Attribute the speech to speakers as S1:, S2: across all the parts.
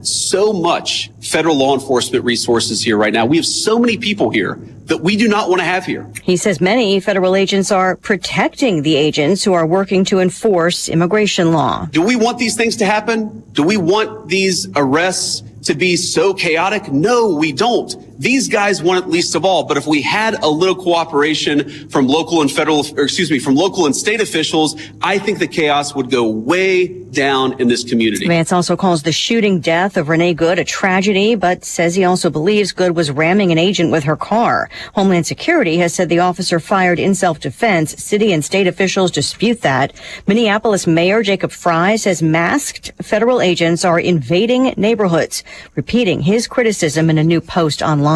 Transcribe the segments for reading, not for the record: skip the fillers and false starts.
S1: So much federal law enforcement resources here right now. We have so many people here that we do not want to have here.
S2: He says many federal agents are protecting the agents who are working to enforce immigration law.
S1: Do we want these things to happen? Do we want these arrests to be so chaotic? No, we don't. These guys want it least of all. But if we had a little cooperation from local and from local and state officials, I think the chaos would go way down in this community.
S2: Vance also calls the shooting death of Renee Good a tragedy, but says he also believes Good was ramming an agent with her car. Homeland Security has said the officer fired in self-defense. City and state officials dispute that. Minneapolis Mayor Jacob Fry says masked federal agents are invading neighborhoods, repeating his criticism in a new post online.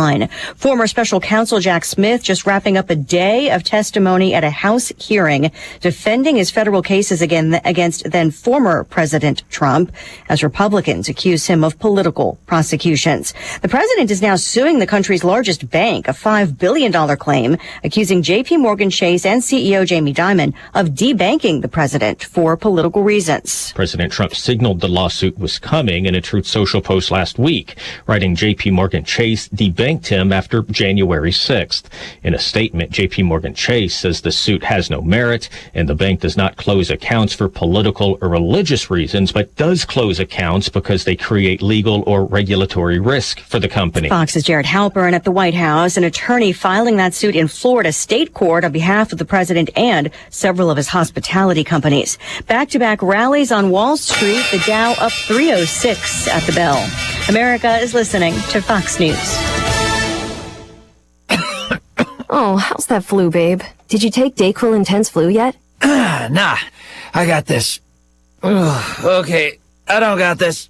S2: Former special counsel Jack Smith just wrapping up a day of testimony at a House hearing defending his federal cases against then former President Trump as Republicans accuse him of political prosecutions. The president is now suing the country's largest bank, a $5 billion claim, accusing J.P. Morgan Chase and CEO Jamie Dimon of debanking the president for political reasons.
S3: President Trump signaled the lawsuit was coming in a Truth Social post last week, writing J.P. Morgan Chase debanked him after January 6th. In a statement, J.P. Morgan Chase says the suit has no merit and the bank does not close accounts for political or religious reasons, but does close accounts because they create legal or regulatory risk for the company.
S2: Fox's Jared Halpern at the White House, an attorney filing that suit in Florida state court on behalf of the president and several of his hospitality companies. Back-to-back rallies on Wall Street, the Dow up 306 at the bell. America is listening to Fox News.
S4: Oh, how's that flu, babe? Did you take Dayquil Intense Flu yet?
S5: Nah, I got this. Ugh, okay, I don't got this.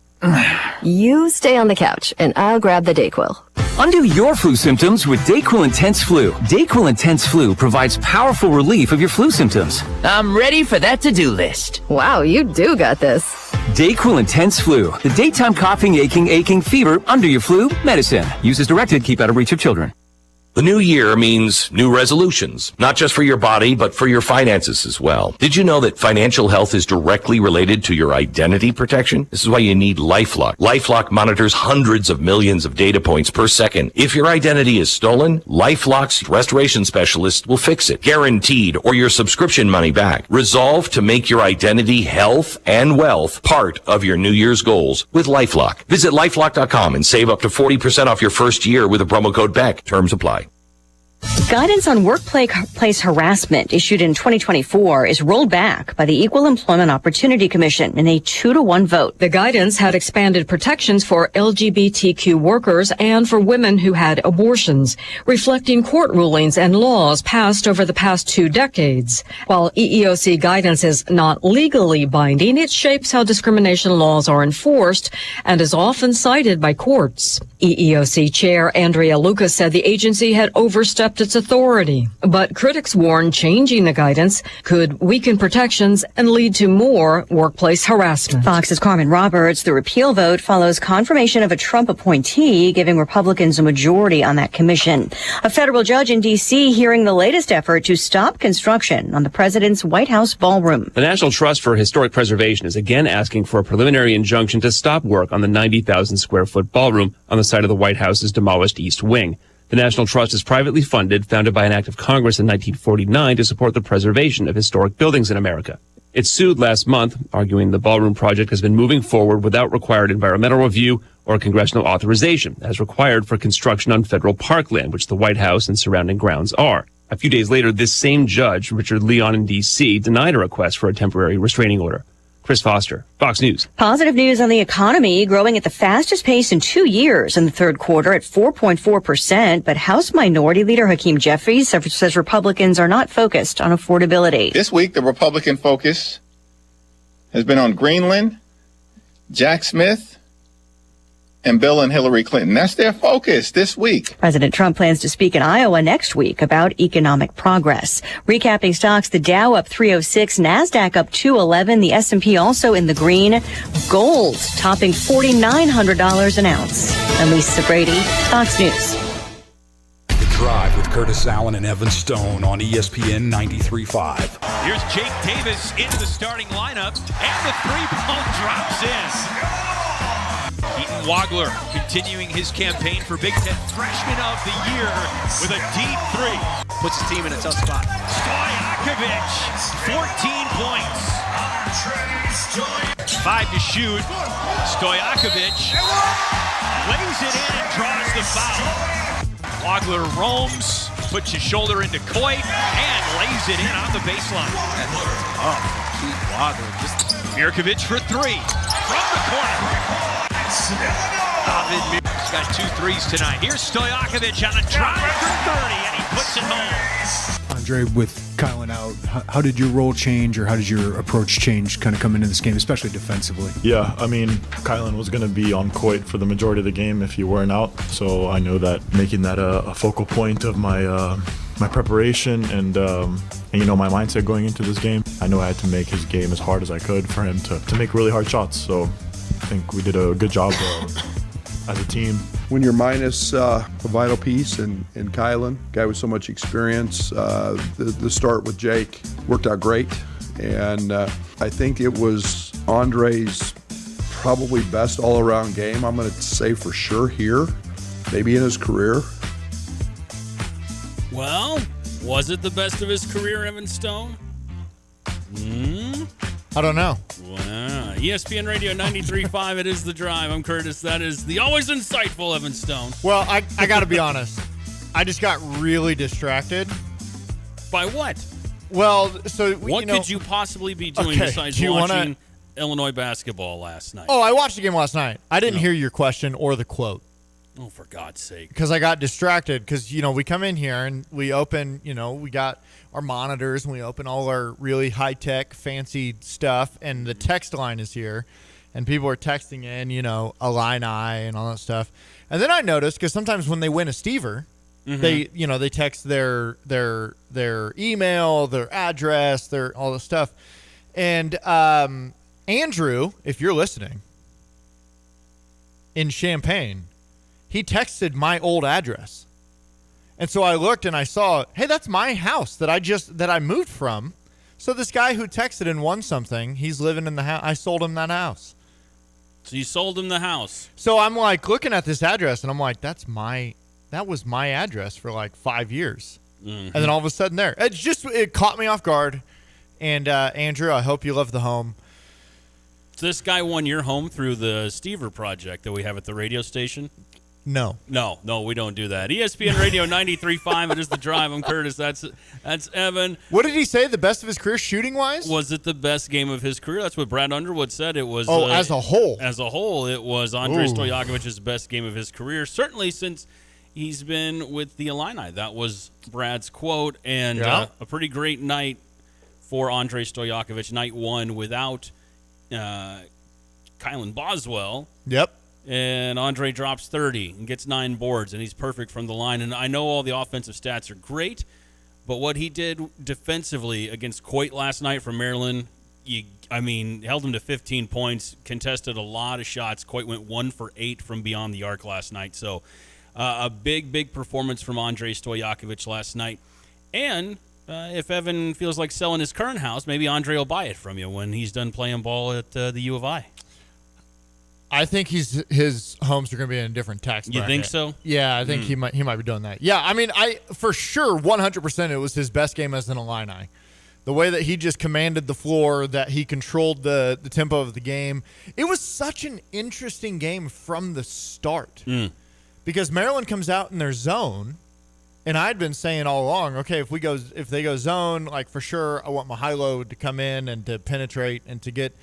S4: You stay on the couch, and I'll grab the Dayquil.
S6: Undo your flu symptoms with Dayquil Intense Flu. Dayquil Intense Flu provides powerful relief of your flu symptoms.
S5: I'm ready for that to-do list.
S4: Wow, you do got this.
S6: Dayquil Intense Flu, the daytime coughing, aching, fever, under your flu medicine. Use as directed, keep out of reach of children.
S7: The new year means new resolutions, not just for your body, but for your finances as well. Did you know that financial health is directly related to your identity protection? This is why you need LifeLock. LifeLock monitors hundreds of millions of data points per second. If your identity is stolen, LifeLock's restoration specialist will fix it, guaranteed, or your subscription money back. Resolve to make your identity, health, and wealth part of your New Year's goals with LifeLock. Visit LifeLock.com and save up to 40% off your first year with the promo code BECK. Terms apply.
S2: Guidance on workplace harassment issued in 2024 is rolled back by the Equal Employment Opportunity Commission in a 2-1 vote.
S8: The guidance had expanded protections for LGBTQ workers and for women who had abortions, reflecting court rulings and laws passed over the past 2 decades. While EEOC guidance is not legally binding, it shapes how discrimination laws are enforced and is often cited by courts. EEOC Chair Andrea Lucas said the agency had overstepped its authority, but critics warn changing the guidance could weaken protections and lead to more workplace harassment.
S2: Fox's Carmen Roberts. The repeal vote follows confirmation of a Trump appointee, giving Republicans a majority on that commission. A federal judge in D.C. hearing the latest effort to stop construction on the president's White House ballroom.
S9: The National Trust for Historic Preservation is again asking for a preliminary injunction to stop work on the 90,000 square foot ballroom on the site of the White House's demolished East Wing. The National Trust is privately funded, founded by an act of Congress in 1949 to support the preservation of historic buildings in America. It sued last month, arguing the ballroom project has been moving forward without required environmental review or congressional authorization, as required for construction on federal parkland, which the White House and surrounding grounds are. A few days later, this same judge, Richard Leon in D.C., denied a request for a temporary restraining order. Chris Foster, Fox News.
S2: Positive news on the economy, growing at the fastest pace in 2 years in the third quarter at 4.4%. But House Minority Leader Hakeem Jeffries says Republicans are not focused on affordability.
S10: This week, the Republican focus has been on Greenland, Jack Smith, and Bill and Hillary Clinton. That's their focus this week.
S2: President Trump plans to speak in Iowa next week about economic progress. Recapping stocks, the Dow up 306, NASDAQ up 211, the S&P also in the green. Gold topping $4,900 an ounce. I'm Lisa Brady, Fox News.
S11: The Drive with Curtis Allen and Evan Stone on ESPN 93.5.
S12: Here's Jake Davis into the starting lineup, and the 3-ball drops in. Keaton Wagler continuing his campaign for Big Ten Freshman of the Year with a deep three.
S13: Puts his team in a tough spot.
S12: Stojakovic, 14 points. 5 to shoot. Stojakovic lays it in and draws the foul. Wagler roams, puts his shoulder into Coit, and lays it in on the baseline.
S13: Oh, Keith Wagler.
S12: Mirkovic for 3 from the corner. He's got 2 threes tonight. Here's Stojakovic on a drive for 30, and he puts it home.
S14: Andre, with Kylan out, how did your role change, or how did your approach change kind of come into this game, especially defensively?
S15: Yeah, I mean, Kylan was going to be on Coit for the majority of the game if he weren't out, so I know that making that a focal point of my my preparation and my mindset going into this game, I know I had to make his game as hard as I could for him to make really hard shots. So I think we did a good job as a team.
S16: When you're minus a vital piece and Kylan, guy with so much experience, the start with Jake worked out great. And I think it was Andre's probably best all-around game, I'm going to say for sure here, maybe in his career.
S17: Well, was it the best of his career, Evan Stone?
S18: I don't know.
S17: Wow. ESPN Radio 93.5, it is The Drive. I'm Curtis. That is the always insightful Evan Stone.
S18: Well, I got to be honest. I just got really distracted.
S17: By what?
S18: Well, so...
S17: What could you possibly be doing besides watching Illinois basketball last night?
S18: Oh, I watched the game last night. I didn't hear your question or the quote.
S17: Oh, for God's sake.
S18: Because I got distracted because, we come in here and we open, we got our monitors and we open all our really high-tech, fancy stuff, and the text line is here, and people are texting in, Illini and all that stuff. And then I noticed, because sometimes when they win a Stever, they text their email, their address, their all this stuff. And Andrew, if you're listening, in Champaign, he texted my old address. And so I looked and I saw, hey, that's my house that I moved from. So this guy who texted and won something, he's living in the house. I sold him that house.
S17: So you sold him the house.
S18: So I'm like looking at this address and I'm like, that was my address for like 5 years. And then all of a sudden it caught me off guard. And Andrew, I hope you love the home.
S17: So this guy won your home through the Stever project that we have at the radio station?
S18: No,
S17: we don't do that. ESPN Radio 93.5, it is The Drive. I'm Curtis. That's Evan.
S18: What did he say? The best of his career shooting-wise?
S17: Was it the best game of his career? That's what Brad Underwood said. It was.
S18: As a whole.
S17: As a whole, it was Andre Stojakovic's best game of his career, certainly since he's been with the Illini. That was Brad's quote, and a pretty great night for Andre Stojakovic. Night 1 without Kylan Boswell.
S18: Yep.
S17: And Andre drops 30 and gets 9 boards, and he's perfect from the line. And I know all the offensive stats are great, but what he did defensively against Coit last night from Maryland, held him to 15 points, contested a lot of shots. Coit went 1 for 8 from beyond the arc last night. So a big performance from Andre Stojakovic last night. And if Evan feels like selling his current house, maybe Andre will buy it from you when he's done playing ball at the U of I.
S18: I think his homes are going to be in a different tax bracket.
S17: You think so?
S18: Yeah, I think he might be doing that. Yeah, I for sure 100% it was his best game as an Illini. The way that he just commanded the floor, that he controlled the tempo of the game. It was such an interesting game from the start. Because Maryland comes out in their zone, and I'd been saying all along, okay, if they go zone, like for sure I want Mihailo to come in and to penetrate and to get.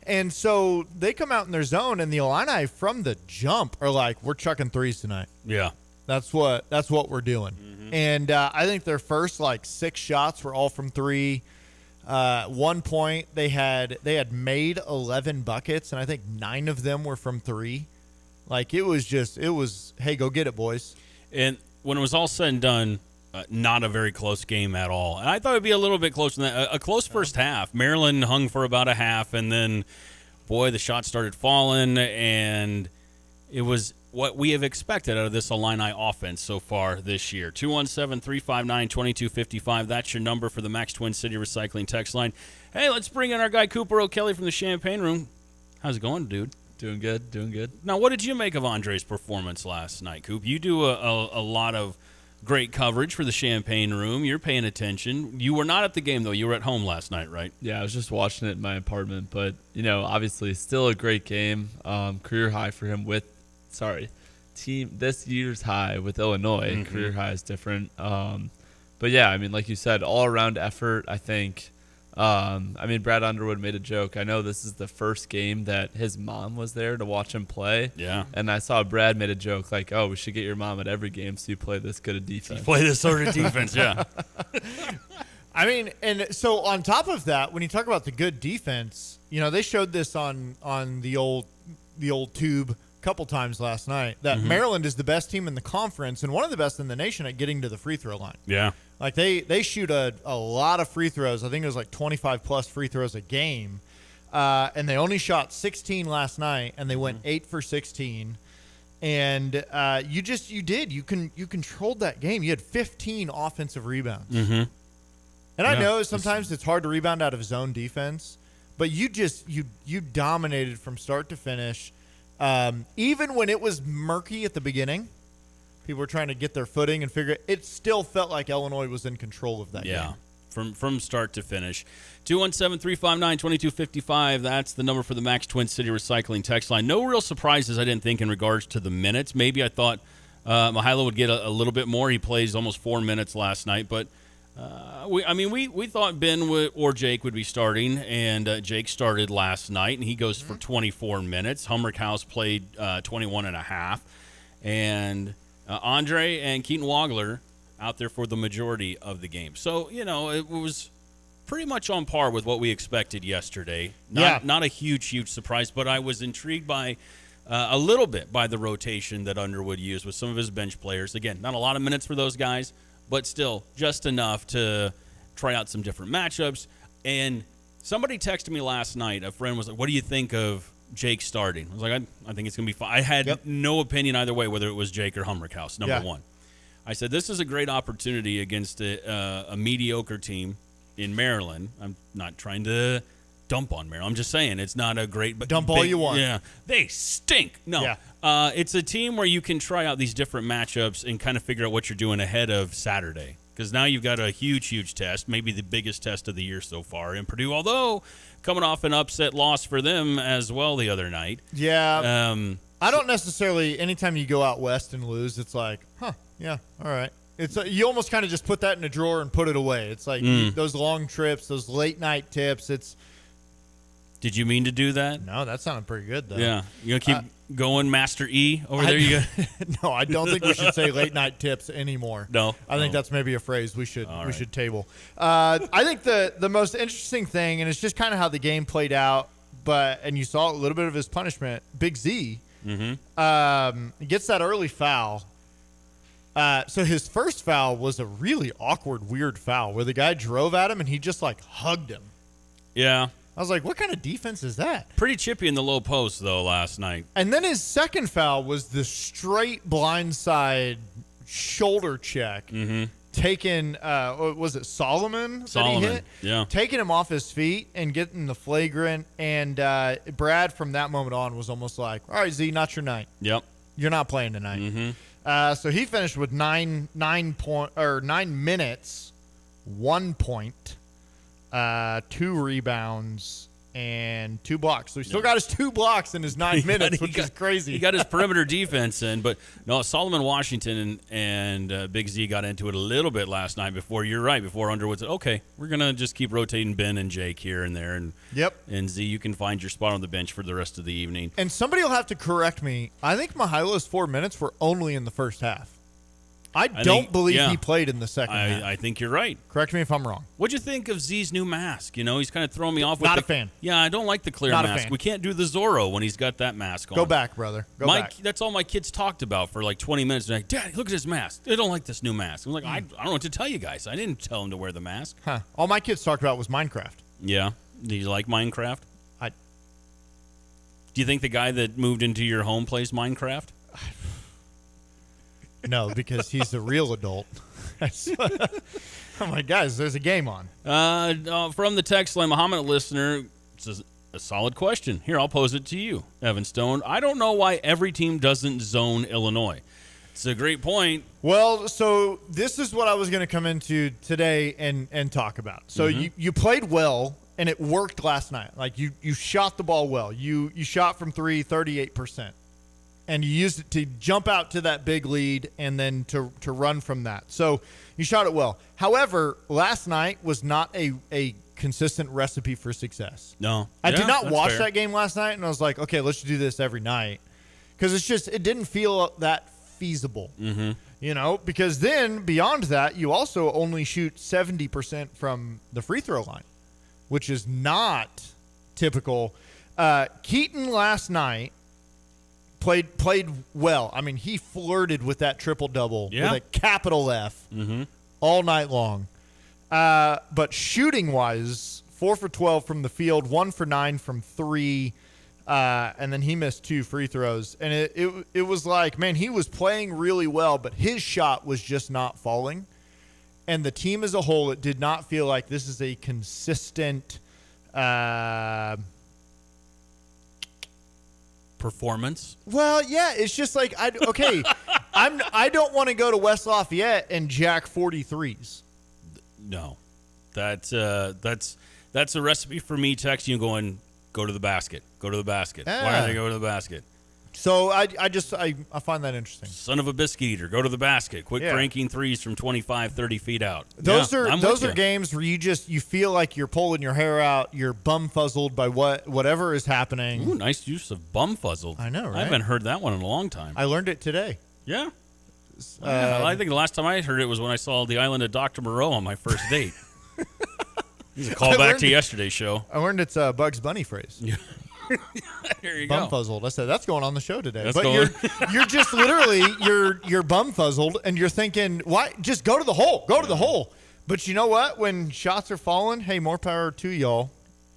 S18: And so they come out in their zone, and the Illini from the jump are like, we're chucking threes tonight.
S17: Yeah.
S18: That's what we're doing. And I think their first 6 shots were all from 3. 1 point they had made 11 buckets, and I think 9 of them were from 3. It was hey, go get it, boys.
S17: And when it was all said and done, not a very close game at all. And I thought it would be a little bit closer than that. A close first half. Maryland hung for about a half, and then, boy, the shots started falling, and it was what we have expected out of this Illini offense so far this year. 217-359-2255. That's your number for the Max Twin City Recycling text line. Hey, let's bring in our guy Cooper O'Kelly from the Champagne Room. How's it going, dude?
S19: Doing good.
S17: Now, what did you make of Andre's performance last night, Coop? You do a lot of great coverage for the Champagne Room. You're paying attention. You were not at the game, though. You were at home last night, right?
S19: Yeah, I was just watching it in my apartment, but, obviously still a great game. Career high for him this year's high with Illinois.
S17: Mm-hmm.
S19: Career high is different. But yeah, I mean, like you said, all around effort, I think. Brad Underwood made a joke. I know this is the first game that his mom was there to watch him play.
S17: Yeah.
S19: And I saw Brad made a joke like, oh, we should get your mom at every game so you play this good a defense.
S17: You play this sort of defense, yeah.
S18: And so on top of that, when you talk about the good defense, they showed this on the old tube a couple times last night, that Maryland is the best team in the conference and one of the best in the nation at getting to the free throw line.
S17: Yeah.
S18: Like they shoot a lot of free throws. I think it was like 25-plus free throws a game. And they only shot 16 last night, and they went 8 for 16. And you controlled that game. You had 15 offensive rebounds.
S17: Mm-hmm.
S18: And I know sometimes it's hard to rebound out of zone defense, but you dominated from start to finish. Even when it was murky at the beginning, people were trying to get their footing and figure it still felt like Illinois was in control of that game.
S17: From start to finish. 217-359-2255. That's the number for the Max Twin City Recycling text line. No real surprises, I didn't think, in regards to the minutes. Maybe I thought Mihailo would get a little bit more. He plays almost 4 minutes last night, but we thought Ben or Jake would be starting, and Jake started last night, and he goes for 24 minutes. Humrickhouse played 21 and a half, and Andre and Keaton Wagler out there for the majority of the game. So, it was pretty much on par with what we expected yesterday. Not a huge surprise, but I was intrigued by a little bit by the rotation that Underwood used with some of his bench players. Again, not a lot of minutes for those guys, but still just enough to try out some different matchups. And somebody texted me last night. A friend was like, what do you think of Jake starting? I was like, I think it's going to be fine. I had no opinion either way, whether it was Jake or Humrickhouse, number one. I said, this is a great opportunity against a mediocre team in Maryland. I'm not trying to dump on Maryland. I'm just saying it's not a great... But
S18: dump all you want.
S17: Yeah. They stink. No. It's a team where you can try out these different matchups and kind of figure out what you're doing ahead of Saturday. Because now you've got a huge test, maybe the biggest test of the year so far in Purdue, although coming off an upset loss for them as well the other night.
S18: Yeah. I don't necessarily, anytime you go out west and lose, it's like, yeah, all right. It's you almost kind of just put that in a drawer and put it away. It's like those long trips, those late night tips.
S17: Did you mean to do that?
S18: No, that sounded pretty good, though.
S17: Yeah. You going to keep going Master E over there? You go.
S18: No, I don't think we should say late night tips anymore.
S17: No.
S18: I think that's maybe a phrase we should table. I think the most interesting thing, and it's just kind of how the game played out, and you saw a little bit of his punishment, Big Z gets that early foul. So his first foul was a really awkward, weird foul where the guy drove at him and he just hugged him.
S17: Yeah.
S18: I was like, what kind of defense is that?
S17: Pretty chippy in the low post, though, last night.
S18: And then his second foul was the straight blindside shoulder check. Taking, was it Solomon that he hit?
S17: Yeah.
S18: Taking him off his feet and getting the flagrant. And Brad, from that moment on, was almost like, all right, Z, not your night.
S17: Yep.
S18: You're not playing tonight. So he finished with 9 minutes, 1 point. 2 rebounds and 2 blocks. So he still got his 2 blocks in his 9 minutes, which is crazy.
S17: He got his perimeter defense in, but no, Solomon Washington and Big Z got into it a little bit last night before Underwood said, okay, we're going to just keep rotating Ben and Jake here and there. And Z, you can find your spot on the bench for the rest of the evening.
S18: And somebody will have to correct me. I think Mihailo's 4 minutes were only in the first half. I don't believe he played in the second half.
S17: I think you're right.
S18: Correct me if I'm wrong.
S17: What'd you think of Z's new mask? He's kind of throwing me off.
S18: Not a fan.
S17: Yeah, I don't like the clear mask. We can't do the Zorro when he's got that mask on.
S18: Go back, brother. Go back.
S17: That's all my kids talked about for 20 minutes. They're like, Daddy, look at his mask. They don't like this new mask. I'm like, I don't know what to tell you guys. I didn't tell them to wear the mask.
S18: All my kids talked about was Minecraft.
S17: Yeah. Do you like Minecraft? Do you think the guy that moved into your home plays Minecraft?
S18: No, because he's a real adult. I'm like, guys, there's a game on.
S17: From the text line, Muhammad listener says, a solid question. Here, I'll pose it to you, Evan Stone. I don't know why every team doesn't zone Illinois. It's a great point.
S18: Well, so this is what I was going to come into today and talk about. So you played well, and it worked last night. Like, you shot the ball well. You shot from 3, 38%. And you used it to jump out to that big lead and then to run from that. So you shot it well. However, last night was not a consistent recipe for success.
S17: No.
S18: I did not watch that game last night, and I was like, okay, let's do this every night. Because it didn't feel that feasible. You know, because then beyond that, you also only shoot 70% from the free throw line, which is not typical. Keaton last night played well. I mean, he flirted with that triple-double with a capital F all night long. But shooting-wise, 4 for 12 from the field, 1 for 9 from 3, and then he missed 2 free throws. And it was like, man, he was playing really well, but his shot was just not falling. And the team as a whole, it did not feel like this is a consistent
S17: performance.
S18: Well, yeah, it's just like I don't want to go to West Lafayette and jack 43s.
S17: No, that's a recipe for me texting you going, go to the basket, go to the basket. Why are they going to the basket?
S18: So I find that interesting.
S17: Son of a biscuit eater, go to the basket. Quit cranking threes from 25, 30 feet out.
S18: Those are games where you feel like you're pulling your hair out, you're bumfuzzled by whatever is happening.
S17: Ooh, nice use of bumfuzzled.
S18: I know, right?
S17: I haven't heard that one in a long time.
S18: I learned it today.
S17: Yeah. I think the last time I heard it was when I saw The Island of Dr. Moreau on my first date. This is a call back to yesterday's show.
S18: I learned it's a Bugs Bunny phrase.
S17: There you go.
S18: Bumfuzzled. I said that's going on the show today.
S17: That's
S18: but you're just literally you're bumfuzzled and you're thinking, why? Just go to the hole. Go to the hole. But you know what? When shots are falling, hey, more power to y'all.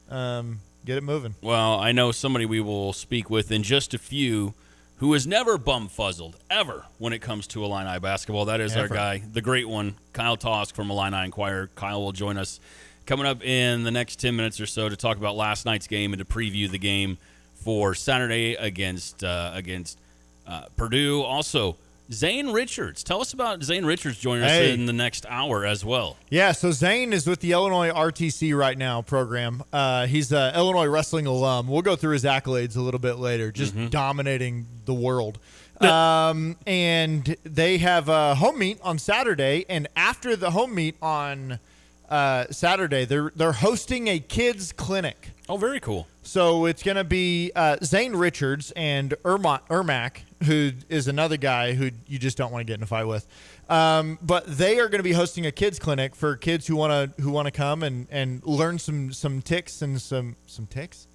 S18: Get it moving.
S17: Well, I know somebody we will speak with in just a few who is never bumfuzzled, ever, when it comes to Illini basketball. That is our guy, the great one, Kyle Tosk from Illini Inquirer. Kyle will join us coming up in the next 10 minutes or so to talk about last night's game and to preview the game for Saturday against Purdue. Also, Zane Richards. Tell us about Zane Richards joining us in the next hour as well.
S18: Yeah, so Zane is with the Illinois RTC right now program. He's an Illinois wrestling alum. We'll go through his accolades a little bit later, just dominating the world. And they have a home meet on Saturday, and after the home meet on Saturday, they're hosting a kids clinic.
S17: Oh, very cool.
S18: So it's going to be Zane Richards and Ermac, who is another guy who you just don't want to get in a fight with. But they are going to be hosting a kids clinic for kids who want to come and learn some tricks and some tips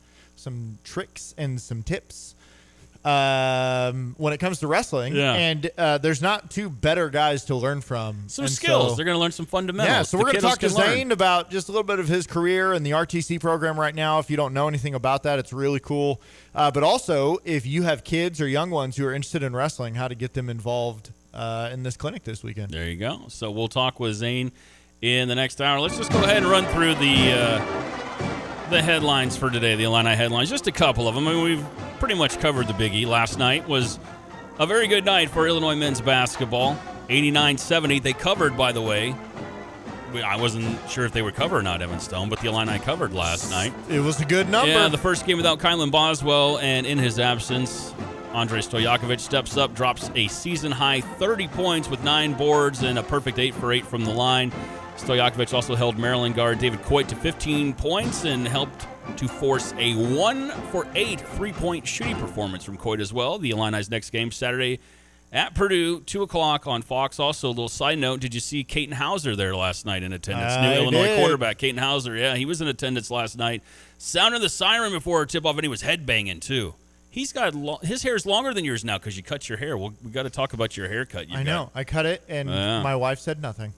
S18: when it comes to wrestling.
S17: Yeah.
S18: And there's not two better guys to learn from.
S17: Some skills. They're going to learn some fundamentals.
S18: Yeah, so we're going to talk to Zane about just a little bit of his career and the RTC program right now. If you don't know anything about that, it's really cool. But also, if you have kids or young ones who are interested in wrestling, how to get them involved in this clinic this weekend.
S17: There you go. So we'll talk with Zane in the next hour. Let's just go ahead and run through the headlines for today, the Illini headlines, just a couple of them. I mean, we've pretty much covered the biggie. Last night was a very good night for Illinois men's basketball, 89-70. They covered, by the way. I wasn't sure if they would cover or not, Evan Stone, but the Illini covered last night.
S18: It was a good number.
S17: Yeah, the first game without Kylan Boswell, and in his absence, Andrei Stojakovic steps up, drops a season-high 30 points with 9 boards and a perfect 8 for 8 from the line. Stojakovic also held Maryland guard David Coit to 15 points and helped to force a 1-for-8 three-point shooting performance from Coit as well. The Illini's next game Saturday at Purdue, 2 o'clock on Fox. Also, a little side note, did you see Caton Hauser there last night in attendance? New Illinois quarterback, Caton Hauser. Yeah, he was in attendance last night. Sounded the siren before tip-off, and he was headbanging, too. He's got his hair is longer than yours now because you cut your hair. We got to talk about your haircut.
S18: I know. I cut it, and my wife said nothing.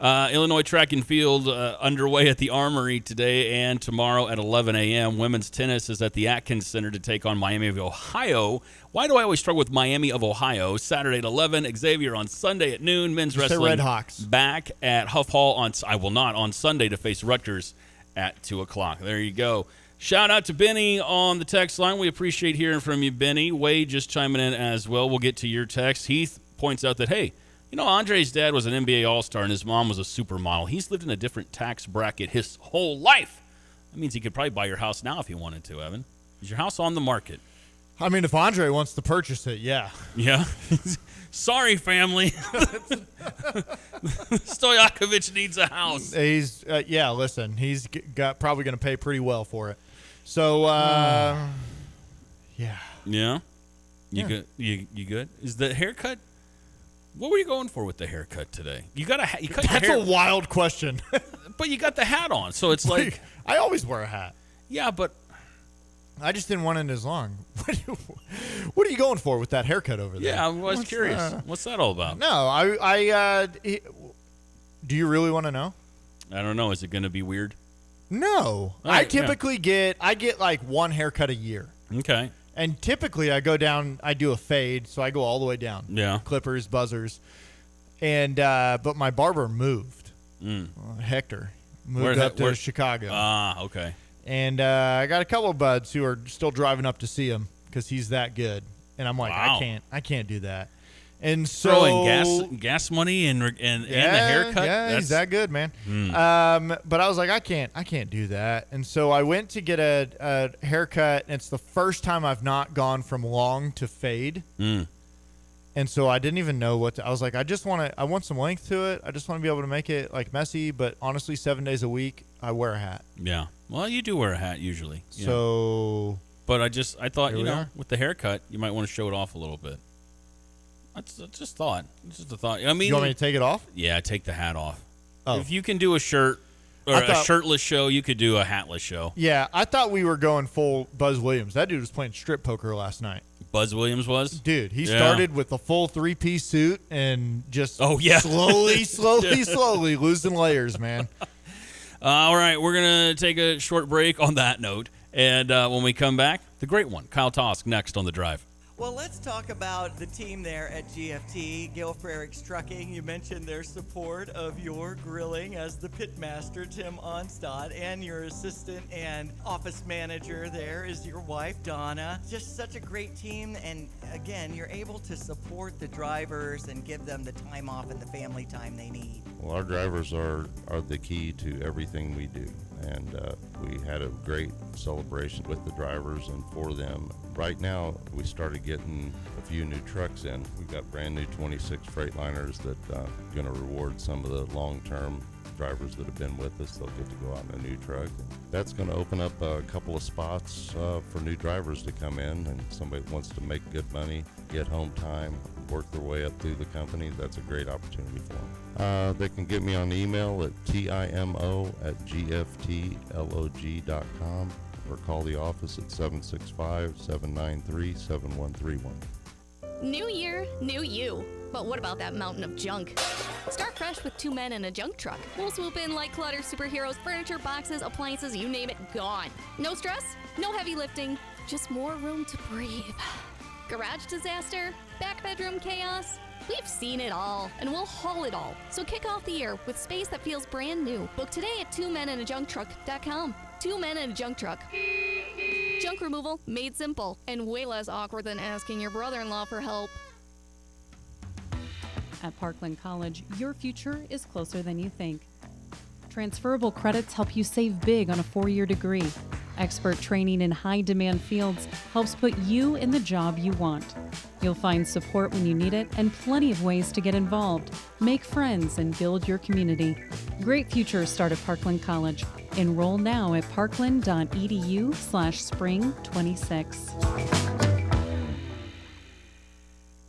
S17: Illinois track and field underway at the Armory today and tomorrow at 11 a.m. Women's tennis is at the Atkins Center to take on Miami of Ohio. Why do I always struggle with Miami of Ohio? Saturday at 11, Xavier on Sunday at noon. Men's wrestling
S18: Redhawks
S17: back at Huff Hall on Sunday to face Rutgers at 2 o'clock. There you go. Shout out to Benny on the text line. We appreciate hearing from you, Benny. Wade just chiming in as well. We'll get to your text. Heath points out that, hey, Andre's dad was an NBA All-Star and his mom was a supermodel. He's lived in a different tax bracket his whole life. That means he could probably buy your house now if he wanted to, Evan. Is your house on the market?
S18: I mean, if Andre wants to purchase it, yeah.
S17: Yeah? Sorry, family. Stojakovic needs a house.
S18: He's listen, he's probably going to pay pretty well for it. So, yeah.
S17: Yeah? Good? You good? Is the haircut? What were you going for with the haircut today? You cut
S18: That's
S17: your hair,
S18: a wild question.
S17: but you got the hat on, so it's like
S18: I always wear a hat.
S17: Yeah, but
S18: I just didn't want it as long. What are you going for with that haircut over there?
S17: Yeah, I was curious. What's that all about?
S18: No, do you really want to know?
S17: I don't know. Is it going to be weird?
S18: No.
S17: Right,
S18: I typically get like one haircut a year.
S17: Okay.
S18: And typically I go down, I do a fade, so I go all the way down.
S17: Yeah.
S18: Clippers, buzzers. And but my barber moved. Hector moved up to Chicago.
S17: Ah, okay.
S18: And I got a couple of buds who are still driving up to see him because he's that good. And I'm like,
S17: wow.
S18: I can't do that. And so
S17: throwing gas money and the haircut.
S18: Yeah, he's that good, man. But I was like, I can't do that. And so I went to get a haircut, and it's the first time I've not gone from long to fade. And so I didn't even know what to, I was like, I want some length to it. I just want to be able to make it like messy, but honestly, 7 days a week, I wear a hat.
S17: Yeah. Well, you do wear a hat usually. Yeah.
S18: So.
S17: But I thought, with the haircut, you might want to show it off a little bit. I just thought. It's just a thought. I mean,
S18: you want me to take it off?
S17: Yeah, take the hat off.
S18: Oh.
S17: If you can do a shirt or a shirtless show, you could do a hatless show.
S18: Yeah, I thought we were going full Buzz Williams. That dude was playing strip poker last night.
S17: Buzz Williams was?
S18: Dude, he started with a full 3-piece suit and just slowly losing layers, man.
S17: All right, we're going to take a short break on that note. And when we come back, the great one, Kyle Tosk, next on The Drive.
S20: Well, let's talk about the team there at GFT, Gale Frericks Trucking. You mentioned their support of your grilling as the pitmaster, Tim Onstad, and your assistant and office manager there is your wife, Donna. Just such a great team, and again, you're able to support the drivers and give them the time off and the family time they need.
S21: Well, our drivers are the key to everything we do, and we had a great celebration with the drivers and for them. Right now, we started getting a few new trucks in. We've got brand new 26 Freightliners that are going to reward some of the long-term drivers that have been with us. They'll get to go out in a new truck. And that's going to open up a couple of spots for new drivers to come in, and somebody wants to make good money, get home time, work their way up through the company. That's a great opportunity for them. They can get me on email at timo@gftlog.com. or call the office at 765-793-7131.
S22: New year, new you. But what about that mountain of junk? Start fresh with 2 men in a junk truck. We'll swoop in like clutter superheroes, furniture, boxes, appliances, you name it, gone. No stress, no heavy lifting, just more room to breathe. Garage disaster? Back bedroom chaos? We've seen it all, and we'll haul it all. So kick off the year with space that feels brand new. Book today at 2meninajuncktruck.com. 2 Men in a Junk Truck. Junk removal made simple and way less awkward than asking your brother-in-law for help.
S23: At Parkland College, your future is closer than you think. Transferable credits help you save big on a 4-year degree. Expert training in high-demand fields helps put you in the job you want. You'll find support when you need it and plenty of ways to get involved, make friends, and build your community. Great futures start at Parkland College. Enroll now at parkland.edu/spring26.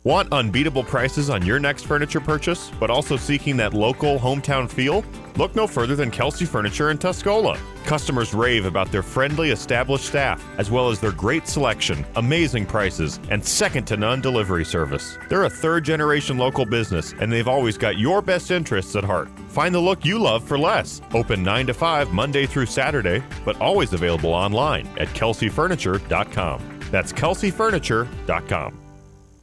S24: Want unbeatable prices on your next furniture purchase, but also seeking that local hometown feel? Look no further than Kelsey Furniture in Tuscola. Customers rave about their friendly, established staff, as well as their great selection, amazing prices, and second-to-none delivery service. They're a third-generation local business, and they've always got your best interests at heart. Find the look you love for less. Open 9 to 5 Monday through Saturday, but always available online at kelseyfurniture.com. That's kelseyfurniture.com.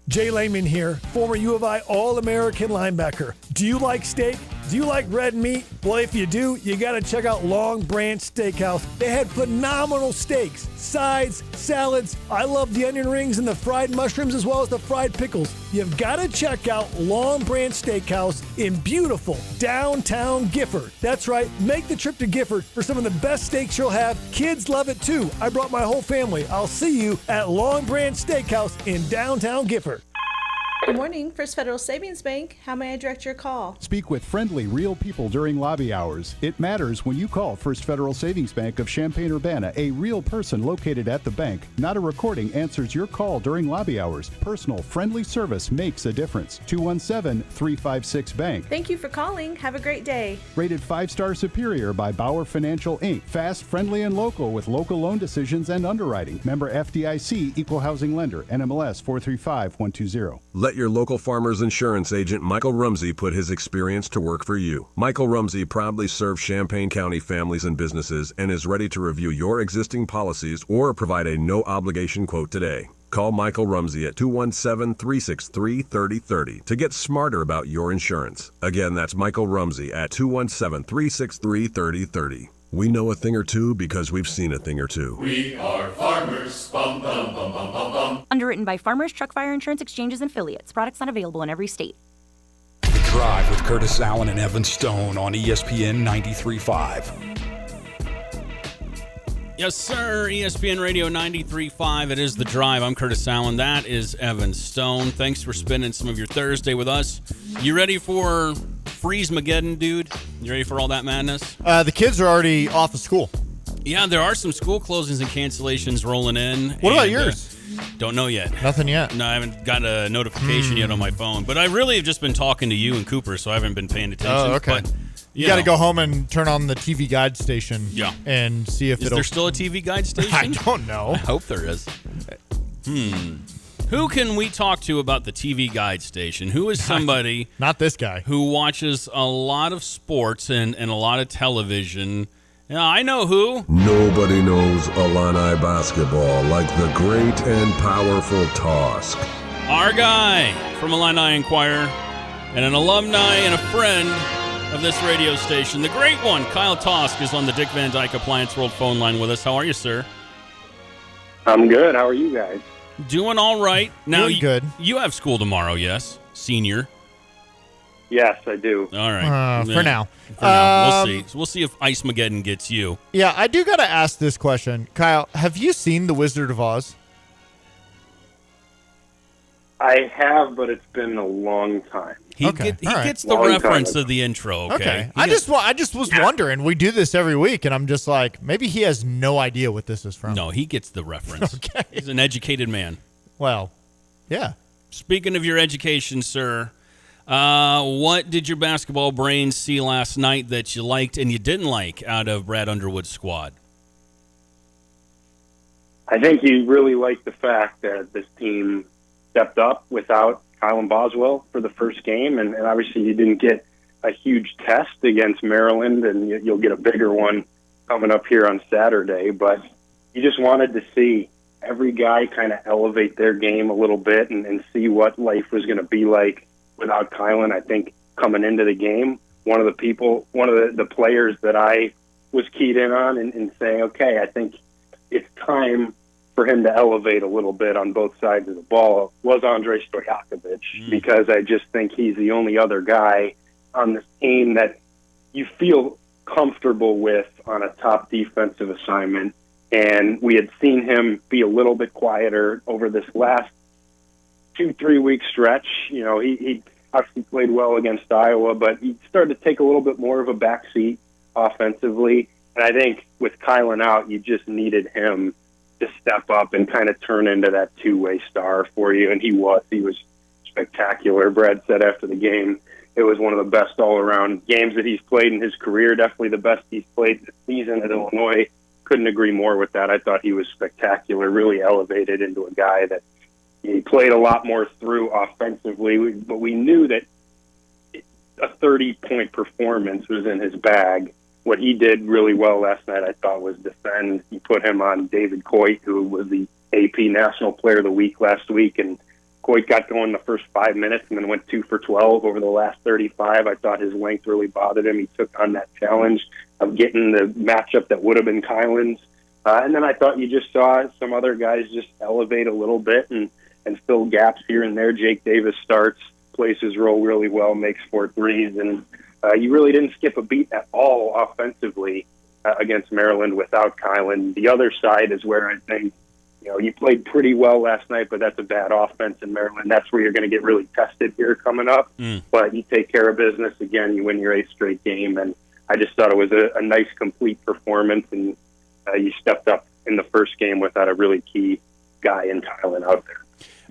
S25: Jay Lehman here, former U of I All-American linebacker. Do you like steak?
S1: Do you like red meat? Well, if you do, you got to check out Long Branch Steakhouse. They had phenomenal steaks, sides, salads. I love the onion rings and the fried mushrooms as well as the fried pickles. You've got to check out Long Branch Steakhouse in beautiful downtown Gifford. That's right, make the trip to Gifford for some of the best steaks you'll have. Kids love it too. I brought my whole family. I'll see you at Long Branch Steakhouse in downtown Gifford.
S3: Good morning, First Federal Savings Bank. How may I direct your call?
S4: Speak with friendly, real people during lobby hours. It matters when you call First Federal Savings Bank of Champaign-Urbana. A real person located at the bank. Not a recording answers your call during lobby hours. Personal, friendly service makes a difference. 217-356-BANK.
S3: Thank you for calling. Have a great day.
S4: Rated 5-star superior by Bauer Financial, Inc. Fast, friendly, and local with local loan decisions and underwriting. Member FDIC, Equal Housing Lender, NMLS 435120.
S5: Let your local Farmers Insurance agent Michael Rumsey put his experience to work for you. Michael Rumsey proudly serves Champaign County families and businesses and is ready to review your existing policies or provide a no-obligation quote today. Call Michael Rumsey at 217-363-3030 to get smarter about your insurance. Again, that's Michael Rumsey at 217-363-3030. We know a thing or two because we've seen a thing or two.
S25: We are farmers. Bum, bum, bum, bum, bum, bum.
S26: Underwritten by Farmers Truck Fire Insurance Exchanges and Affiliates. Products not available in every state.
S11: The Drive with Curtis Allen and Evan Stone on ESPN 93.5.
S17: Yes, sir. ESPN Radio 93.5. It is The Drive. I'm Curtis Allen. That is Evan Stone. Thanks for spending some of your Thursday with us. You ready for Freeze-mageddon, dude? You ready for all that madness?
S18: The kids are already off of school.
S17: Yeah, there are some school closings and cancellations rolling in.
S18: What about yours?
S17: Don't know yet.
S18: Nothing yet.
S17: No, I haven't got a notification yet on my phone. But I really have just been talking to you and Cooper, so I haven't been paying attention.
S18: Oh, okay.
S17: But,
S18: you got to go home and turn on the TV guide station.
S17: Yeah.
S18: And see if
S17: Is there still a TV guide station?
S18: I don't know.
S17: I hope there is. Who can we talk to about the TV guide station? Who is somebody
S18: not this guy
S17: who watches a lot of sports and a lot of television? Yeah, I know who.
S5: Nobody knows Illini basketball like the great and powerful Tosk.
S17: Our guy from Illini Inquirer and an alumni and a friend of this radio station, the great one, Kyle Tosk, is on the Dick Van Dyke Appliance World phone line with us. How are you, sir?
S27: I'm good. How are you guys?
S17: Doing all right. Now,
S18: Doing good.
S17: You have school tomorrow, yes? Senior.
S27: Yes, I do.
S17: All right.
S18: For now.
S17: For now. We'll see. We'll see if Ice-mageddon gets you.
S18: Yeah, I do got to ask this question. Kyle, have you seen The Wizard of Oz?
S27: I have, but it's been a long time.
S17: He gets the reference of the intro, okay?
S18: I just was wondering. We do this every week, and I'm just like, maybe he has no idea what this is from.
S17: No, he gets the reference.
S18: Okay.
S17: He's an educated man.
S18: Well, yeah.
S17: Speaking of your education, sir, what did your basketball brains see last night that you liked and you didn't like out of Brad Underwood's squad?
S27: I think he really liked the fact that this team stepped up without Kylan Boswell for the first game, and obviously you didn't get a huge test against Maryland, and you'll get a bigger one coming up here on Saturday, but you just wanted to see every guy kind of elevate their game a little bit and see what life was going to be like without Kylan. I think coming into the game, one of the players that I was keyed in on and saying, okay, I think it's time for him to elevate a little bit on both sides of the ball was Andrei Stojakovic, because I just think he's the only other guy on this team that you feel comfortable with on a top defensive assignment. And we had seen him be a little bit quieter over this last 2-3 week stretch. You know, he obviously played well against Iowa, but he started to take a little bit more of a backseat offensively. And I think with Kylan out, you just needed him to step up and kind of turn into that two-way star for you. And he was spectacular. Brad said after the game, it was one of the best all-around games that he's played in his career, definitely the best he's played this season at Illinois. Couldn't agree more with that. I thought he was spectacular, really elevated into a guy that he played a lot more through offensively, but we knew that a 30-point performance was in his bag. What he did really well last night, I thought, was defend. He put him on David Coit, who was the AP National Player of the Week last week, and Coit got going the first 5 minutes and then went 2 for 12 over the last 35. I thought his length really bothered him. He took on that challenge of getting the matchup that would have been Kylan's. And then I thought you just saw some other guys just elevate a little bit and fill gaps here and there. Jake Davis starts, plays his role really well, makes 4 threes, and you really didn't skip a beat at all offensively against Maryland without Kylan. The other side is where I think, you played pretty well last night, but that's a bad offense in Maryland. That's where you're going to get really tested here coming up. But you take care of business. Again, you win your 8th straight game, and I just thought it was a nice, complete performance, and you stepped up in the first game without a really key guy in Kylan out there.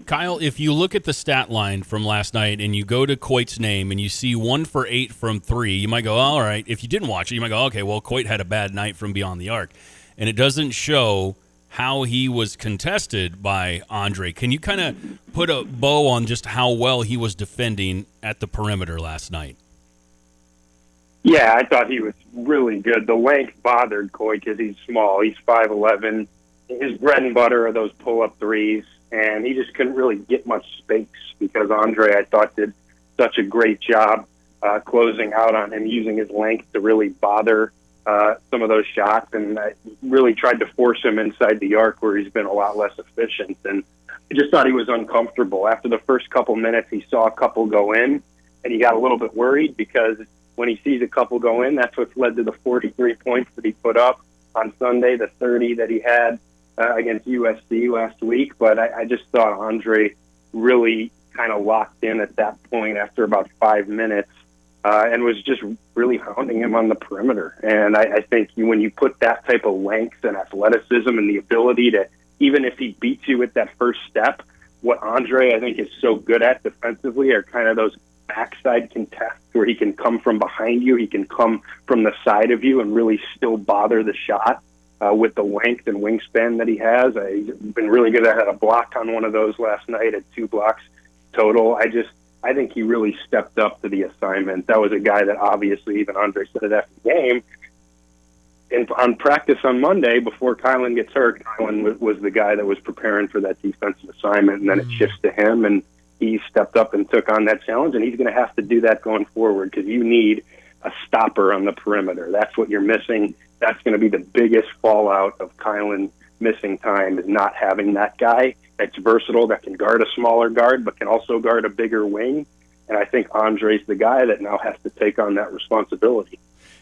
S17: Kyle, if you look at the stat line from last night and you go to Coit's name and you see 1 for 8 from 3, you might go, oh, all right. If you didn't watch it, you might go, okay, well, Coit had a bad night from beyond the arc. And it doesn't show how he was contested by Andre. Can you kind of put a bow on just how well he was defending at the perimeter last night?
S27: Yeah, I thought he was really good. The length bothered Coit because he's small. He's 5'11". His bread and butter are those pull-up threes, and he just couldn't really get much space because Andre, I thought, did such a great job closing out on him, using his length to really bother some of those shots, and I really tried to force him inside the arc where he's been a lot less efficient. And I just thought he was uncomfortable. After the first couple minutes, he saw a couple go in, and he got a little bit worried because when he sees a couple go in, that's what's led to the 43 points that he put up on Sunday, the 30 that he had against USC last week. But I just thought Andre really kind of locked in at that point after about 5 minutes and was just really hounding him on the perimeter. And I think when you put that type of length and athleticism and the ability to, even if he beats you with that first step, what Andre, I think, is so good at defensively are kind of those backside contests where he can come from behind you, he can come from the side of you and really still bother the shot with the length and wingspan that he has. He's been really good. I had a block on one of those last night at 2 blocks total. I think he really stepped up to the assignment. That was a guy that obviously, even Andre said it after the game, and on practice on Monday, before Kylan gets hurt, Kylan was the guy that was preparing for that defensive assignment, and then it shifts to him, and he stepped up and took on that challenge, and he's going to have to do that going forward because you need a stopper on the perimeter. That's what you're missing. That's going to be the biggest fallout of Kylan missing time, is not having that guy that's versatile, that can guard a smaller guard, but can also guard a bigger wing. And I think Andre's the guy that now has to take on that responsibility.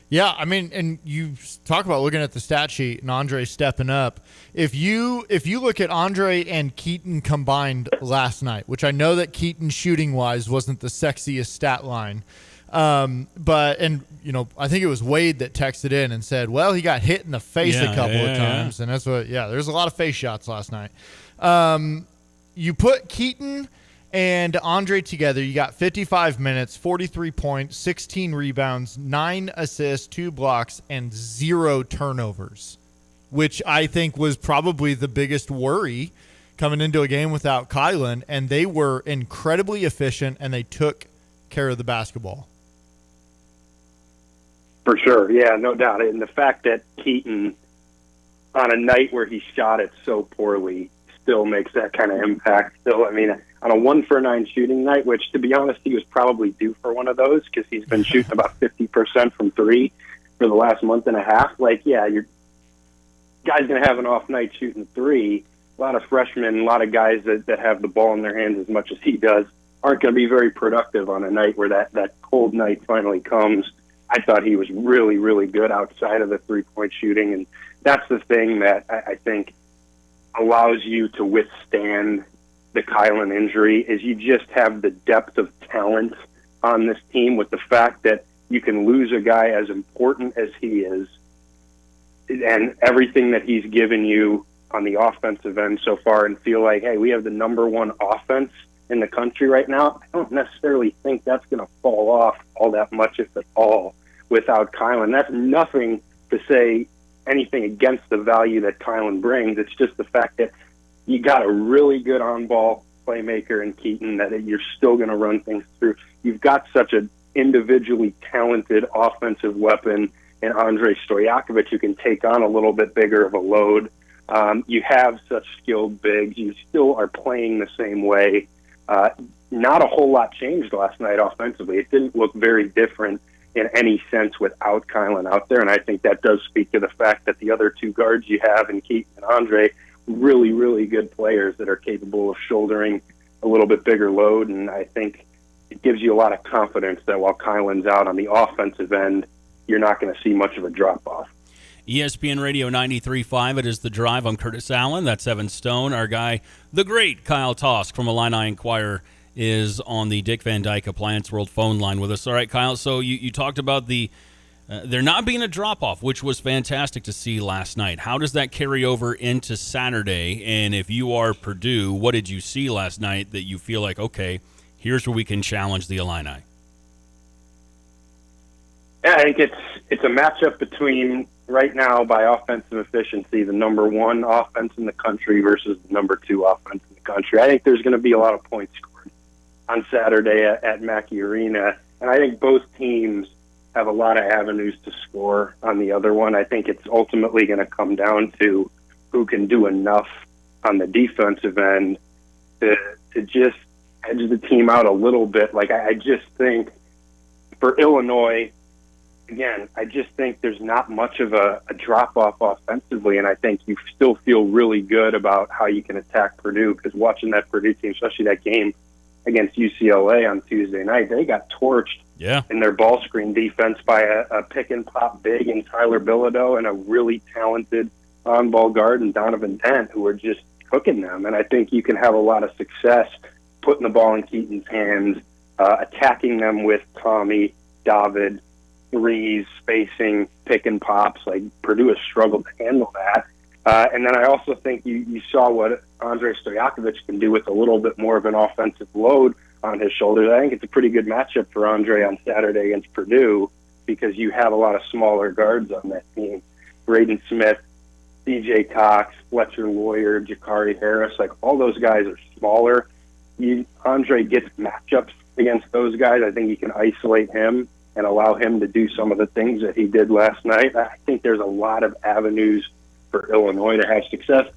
S18: Yeah, I mean, and you talk about looking at the stat sheet and Andre stepping up. If you look at Andre and Keaton combined last night, which I know that Keaton shooting-wise wasn't the sexiest stat line, but I think it was Wade that texted in and said, well, he got hit in the face a couple of times. And that's there's a lot of face shots last night. You put Keaton and Andre together, you got 55 minutes, 43 points, 16 rebounds, 9 assists, 2 blocks, and 0 turnovers, which I think was probably the biggest worry coming into a game without Kylan. And they were incredibly efficient, and they took care of the basketball.
S27: For sure, yeah, no doubt. And the fact that Keaton, on a night where he shot it so poorly, still makes that kind of impact. Still, I mean, on a 1-for-9 shooting night, which, to be honest, he was probably due for one of those because he's been shooting about 50% from 3 for the last month and a half. Like, yeah, your guy's going to have an off night shooting 3. A lot of freshmen, a lot of guys that have the ball in their hands as much as he does aren't going to be very productive on a night where that cold night finally comes. I thought he was really, really good outside of the three-point shooting, and that's the thing that I think allows you to withstand the Kylan injury, is you just have the depth of talent on this team, with the fact that you can lose a guy as important as he is and everything that he's given you on the offensive end so far, and feel like, hey, we have the number 1 offense in the country right now. I don't necessarily think that's going to fall off all that much, if at all, without Kylan. That's nothing to say anything against the value that Kylan brings. It's just the fact that you got a really good on-ball playmaker in Keaton that you're still going to run things through. You've got such an individually talented offensive weapon in Andre Stojakovic, who can take on a little bit bigger of a load. You have such skilled bigs. You still are playing the same way. Not a whole lot changed last night offensively. It didn't look very different in any sense without Kylan out there, and I think that does speak to the fact that the other two guards you have in Keaton and Andre, really, really good players that are capable of shouldering a little bit bigger load, and I think it gives you a lot of confidence that while Kylan's out on the offensive end, you're not going to see much of a drop-off.
S17: ESPN Radio 93.5, it is The Drive. I'm Curtis Allen. That's Evan Stone. Our guy, the great Kyle Tosk from Illini Inquirer, is on the Dick Van Dyke Appliance World phone line with us. All right, Kyle, so you talked about there not being a drop-off, which was fantastic to see last night. How does that carry over into Saturday? And if you are Purdue, what did you see last night that you feel like, okay, here's where we can challenge the Illini?
S27: Yeah, I think it's a matchup between, right now, by offensive efficiency, the number one offense in the country versus the number two offense in the country. I think there's going to be a lot of points scored on Saturday at Mackey Arena, and I think both teams have a lot of avenues to score on the other one. I think it's ultimately going to come down to who can do enough on the defensive end to just edge the team out a little bit. Like, I just think for Illinois, again, I just think there's not much of a drop-off offensively, and I think you still feel really good about how you can attack Purdue, because watching that Purdue team, especially that game against UCLA on Tuesday night, they got torched in their ball screen defense by a pick-and-pop big in Tyler Bilodeau and a really talented on-ball guard in Donovan Dent, who are just cooking them. And I think you can have a lot of success putting the ball in Keaton's hands, attacking them with Tommy, David, threes, spacing, pick-and-pops. Like, Purdue has struggled to handle that. And then I also think you saw what Andrei Stojakovic can do with a little bit more of an offensive load on his shoulders. I think it's a pretty good matchup for Andre on Saturday against Purdue, because you have a lot of smaller guards on that team. Braden Smith, DJ Cox, Fletcher Lawyer, Jakari Harris, like, all those guys are smaller. Andre gets matchups against those guys. I think you can isolate him and allow him to do some of the things that he did last night. I think there's a lot of avenues for Illinois to have success.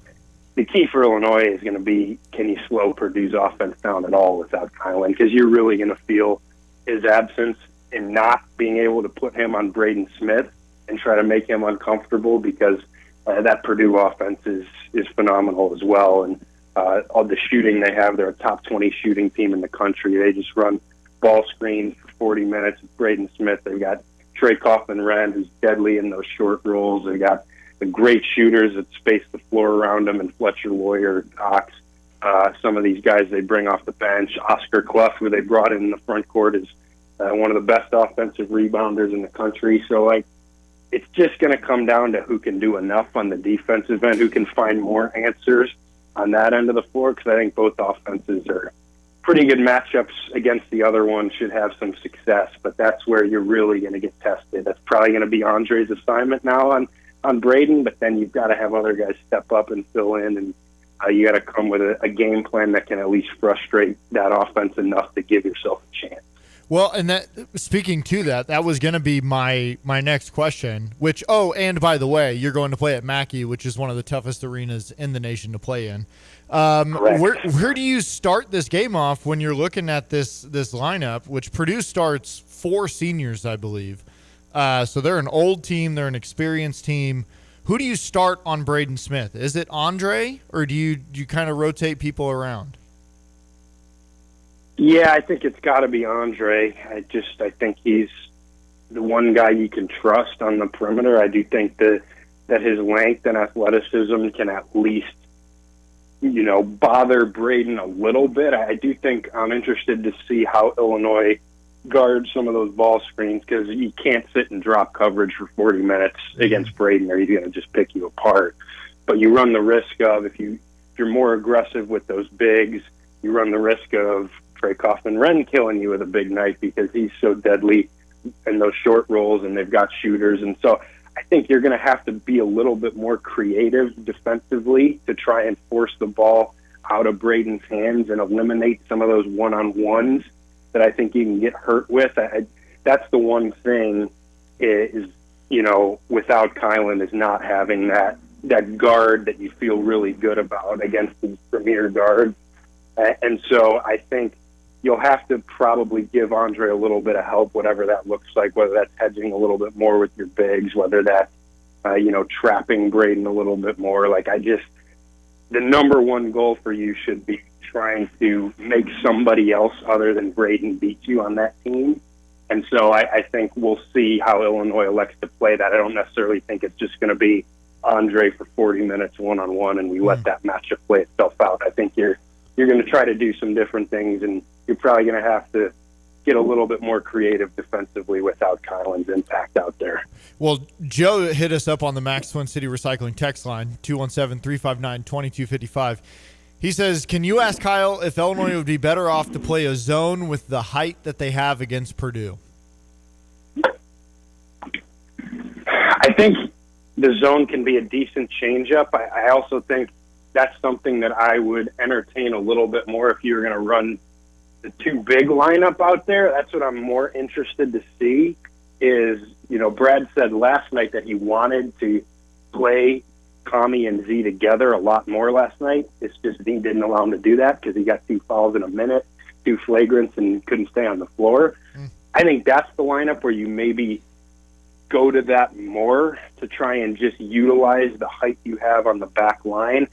S27: The key for Illinois is going to be, can you slow Purdue's offense down at all without Kylan? Because you're really going to feel his absence in not being able to put him on Braden Smith and try to make him uncomfortable, because that Purdue offense is phenomenal as well. And all the shooting they have, they're a top 20 shooting team in the country. They just run ball screens for 40 minutes with Braden Smith. They've got Trey Kaufman-Wren, who's deadly in those short rolls. They got the great shooters that space the floor around them, and Fletcher Lawyer, Cox. Some of these guys they bring off the bench. Oscar Clough, who they brought in the front court, is one of the best offensive rebounders in the country. So, like, it's just going to come down to who can do enough on the defensive end, who can find more answers on that end of the floor, because I think both offenses are pretty good matchups against the other one, should have some success. But that's where you're really going to get tested. That's probably going to be Andre's assignment now on Braden, but then you've got to have other guys step up and fill in, and you got to come with a game plan that can at least frustrate that offense enough to give yourself a chance.
S18: Well, and that, speaking to that, that was going to be my next question, which, oh, and by the way, you're going to play at Mackey, which is one of the toughest arenas in the nation to play in. Where do you start this game off when you're looking at this lineup, which Purdue starts 4 seniors, I believe. So they're an old team. They're an experienced team. Who do you start on Braden Smith? Is it Andre, or do you kind of rotate people around?
S27: Yeah, I think it's got to be Andre. I think he's the one guy you can trust on the perimeter. I do think that his length and athleticism can at least, bother Braden a little bit. I do think I'm interested to see how Illinois guards some of those ball screens, because you can't sit and drop coverage for 40 minutes against Braden, or he's going to just pick you apart. But you run the risk of, if you're more aggressive with those bigs, you run the risk of Trey Kaufman-Wren killing you with a big night, because he's so deadly in those short rolls, and they've got shooters. And so I think you're going to have to be a little bit more creative defensively to try and force the ball out of Braden's hands and eliminate some of those one-on-ones that I think you can get hurt with. That's the one thing is, without Kylan, is not having that guard that you feel really good about against the premier guard. And so I think you'll have to probably give Andre a little bit of help, whatever that looks like, whether that's hedging a little bit more with your bigs, whether that's, trapping Braden a little bit more. The number one goal for you should be trying to make somebody else other than Braden beat you on that team. And so I think we'll see how Illinois elects to play that. I don't necessarily think it's just going to be Andre for 40 minutes one-on-one and we let that matchup play itself out. I think you're going to try to do some different things, and you're probably going to have to get a little bit more creative defensively without Kylan's impact out there.
S18: Well, Joe hit us up on the Max Twin City Recycling text line, 217-359-2255. He says, can you ask Kyle if Illinois would be better off to play a zone with the height that they have against Purdue?
S27: I think the zone can be a decent changeup. I also think that's something that I would entertain a little bit more if you were going to run the too big lineup out there. That's what I'm more interested to see is, Brad said last night that he wanted to play Kami and Z together a lot more last night. It's just Z didn't allow him to do that because he got 2 fouls in a minute, 2 flagrants, and couldn't stay on the floor. I think that's the lineup where you maybe go to that more to try and just utilize the height you have on the back line.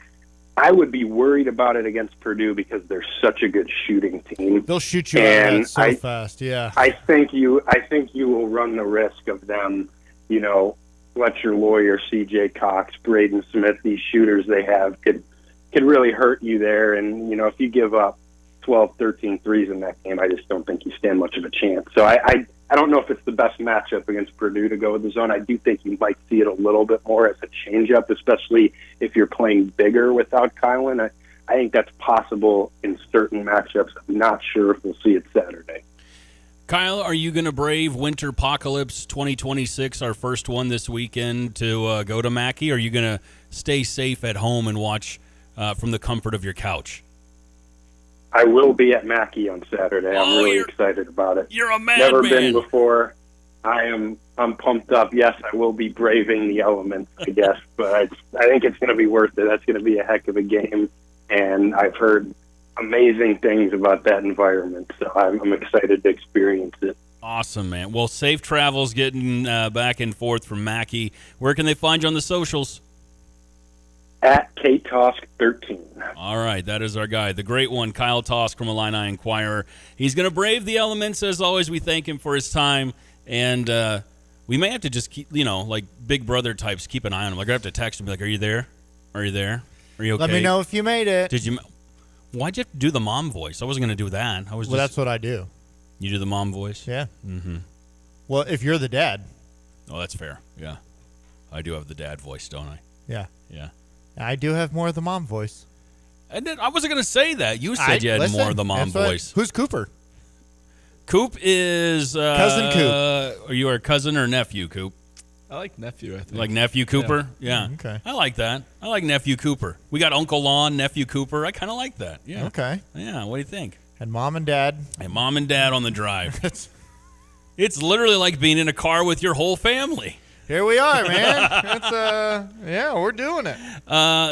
S27: I would be worried about it against Purdue because they're such a good shooting team.
S18: They'll shoot you out so fast, yeah.
S27: I think you will run the risk of them, Fletcher Lawyer, C.J. Cox, Braden Smith, these shooters they have could really hurt you there. And, if you give up 12, 13 threes in that game, I just don't think you stand much of a chance. So I don't know if it's the best matchup against Purdue to go with the zone. I do think you might see it a little bit more as a changeup, especially if you're playing bigger without Kylan. I think that's possible in certain matchups. I'm not sure if we'll see it Saturday.
S17: Kyle, are you going to brave Winter Apocalypse 2026, our first one this weekend, to go to Mackey? Or are you going to stay safe at home and watch from the comfort of your couch?
S27: I will be at Mackey on Saturday. I'm really excited about it.
S17: You're a madman.
S27: Never been before. I'm pumped up. Yes, I will be braving the elements, I guess, but I think it's going to be worth it. That's going to be a heck of a game, and I've heard amazing things about that environment, so I'm excited to experience it.
S17: Awesome, man. Well, safe travels getting back and forth from Mackey. Where can they find you on the socials?
S27: At KTosk13.
S17: All right, that is our guy, the great one, Kyle Tosk from Illini Inquirer. He's going to brave the elements. As always, we thank him for his time, and we may have to just keep, like Big Brother types, keep an eye on him. Like, I have to text him, be like, are you there? Are you there? Are you okay?
S18: Let me know if you made it.
S17: Why'd you have to do the mom voice? I wasn't going to do that.
S18: That's what I do.
S17: You do the mom voice?
S18: Yeah.
S17: Mm-hmm.
S18: Well, if you're the dad.
S17: Oh, that's fair. Yeah. I do have the dad voice, don't I?
S18: Yeah.
S17: Yeah.
S18: I do have more of the mom voice.
S17: And then I wasn't going to say that. You said you had more of the mom voice.
S18: Who's Cooper?
S17: Coop is...
S18: Cousin Coop.
S17: Are you our cousin or nephew, Coop?
S19: I like nephew, I think.
S17: Like nephew Cooper? Yeah.
S18: Okay.
S17: I like that. I like nephew Cooper. We got Uncle Lon, nephew Cooper. I kind of like that. Yeah.
S18: Okay.
S17: Yeah, what do you think?
S18: And mom and dad.
S17: And mom and dad on the drive. It's literally like being in a car with your whole family.
S18: Here we are, man. We're doing it.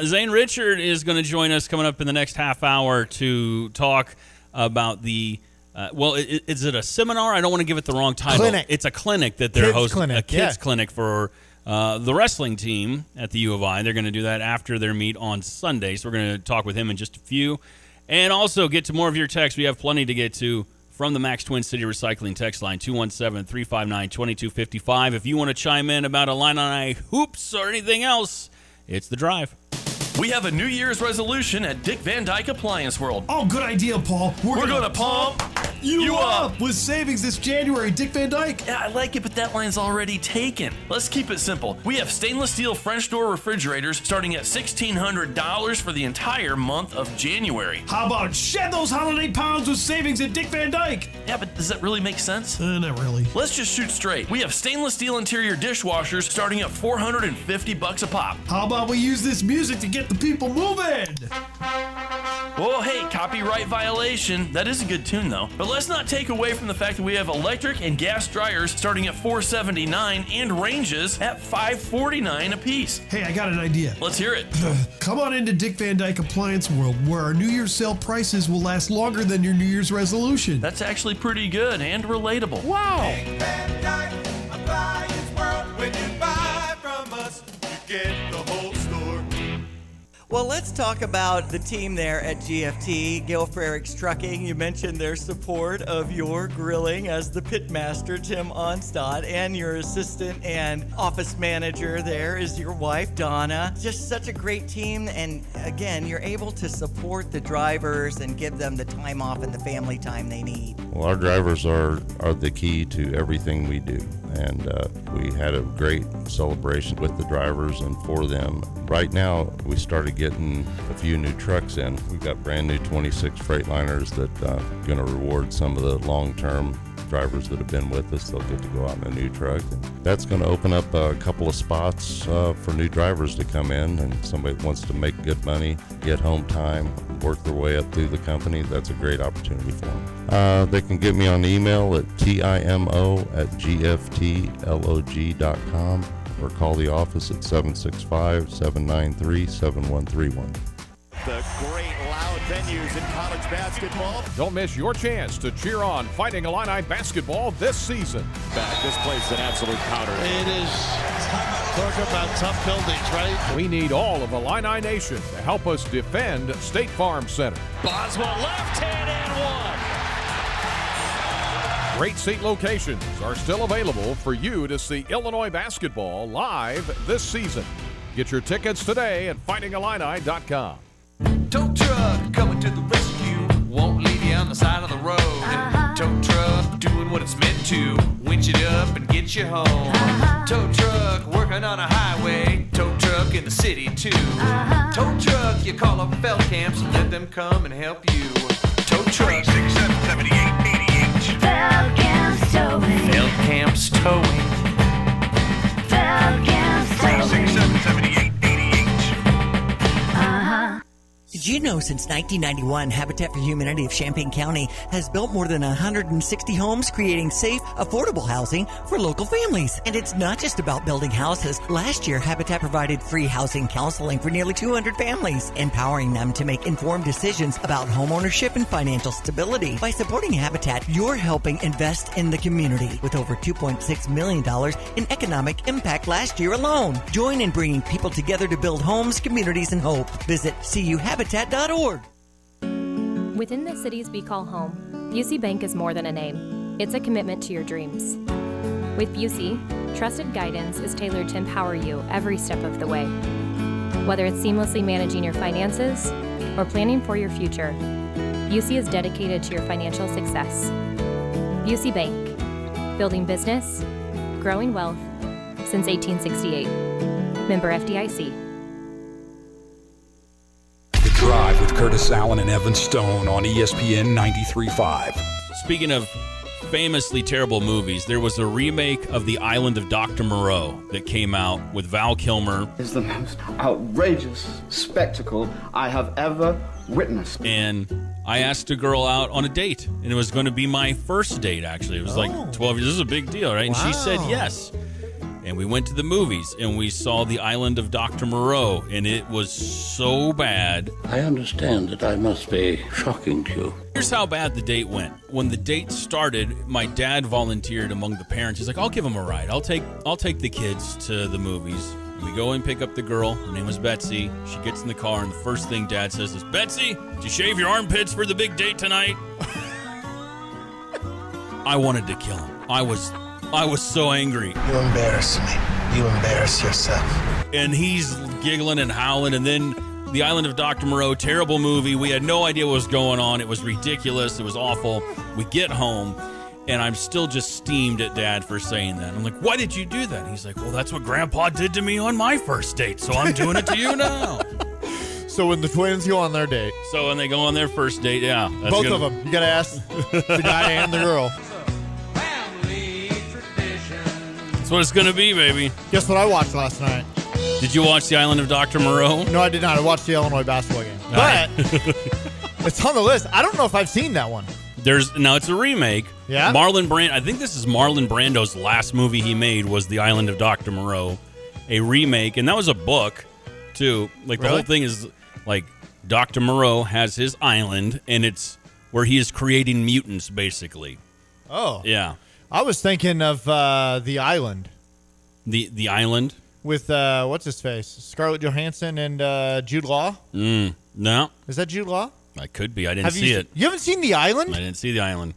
S17: Zane Richard is going to join us coming up in the next half hour to talk about the is it a seminar? I don't want to give it the wrong title.
S18: Clinic.
S17: It's a clinic that they're hosting.
S18: Clinic,
S17: a kids clinic for the wrestling team at the U of I. They're going to do that after their meet on Sunday. So we're going to talk with him in just a few. And also get to more of your texts. We have plenty to get to from the Max Twin City Recycling text line, 217-359-2255. If you want to chime in about Illini hoops or anything else, it's The Drive.
S2: We have a New Year's resolution at Dick Van Dyke Appliance World.
S6: Oh, good idea, Paul.
S2: We're going to pump you up
S6: with savings this January, Dick Van Dyke.
S2: Yeah, I like it, but that line's already taken. Let's keep it simple. We have stainless steel French door refrigerators starting at $1,600 for the entire month of January.
S6: How about shed those holiday pounds with savings at Dick Van Dyke?
S2: Yeah, but does that really make sense?
S6: Not really.
S2: Let's just shoot straight. We have stainless steel interior dishwashers starting at $450 a pop.
S6: How about we use this music to get the people moving?
S2: Well, hey, copyright violation. That is a good tune, though. But let's not take away from the fact that we have electric and gas dryers starting at $479 and ranges at $549 a piece.
S6: Hey, I got an idea.
S2: Let's hear it.
S6: Come on into Dick Van Dyke Appliance World, where our New Year's sale prices will last longer than your New Year's resolution.
S2: That's actually pretty good and relatable.
S18: Wow.
S25: Dick Van Dyke Appliance World. When you buy from us, you get the whole store.
S20: Well, let's talk about the team there at GFT, Gale Frericks Trucking. You mentioned their support of your grilling as the pitmaster, Tim Onstad, and your assistant and office manager there is your wife, Donna. Just such a great team, and again, you're able to support the drivers and give them the time off and the family time they need.
S21: Well, our drivers are the key to everything we do, and we had a great celebration with the drivers and for them. Right now, we started getting a few new trucks in. We've got brand new 26 Freightliners that going to reward some of the long-term drivers that have been with us. They'll get to go out in a new truck. And that's going to open up a couple of spots for new drivers to come in, and somebody that wants to make good money, get home time, work their way up through the company. That's a great opportunity for them. They can get me on email at timo@gftlog.com or call the office at 765-793-7131.
S7: The great loud venues in college basketball.
S24: Don't miss your chance to cheer on Fighting Illini basketball this season.
S7: Back, this place is an absolute powder.
S8: It is. Talk about tough buildings, right?
S24: We need all of Illini Nation to help us defend State Farm Center.
S8: Boswell left hand and one.
S24: Great seat locations are still available for you to see Illinois basketball live this season. Get your tickets today at fightingillini.com.
S9: Tow truck coming to the rescue, won't leave you on the side of the road. Tow truck doing what it's meant to, winch it up and get you home. Tow truck working on a highway, tow truck in the city too. Tow truck, you call up Feldcamps and let them come and help you. Tow truck 367-7888.
S25: Feldcamps Towing.
S9: Feldcamps Towing.
S25: Feldcamps Towing. 367-7888.
S20: Did you know since 1991, Habitat for Humanity of Champaign County has built more than 160 homes, creating safe, affordable housing for local families? And it's not just about building houses. Last year, Habitat provided free housing counseling for nearly 200 families, empowering them to make informed decisions about homeownership and financial stability. By supporting Habitat, you're helping invest in the community with over $2.6 million in economic impact last year alone. Join in bringing people together to build homes, communities, and hope. Visit cuhabitat.org.
S10: Within the cities we call home, Busey Bank is more than a name. It's a commitment to your dreams. With Busey, trusted guidance is tailored to empower you every step of the way. Whether it's seamlessly managing your finances or planning for your future, Busey is dedicated to your financial success. Busey Bank, building business, growing wealth since 1868. Member FDIC.
S11: Drive with Curtis Allen and Evan Stone on ESPN 93.5.
S17: Speaking of famously terrible movies, there was a remake of The Island of Dr. Moreau that came out with Val Kilmer.
S12: It's the most outrageous spectacle I have ever witnessed.
S17: And I asked a girl out on a date, and it was going to be my first date, actually. It was like 12 years. This is a big deal, right? And she said yes. And we went to the movies, and we saw The Island of Dr. Moreau, and it was so bad.
S13: I understand that I must be shocking to you.
S17: Here's how bad the date went. When the date started, my dad volunteered among the parents. He's like, I'll give them a ride. I'll take the kids to the movies. We go and pick up the girl. Her name was Betsy. She gets in the car, and the first thing Dad says is, Betsy, did you shave your armpits for the big date tonight? I wanted to kill him. I was so angry.
S8: You embarrass me. You embarrass yourself.
S17: And he's giggling and howling. And then The Island of Dr. Moreau, terrible movie. We had no idea what was going on. It was ridiculous. It was awful. We get home, and I'm still just steamed at Dad for saying that. I'm like, why did you do that? And he's like, well, that's what Grandpa did to me on my first date, so I'm doing it to you now.
S18: So when the twins go on their date.
S17: So when they go on their first date, yeah.
S18: Both of them. You got to ask the guy and the girl.
S17: That's what it's going to be, baby.
S18: Guess what I watched last night?
S17: Did you watch The Island of Dr. Moreau?
S18: No, I did not. I watched the Illinois basketball game. But It's on the list. I don't know if I've seen that one.
S2: It's a remake.
S18: Yeah?
S2: I think this is Marlon Brando's last movie he made was The Island of Dr. Moreau, a remake, and that was a book too. Like the
S18: Really?
S2: whole thing is like Dr. Moreau has his island, and it's where he is creating mutants, basically.
S18: Oh.
S2: Yeah.
S18: I was thinking of The Island.
S2: The Island?
S18: With, what's his face? Scarlett Johansson and Jude Law?
S2: No.
S18: Is that Jude Law?
S2: I could be. I didn't see it.
S18: You haven't seen The Island?
S2: I didn't see The Island.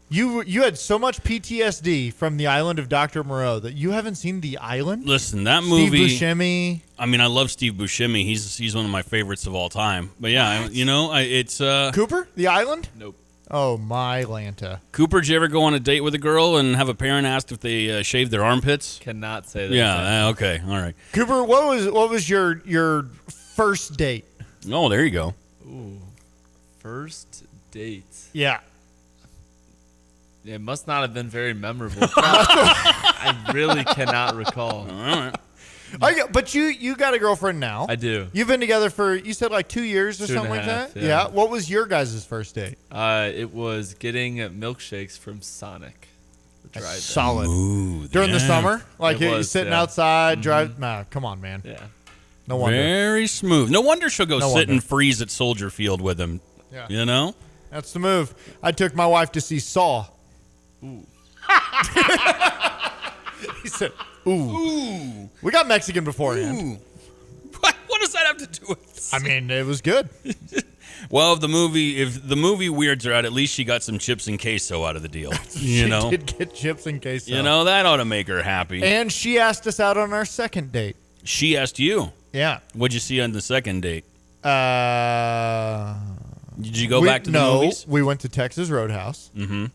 S18: You had so much PTSD from The Island of Dr. Moreau that you haven't seen The Island?
S2: Listen, that movie.
S18: Steve Buscemi.
S2: I mean, I love Steve Buscemi. He's one of my favorites of all time. But yeah, it's
S18: Cooper? The Island?
S2: Nope.
S18: Oh, my Lanta.
S2: Cooper, did you ever go on a date with a girl and have a parent ask if they shaved their armpits?
S19: Cannot say that.
S2: Yeah. Okay. All right.
S18: Cooper, what was your first date?
S2: Oh, there you go.
S19: Ooh, first date.
S18: Yeah.
S19: It must not have been very memorable. I really cannot recall.
S2: All right.
S18: But you got a girlfriend now.
S19: I do.
S18: You've been together for, you said like 2 years or
S19: 2.5,
S18: something like that?
S19: yeah.
S18: What was your guys' first date?
S19: It was getting milkshakes from Sonic.
S18: Solid.
S2: Smooth,
S18: During the
S2: yeah.
S18: summer? Like
S19: It
S18: you're
S19: was,
S18: sitting
S19: yeah.
S18: outside, drive. Nah, come on, man.
S19: Yeah.
S18: No wonder.
S2: Very smooth. No wonder she'll go
S18: No
S2: sit
S18: wonder.
S2: and freeze at Soldier Field with him.
S18: Yeah.
S2: You know?
S18: That's the move. I took my wife to see Saw.
S19: Ooh.
S18: He said, ooh. We got Mexican beforehand.
S2: What does that have to do with this?
S18: I mean, it was good.
S2: Well, if the movie weirds her out, at least she got some chips and queso out of the deal.
S18: She did get chips and queso.
S2: You know, that ought to make her happy.
S18: And she asked us out on our second date.
S2: She asked you.
S18: Yeah.
S2: What'd you see on the second date? Did you go
S18: We-
S2: back to the
S18: no,
S2: movies?
S18: we went to Texas Roadhouse.
S2: Mm-hmm.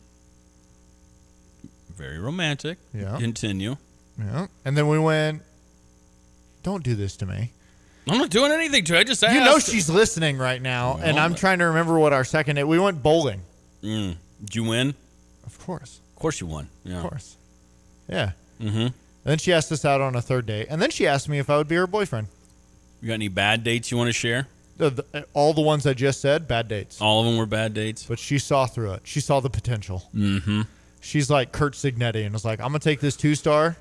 S2: Very romantic.
S18: Yeah.
S2: Continue.
S18: Yeah. And then we went, don't do this to me.
S2: I'm not doing anything to her. I just asked.
S18: You know she's listening right now, and I'm trying to remember what our second date. We went bowling.
S2: Did you win?
S18: Of course.
S2: Of course you won. Yeah.
S18: Of course. Yeah.
S2: Mm-hmm.
S18: And then she asked us out on a third date. And then she asked me if I would be her boyfriend.
S2: You got any bad dates you want to share?
S18: All the ones I just said, bad dates.
S2: All of them were bad dates?
S18: But she saw through it. She saw the potential.
S2: Mm-hmm.
S18: She's like Kurt Signetti and was like, I'm going to take this 2-star.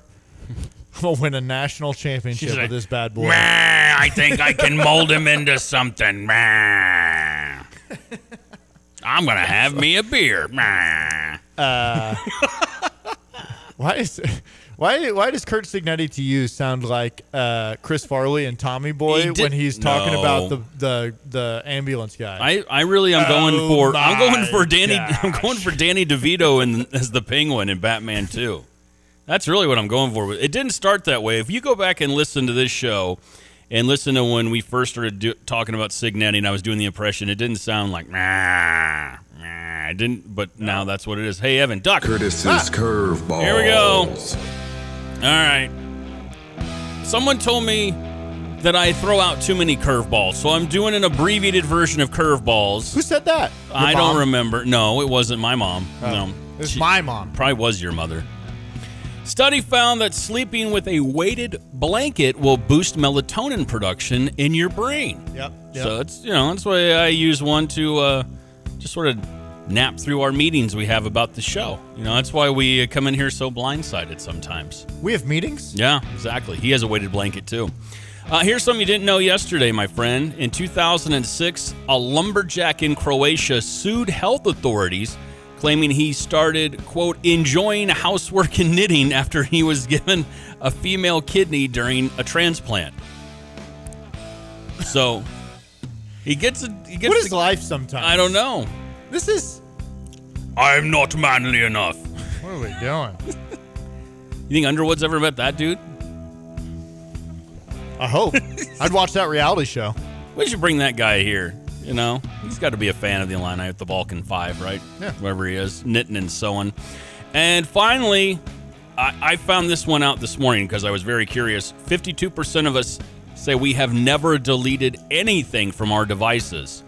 S18: I'm going to win a national championship with this bad boy.
S2: I think I can mold him into something. I'm going to have me a beer.
S18: Why does Kurt Signetti to you sound like Chris Farley and Tommy Boy when he's talking about the ambulance guy?
S2: I really am going for Danny DeVito as the Penguin in Batman 2. That's really what I'm going for. It didn't start that way. If you go back and listen to this show and listen to when we first started talking about Signetti and I was doing the impression, it didn't sound like I didn't, but now that's what it is. Hey, Evan, duck.
S5: Curtis's curveball.
S2: Here we go. All right. Someone told me that I throw out too many curveballs, so I'm doing an abbreviated version of curveballs.
S18: Who said that?
S2: I don't remember. No, it wasn't my mom. No,
S18: it's my mom.
S2: Probably was your mother. Study found that sleeping with a weighted blanket will boost melatonin production in your brain.
S18: Yep.
S2: So it's that's why I use one to just sort of nap through our meetings we have about the show. That's why we come in here so blindsided sometimes.
S18: We have meetings?
S2: Yeah, exactly. He has a weighted blanket too. Here's something you didn't know yesterday, my friend. In 2006, a lumberjack in Croatia sued health authorities, claiming he started, quote, enjoying housework and knitting after he was given a female kidney during a transplant. So he gets
S18: what is life sometimes?
S2: I don't know.
S18: This is...
S2: I'm not manly enough.
S18: What are we doing?
S2: You think Underwood's ever met that dude?
S18: I hope. I'd watch that reality show.
S2: We should bring that guy here. He's got to be a fan of the Illini with the Vulcan 5, right?
S18: Yeah.
S2: Wherever he is, knitting and sewing. And finally, I found this one out this morning because I was very curious. 52% of us say we have never deleted anything from our devices.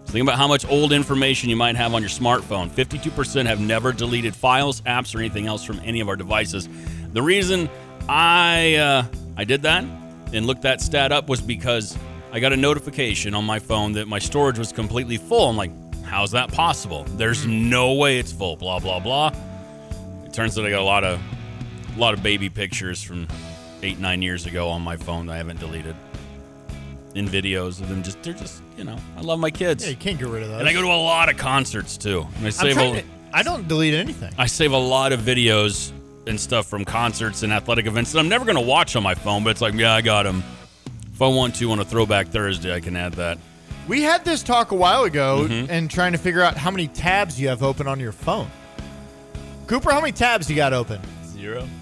S2: So think about how much old information you might have on your smartphone. 52% have never deleted files, apps, or anything else from any of our devices. The reason I did that and looked that stat up was because I got a notification on my phone that my storage was completely full. I'm like, How's that possible? There's no way it's full. Blah blah blah. It turns out I got a lot of baby pictures from 8-9 years ago on my phone that I haven't deleted. In videos of them, they're just I love my kids.
S18: Yeah, you can't get rid of those.
S2: And I go to a lot of concerts too. And
S18: I don't delete anything.
S2: I save a lot of videos and stuff from concerts and athletic events that I'm never going to watch on my phone, but it's like, yeah, I got them. If I want to on a Throwback Thursday, I can add that.
S18: We had this talk a while ago and trying to figure out how many tabs you have open on your phone. Cooper, how many tabs you got open?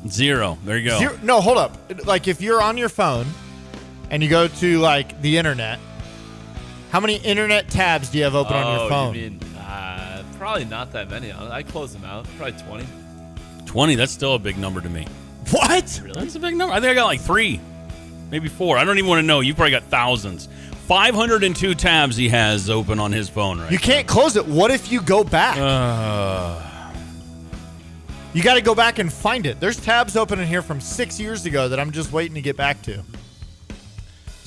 S2: Zero. There you go.
S18: No, hold up. Like if you're on your phone and you go to like the internet, how many internet tabs do you have open on your phone?
S19: You mean, probably not that many. I close them out. Probably 20.
S2: 20, that's still a big number to me.
S18: What?
S2: Really? That's a big number. I think I got like 3, maybe 4. I don't even want to know. You probably got thousands. 502 tabs he has open on his phone right
S18: You can't close it. What if you go back? You got to go back and find it. There's tabs open in here from 6 years ago that I'm just waiting to get back to.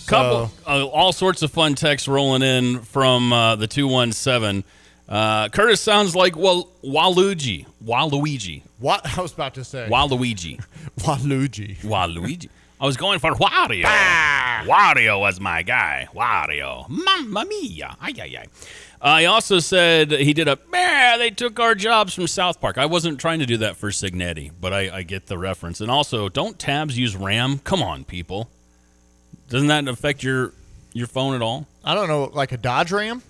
S2: Couple, all sorts of fun texts rolling in from the 217. Curtis sounds like Waluigi.
S18: What I was about to say.
S2: Waluigi.
S18: Waluigi.
S2: I was going for Wario. Wario was my guy. Wario. Mamma mia. Ay. He also said he did they took our jobs from South Park. I wasn't trying to do that for Signetti, but I get the reference. And also, don't tabs use RAM? Come on, people. Doesn't that affect your phone at all?
S18: I don't know, like a Dodge Ram?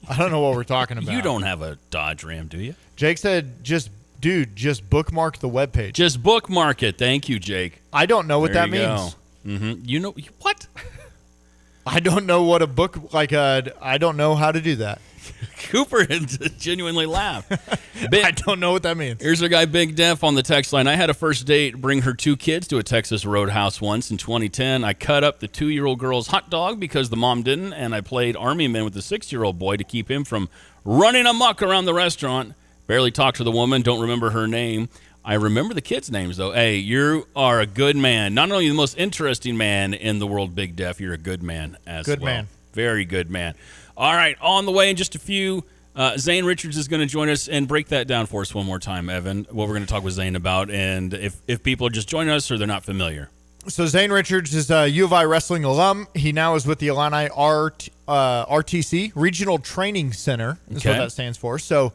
S18: I don't know what we're talking about.
S2: You don't have a Dodge Ram, do you?
S18: Jake said, just bookmark the webpage.
S2: Just bookmark it. Thank you, Jake.
S18: I don't know what that means.
S2: Mm-hmm. You know what?
S18: I don't know what I don't know how to do that.
S2: Cooper genuinely laughed.
S18: I don't know what that means.
S2: Here's our guy, Big Def, on the text line. I had a first date bring her 2 kids to a Texas Roadhouse once in 2010. I cut up the 2-year-old girl's hot dog because the mom didn't, and I played Army Man with the 6-year-old boy to keep him from running amok around the restaurant. Barely talked to the woman, don't remember her name. I remember the kids' names, though. Hey, you are a good man. Not only the most interesting man in the world, Big Def, you're a good man as well.
S18: Good man.
S2: Very good man. All right, on the way in just a few, Zane Richards is going to join us and break that down for us one more time, Evan, what we're going to talk with Zane about, and if people are just joining us or they're not familiar.
S18: So Zane Richards is a U of I wrestling alum. He now is with the Illini RTC, Regional Training Center, is what that stands for. So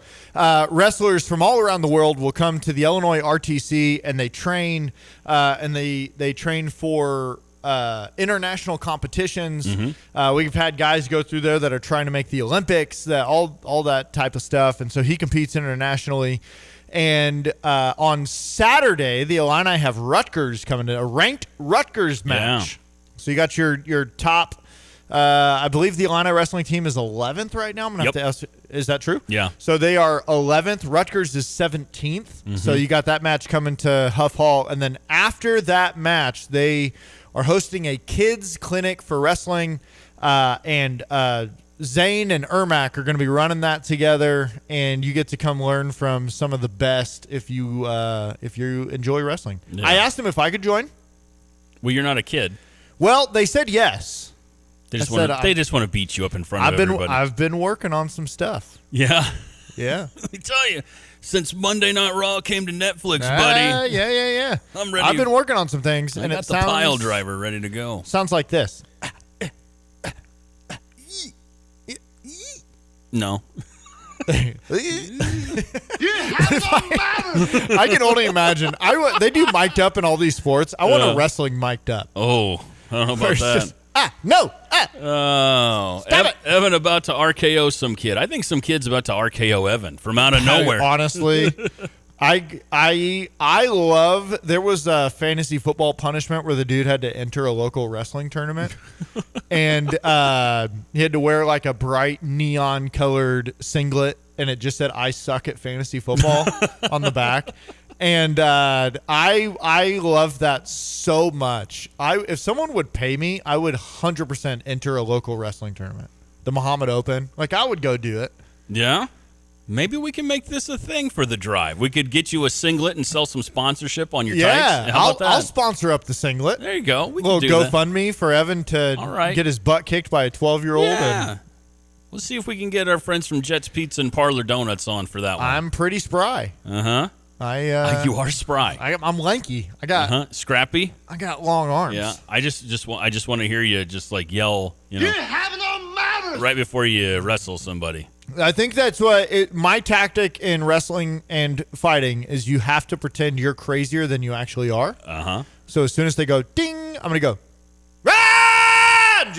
S18: wrestlers from all around the world will come to the Illinois RTC, and they train, they train for international competitions. We've had guys go through there that are trying to make the Olympics, all that type of stuff, and so he competes internationally. And on Saturday, the Illini have Rutgers coming to a ranked Rutgers match. Yeah. So you got your top. I believe the Illini wrestling team is 11th right now. I'm gonna have to ask. Is that true?
S2: Yeah.
S18: So they are 11th. Rutgers is 17th. So you got that match coming to Huff Hall, and then after that match, they are hosting a kids clinic for wrestling, and Zane and Ermac are going to be running that together, and you get to come learn from some of the best if you enjoy wrestling. Yeah. I asked them if I could join.
S2: Well, you're not a kid.
S18: Well, they said yes.
S2: They just want to beat you up in front of everybody.
S18: I've been working on some stuff.
S2: Yeah.
S18: Yeah.
S2: Let me tell you, since Monday Night Raw came to Netflix, buddy.
S18: Yeah.
S2: I'm ready.
S18: I've been working on some things, and
S2: got the pile driver ready to go.
S18: Sounds like this.
S2: No.
S18: I can only imagine. They do mic'd up in all these sports. I want a wrestling mic'd up.
S2: Oh, I don't know about that.
S18: No.
S2: Oh, Evan about to RKO some kid. I think some kid's about to RKO Evan from out of nowhere.
S18: Honestly, I love. There was a fantasy football punishment where the dude had to enter a local wrestling tournament, and he had to wear like a bright neon colored singlet, and it just said "I suck at fantasy football" on the back. And I love that so much. If someone would pay me, I would 100% enter a local wrestling tournament, the Muhammad Open. Like I would go do it.
S2: Yeah. Maybe we can make this a thing for the drive. We could get you a singlet and sell some sponsorship on your tights. How about that?
S18: I'll sponsor up the singlet.
S2: There you go. We
S18: can do
S2: that.
S18: GoFundMe for Evan to get his butt kicked by a 12-year-old.
S2: Yeah. Let's see if we can get our friends from Jets Pizza and Parlor Donuts on for that one.
S18: I'm pretty spry.
S2: Uh-huh. You are spry.
S18: I'm lanky.
S2: Scrappy.
S18: I got long arms.
S2: Yeah. I just want to hear you just like yell,
S8: You have no manners.
S2: right before you wrestle somebody.
S18: I think that's what my tactic in wrestling and fighting is. You have to pretend you're crazier than you actually are.
S2: Uh-huh.
S18: So as soon as they go ding, I'm gonna go. Rah!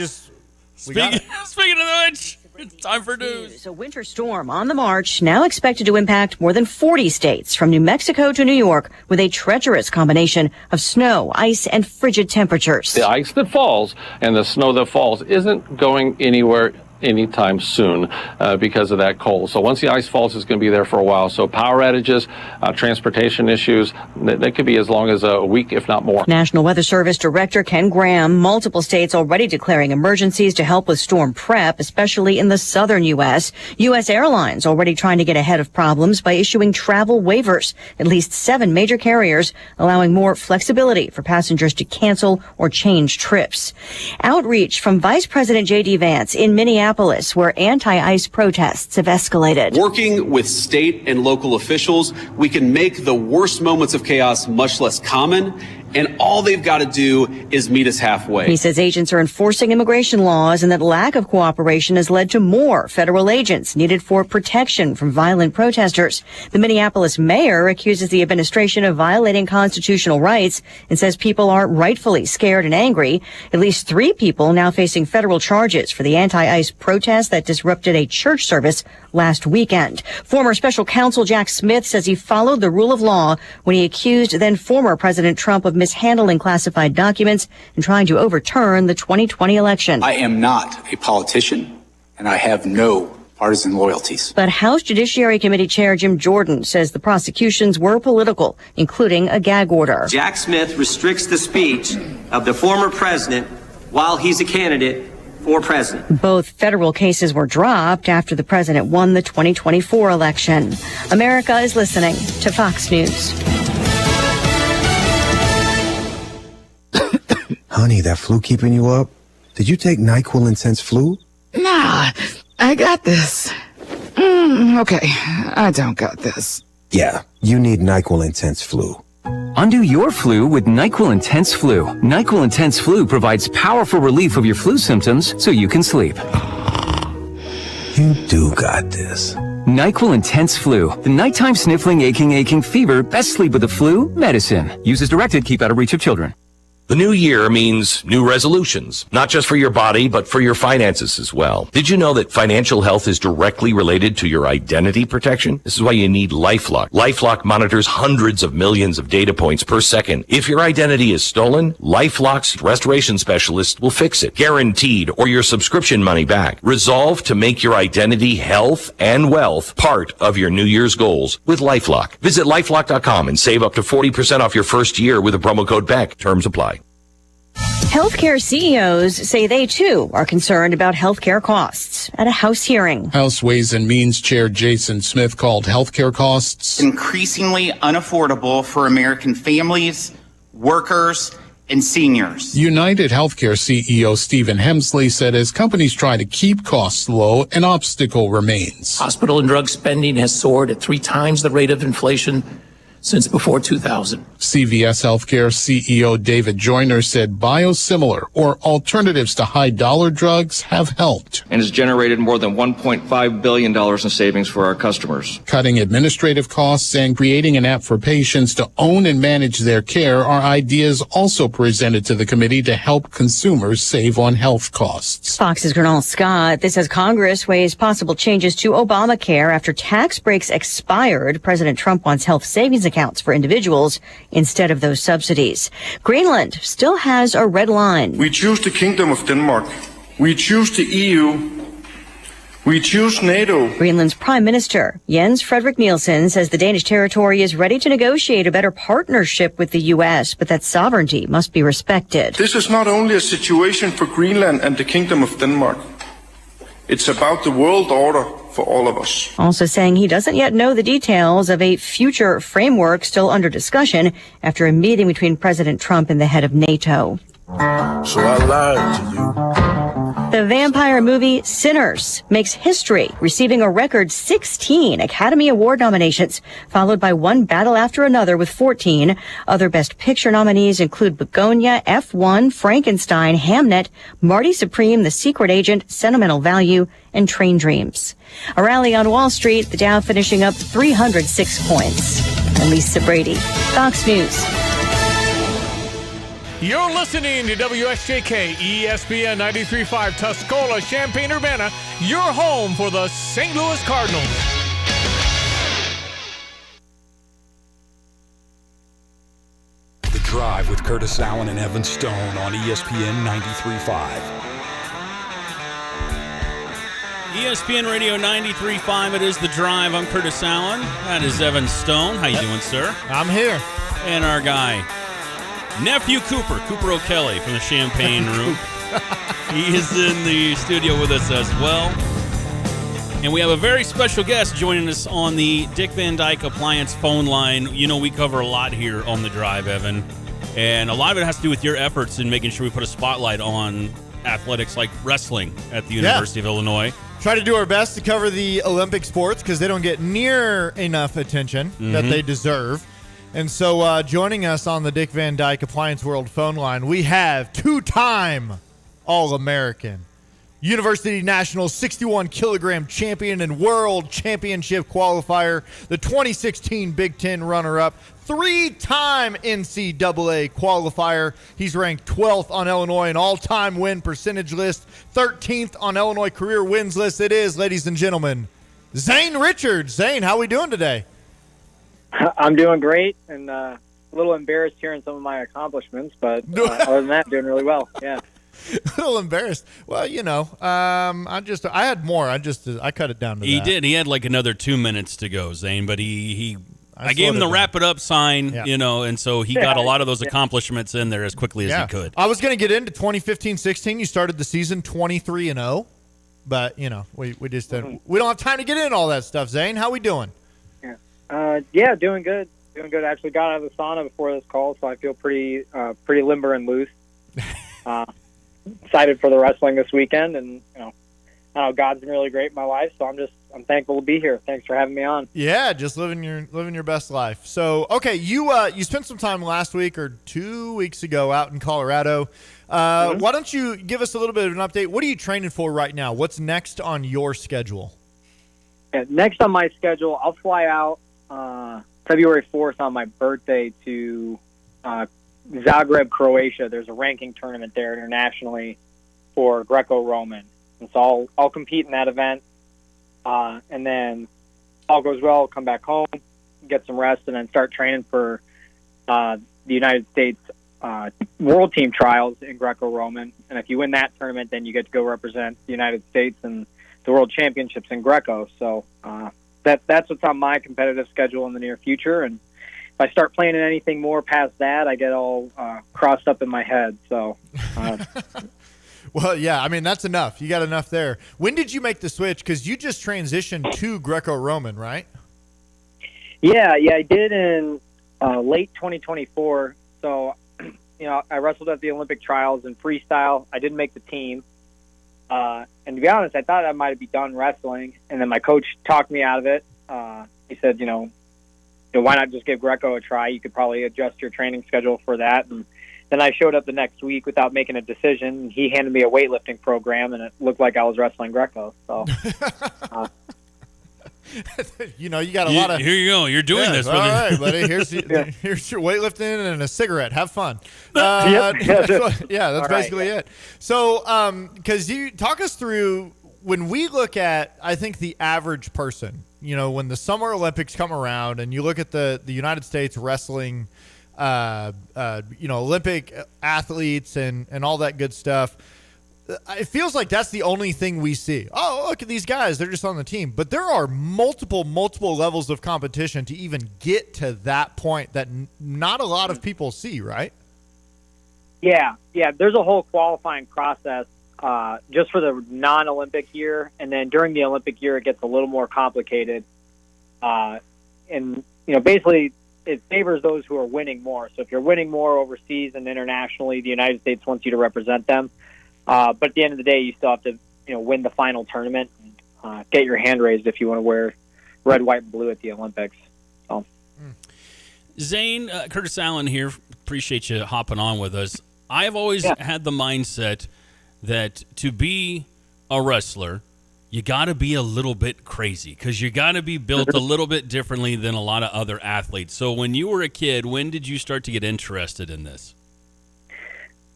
S2: Speaking of which, it's time for news.
S1: A winter storm on the march, now expected to impact more than 40 states from New Mexico to New York, with a treacherous combination of snow, ice, and frigid temperatures.
S3: The ice that falls and the snow that falls isn't going anywhere anytime soon because of that cold. So once the ice falls, it's going to be there for a while. So power outages, transportation issues, they could be as long as a week, if not more.
S1: National Weather Service Director Ken Graham, multiple states already declaring emergencies to help with storm prep, especially in the southern U.S. U.S. airlines already trying to get ahead of problems by issuing travel waivers. At least 7 major carriers allowing more flexibility for passengers to cancel or change trips. Outreach from Vice President J.D. Vance in Minneapolis, where anti-ice protests have escalated.
S14: Working with state and local officials, we can make the worst moments of chaos much less common, and all they've got to do is meet us halfway.
S1: He says agents are enforcing immigration laws and that lack of cooperation has led to more federal agents needed for protection from violent protesters. The Minneapolis mayor accuses the administration of violating constitutional rights and says people are rightfully scared and angry. At least 3 people now facing federal charges for the anti-ice protest that disrupted a church service last weekend. Former special counsel Jack Smith says he followed the rule of law when he accused then former President Trump of mishandling classified documents and trying to overturn the 2020 election.
S15: I am not a politician, and I have no partisan loyalties.
S1: But House Judiciary Committee Chair Jim Jordan says the prosecutions were political, including a gag order.
S16: Jack Smith restricts the speech of the former president while he's a candidate for president.
S1: Both federal cases were dropped after the president won the 2024 election. America is listening to Fox News.
S22: Honey, that flu keeping you up? Did you take NyQuil Intense Flu?
S23: Nah, I got this. Okay, I don't got this.
S22: Yeah, you need NyQuil Intense Flu.
S28: Undo your flu with NyQuil Intense Flu. NyQuil Intense Flu provides powerful relief of your flu symptoms so you can sleep.
S22: You do got this.
S28: NyQuil Intense Flu. The nighttime sniffling, aching fever. Best sleep with the flu medicine. Use as directed. Keep out of reach of children.
S29: The new year means new resolutions, not just for your body, but for your finances as well. Did you know that financial health is directly related to your identity protection? This is why you need LifeLock. LifeLock monitors hundreds of millions of data points per second. If your identity is stolen, LifeLock's restoration specialist will fix it, guaranteed, or your subscription money back. Resolve to make your identity, health, and wealth part of your New Year's goals with LifeLock. Visit LifeLock.com and save up to 40% off your first year with a promo code BECK. Terms apply.
S1: Healthcare CEOs say they, too, are concerned about healthcare costs at a House hearing.
S30: House Ways and Means Chair Jason Smith called healthcare costs
S31: increasingly unaffordable for American families, workers, and seniors.
S30: United Healthcare CEO Stephen Hemsley said as companies try to keep costs low, an obstacle remains.
S32: Hospital and drug spending has soared at 3 times the rate of inflation since before 2000.
S30: CVS Healthcare CEO David Joyner said biosimilar or alternatives to high-dollar drugs have helped.
S33: And has generated more than $1.5 billion in savings for our customers.
S30: Cutting administrative costs and creating an app for patients to own and manage their care are ideas also presented to the committee to help consumers save on health costs.
S1: Fox's Gernal Scott. This as Congress weighs possible changes to Obamacare after tax breaks expired. President Trump wants health savings accounts for individuals instead of those subsidies. Greenland still has a red line.
S34: We choose the Kingdom of Denmark. We choose the EU. We choose NATO.
S1: Greenland's Prime Minister, Jens Frederik Nielsen, says the Danish territory is ready to negotiate a better partnership with the U.S., but that sovereignty must be respected.
S34: This is not only a situation for Greenland and the Kingdom of Denmark. It's about the world order for all of us.
S1: Also saying he doesn't yet know the details of a future framework still under discussion after a meeting between President Trump and the head of NATO.
S35: So I lied to you.
S1: The vampire movie Sinners makes history, receiving a record 16 Academy Award nominations, followed by One Battle After Another with 14. Other Best Picture nominees include Begonia, F1, Frankenstein, Hamnet, Marty Supreme, The Secret Agent, Sentimental Value, and Train Dreams. A rally on Wall Street, the Dow finishing up 306 points. I'm Lisa Brady, Fox News.
S4: You're listening to WSJK ESPN 93.5 Tuscola, Champaign-Urbana, your home for the St. Louis Cardinals.
S6: The Drive with Curtis Allen and Evan Stone on ESPN 93.5.
S2: ESPN Radio 93.5, it is The Drive. I'm Curtis Allen. That is Evan Stone. How you doing, sir?
S18: I'm here.
S2: And our guy, Nephew Cooper O'Kelly from the Champagne Room. He is in the studio with us as well. And we have a very special guest joining us on the Dick Van Dyke Appliance phone line. You know, we cover a lot here on The Drive, Evan. And a lot of it has to do with your efforts in making sure we put a spotlight on athletics like wrestling at the University of Illinois.
S18: Try to do our best to cover the Olympic sports because they don't get near enough attention that they deserve. And so joining us on the Dick Van Dyke Appliance World phone line, we have two-time All-American, University Nationals 61-kilogram champion and world championship qualifier, the 2016 Big Ten runner-up, three-time NCAA qualifier. He's ranked 12th on Illinois in all-time win percentage list, 13th on Illinois career wins list. It is, ladies and gentlemen, Zane Richards. Zane, how we doing today?
S7: I'm doing great, and a little embarrassed hearing some of my accomplishments, but other than that, doing really well. Yeah.
S18: A little embarrassed. Well, you know, I had more. I cut it down to that.
S2: He did. He had like another 2 minutes to go, Zane, but I gave him the wrap it up sign, you know, and so he got a lot of those accomplishments in there as quickly as he could.
S18: I was going to get into 2015-16. You started the season 23-0, but you know, we just didn't. We don't have time to get into all that stuff. Zane, how we doing?
S7: Yeah, doing good. Doing good. I actually got out of the sauna before this call, so I feel pretty limber and loose. Excited for the wrestling this weekend, and you know, I know God's been really great in my life, so I'm thankful to be here. Thanks for having me on.
S18: Yeah, just living your best life. So, okay, you spent some time last week or 2 weeks ago out in Colorado. Why don't you give us a little bit of an update? What are you training for right now? What's next on your schedule?
S7: Next on my schedule, I'll fly out February 4th on my birthday to Zagreb, Croatia. There's a ranking tournament there internationally for Greco-Roman. And so I'll compete in that event. And then all goes well, I'll come back home, get some rest, and then start training for the United States World Team Trials in Greco-Roman. And if you win that tournament, then you get to go represent the United States and the World Championships in Greco. So that's what's on my competitive schedule in the near future. And if I start planning anything more past that, I get all crossed up in my head. So,
S18: well, yeah, I mean, that's enough. You got enough there. When did you make the switch? Because you just transitioned to Greco-Roman, right?
S7: Yeah, I did in late 2024. So, you know, I wrestled at the Olympic trials in freestyle. I didn't make the team. And to be honest, I thought I might be done wrestling. And then my coach talked me out of it. He said, you know, why not just give Greco a try? You could probably adjust your training schedule for that. And then I showed up the next week without making a decision. He handed me a weightlifting program, and it looked like I was wrestling Greco. So,
S18: you know, you got a lot of.
S2: Here you go. You're doing this.
S18: All right, buddy. Here's your weightlifting and a cigarette. Have fun.
S7: Yep.
S18: That's basically it. So, because you talk us through when we look at, I think the average person. You know, when the Summer Olympics come around, and you look at the United States wrestling, you know, Olympic athletes and all that good stuff. It feels like that's the only thing we see. Oh, look at these guys. They're just on the team. But there are multiple levels of competition to even get to that point that not a lot of people see, right?
S7: Yeah. There's a whole qualifying process just for the non-Olympic year. And then during the Olympic year, it gets a little more complicated. And, you know, basically it favors those who are winning more. So if you're winning more overseas and internationally, the United States wants you to represent them. But at the end of the day, you still have to, win the final tournament and get your hand raised if you want to wear red, white, and blue at the Olympics. So,
S2: Zane, Curtis Allen here. Appreciate you hopping on with us. I've always had the mindset that to be a wrestler, you got to be a little bit crazy because you got to be built a little bit differently than a lot of other athletes. So when you were a kid, when did you start to get interested in this?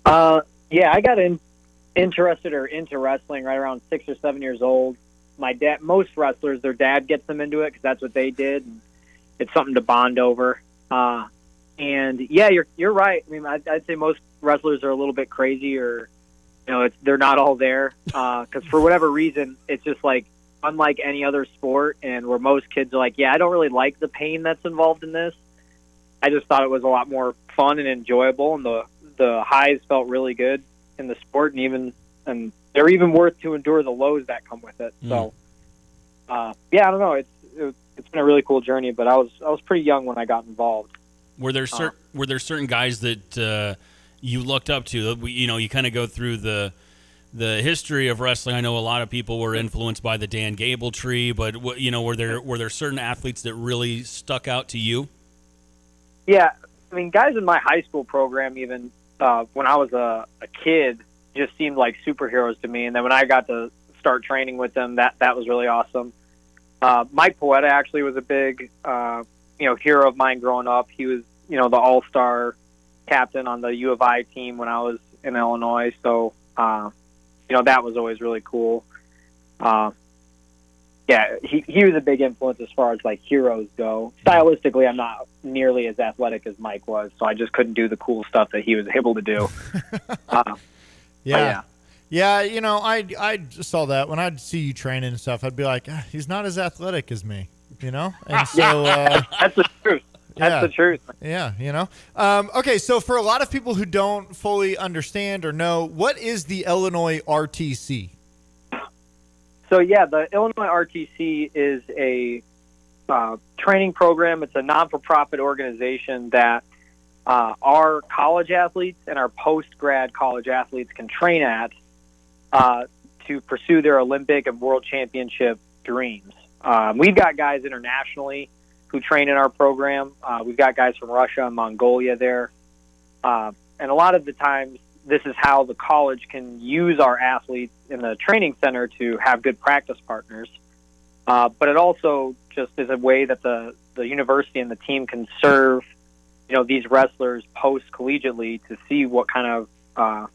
S7: I got interested or into wrestling right around 6 or 7 years old. My dad, most wrestlers, their dad gets them into it because that's what they did. And it's something to bond over. You're right. I mean, I'd say most wrestlers are a little bit crazy, or they're not all there because for whatever reason, it's just like unlike any other sport, and where most kids are like, I don't really like the pain that's involved in this. I just thought it was a lot more fun and enjoyable, and the highs felt really good in the sport, and they're even worth to endure the lows that come with it. So, I don't know. It's been a really cool journey, but I was pretty young when I got involved.
S2: Were there certain guys that you looked up to? You kind of go through the history of wrestling. I know a lot of people were influenced by the Dan Gable tree, but were there certain athletes that really stuck out to you?
S7: Yeah, I mean, guys in my high school program, even when I was a kid, just seemed like superheroes to me. And then when I got to start training with them, that was really awesome. Mike Poeta actually was a big hero of mine growing up. He was the all-star captain on the U of I team when I was in Illinois. So that was always really cool. He was a big influence as far as like heroes go. Stylistically, I'm not nearly as athletic as Mike was, so I just couldn't do the cool stuff that he was able to do.
S18: I saw that when I'd see you training and stuff. I'd be like, he's not as athletic as me, and so
S7: that's the truth. That's the truth.
S18: Yeah, okay, so for a lot of people who don't fully understand or know, what is the Illinois RTC?
S7: So, the Illinois RTC is a training program. It's a non-for-profit organization that our college athletes and our post-grad college athletes can train at to pursue their Olympic and World Championship dreams. We've got guys internationally who train in our program. We've got guys from Russia and Mongolia there. And a lot of the times, this is how the college can use our athletes in the training center to have good practice partners. But it also just is a way that the university and the team can serve, these wrestlers post-collegiately to see what kind of,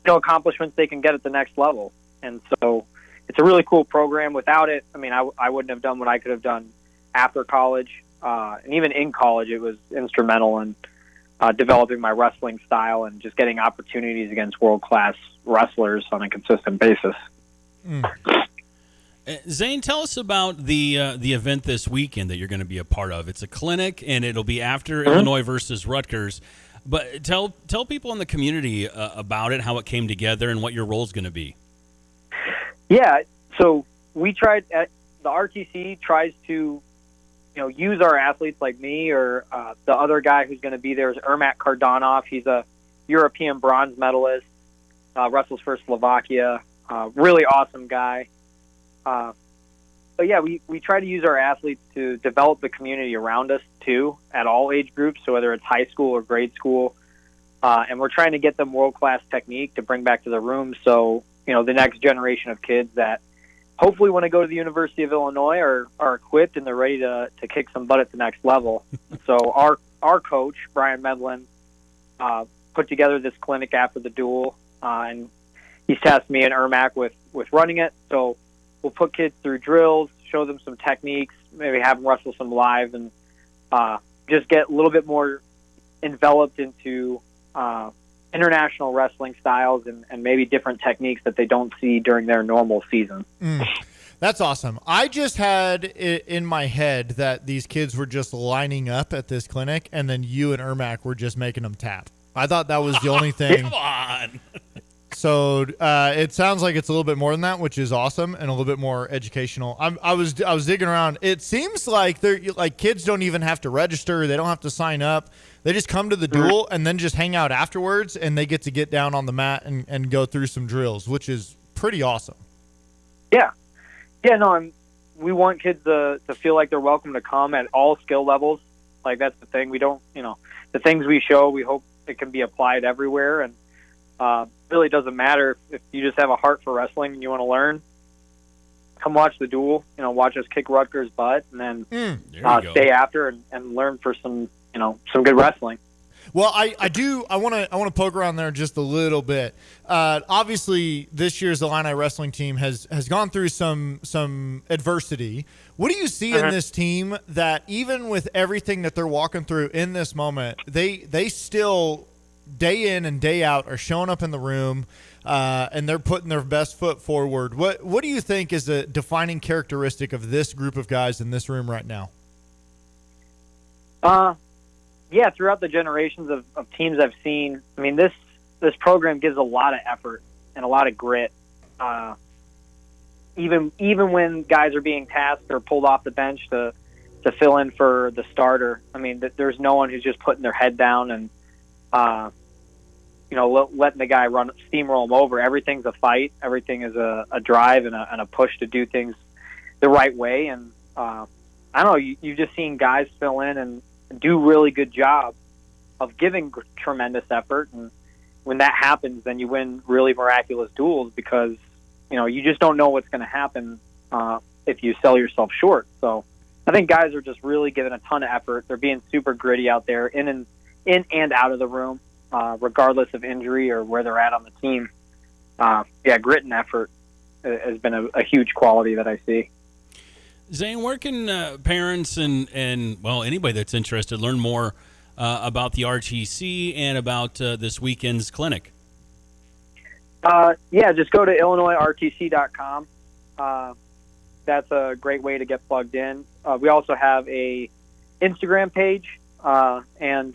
S7: accomplishments they can get at the next level. And so it's a really cool program. Without it, I mean, I wouldn't have done what I could have done after college. And even in college, it was instrumental in developing my wrestling style and just getting opportunities against world-class wrestlers on a consistent basis.
S2: Zane, tell us about the event this weekend that you're going to be a part of. It's a clinic, and it'll be after Illinois versus Rutgers. But tell people in the community about it, how it came together, and what your role is going to be.
S7: Yeah, so we the RTC tries to use our athletes like me, or the other guy who's going to be there is Ermak Kardanov. He's a European bronze medalist, wrestles for Slovakia. Really awesome guy. We try to use our athletes to develop the community around us too, at all age groups. So whether it's high school or grade school, and we're trying to get them world-class technique to bring back to the room. So the next generation of kids that hopefully want to go to the University of Illinois are equipped and they're ready to kick some butt at the next level. So our coach, Brian Medlin, put together this clinic after the duel, and he's tasked me and Ermac with running it. So we'll put kids through drills, show them some techniques, maybe have them wrestle some live, and just get a little bit more enveloped into international wrestling styles and maybe different techniques that they don't see during their normal season.
S18: That's awesome. I just had it in my head that these kids were just lining up at this clinic, and then you and Ermac were just making them tap. I thought that was the only thing.
S2: Come on.
S18: So it sounds like it's a little bit more than that, which is awesome and a little bit more educational. I was digging around. It seems like kids don't even have to register. They don't have to sign up. They just come to the duel and then just hang out afterwards, and they get down on the mat and go through some drills, which is pretty awesome.
S7: Yeah. Yeah, no, we want kids to feel like they're welcome to come at all skill levels. Like, that's the thing. We don't, the things we show, we hope it can be applied everywhere. And really doesn't matter if you just have a heart for wrestling and you want to learn. Come watch the duel, watch us kick Rutgers' butt, and then stay after and learn for some good wrestling.
S18: Well, I want to poke around there just a little bit. Obviously, this year's Illini wrestling team has gone through some adversity. What do you see in this team that even with everything that they're walking through in this moment, they still day in and day out are showing up in the room and they're putting their best foot forward? What do you think is a defining characteristic of this group of guys in this room right now?
S7: Yeah, throughout the generations of teams I've seen, I mean, this program gives a lot of effort and a lot of grit. Even when guys are being tasked or pulled off the bench to fill in for the starter, I mean, there's no one who's just putting their head down and letting the guy steamroll them over. Everything's a fight. Everything is a drive and a push to do things the right way. And I don't know, you've just seen guys fill in and do really good job of giving tremendous effort, and when that happens, then you win really miraculous duels because you just don't know what's going to happen if you sell yourself short. So I think guys are just really giving a ton of effort. They're being super gritty out there, in and out of the room, regardless of injury or where they're at on the team. Grit and effort has been a huge quality that I see.
S2: Zane, where can parents and anybody that's interested learn more about the RTC and about this weekend's clinic?
S7: Just go to IllinoisRTC.com. That's a great way to get plugged in. We also have a Instagram page, and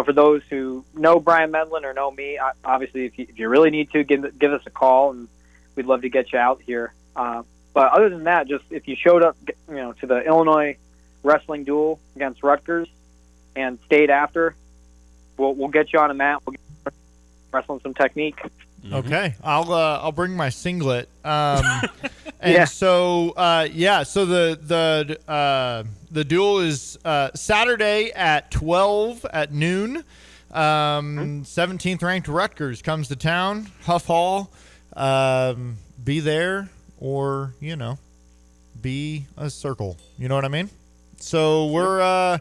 S7: for those who know Brian Medlin or know me, obviously if you really need to, give us a call, and we'd love to get you out here. But other than that, just if you showed up, to the Illinois wrestling duel against Rutgers and stayed after, we'll get you on a mat. We'll get you wrestling some technique.
S18: Okay, I'll bring my singlet. So the duel is Saturday at 12 at noon. 17th ranked Rutgers comes to town. Huff Hall. Be there. Or, be a circle. You know what I mean? So we're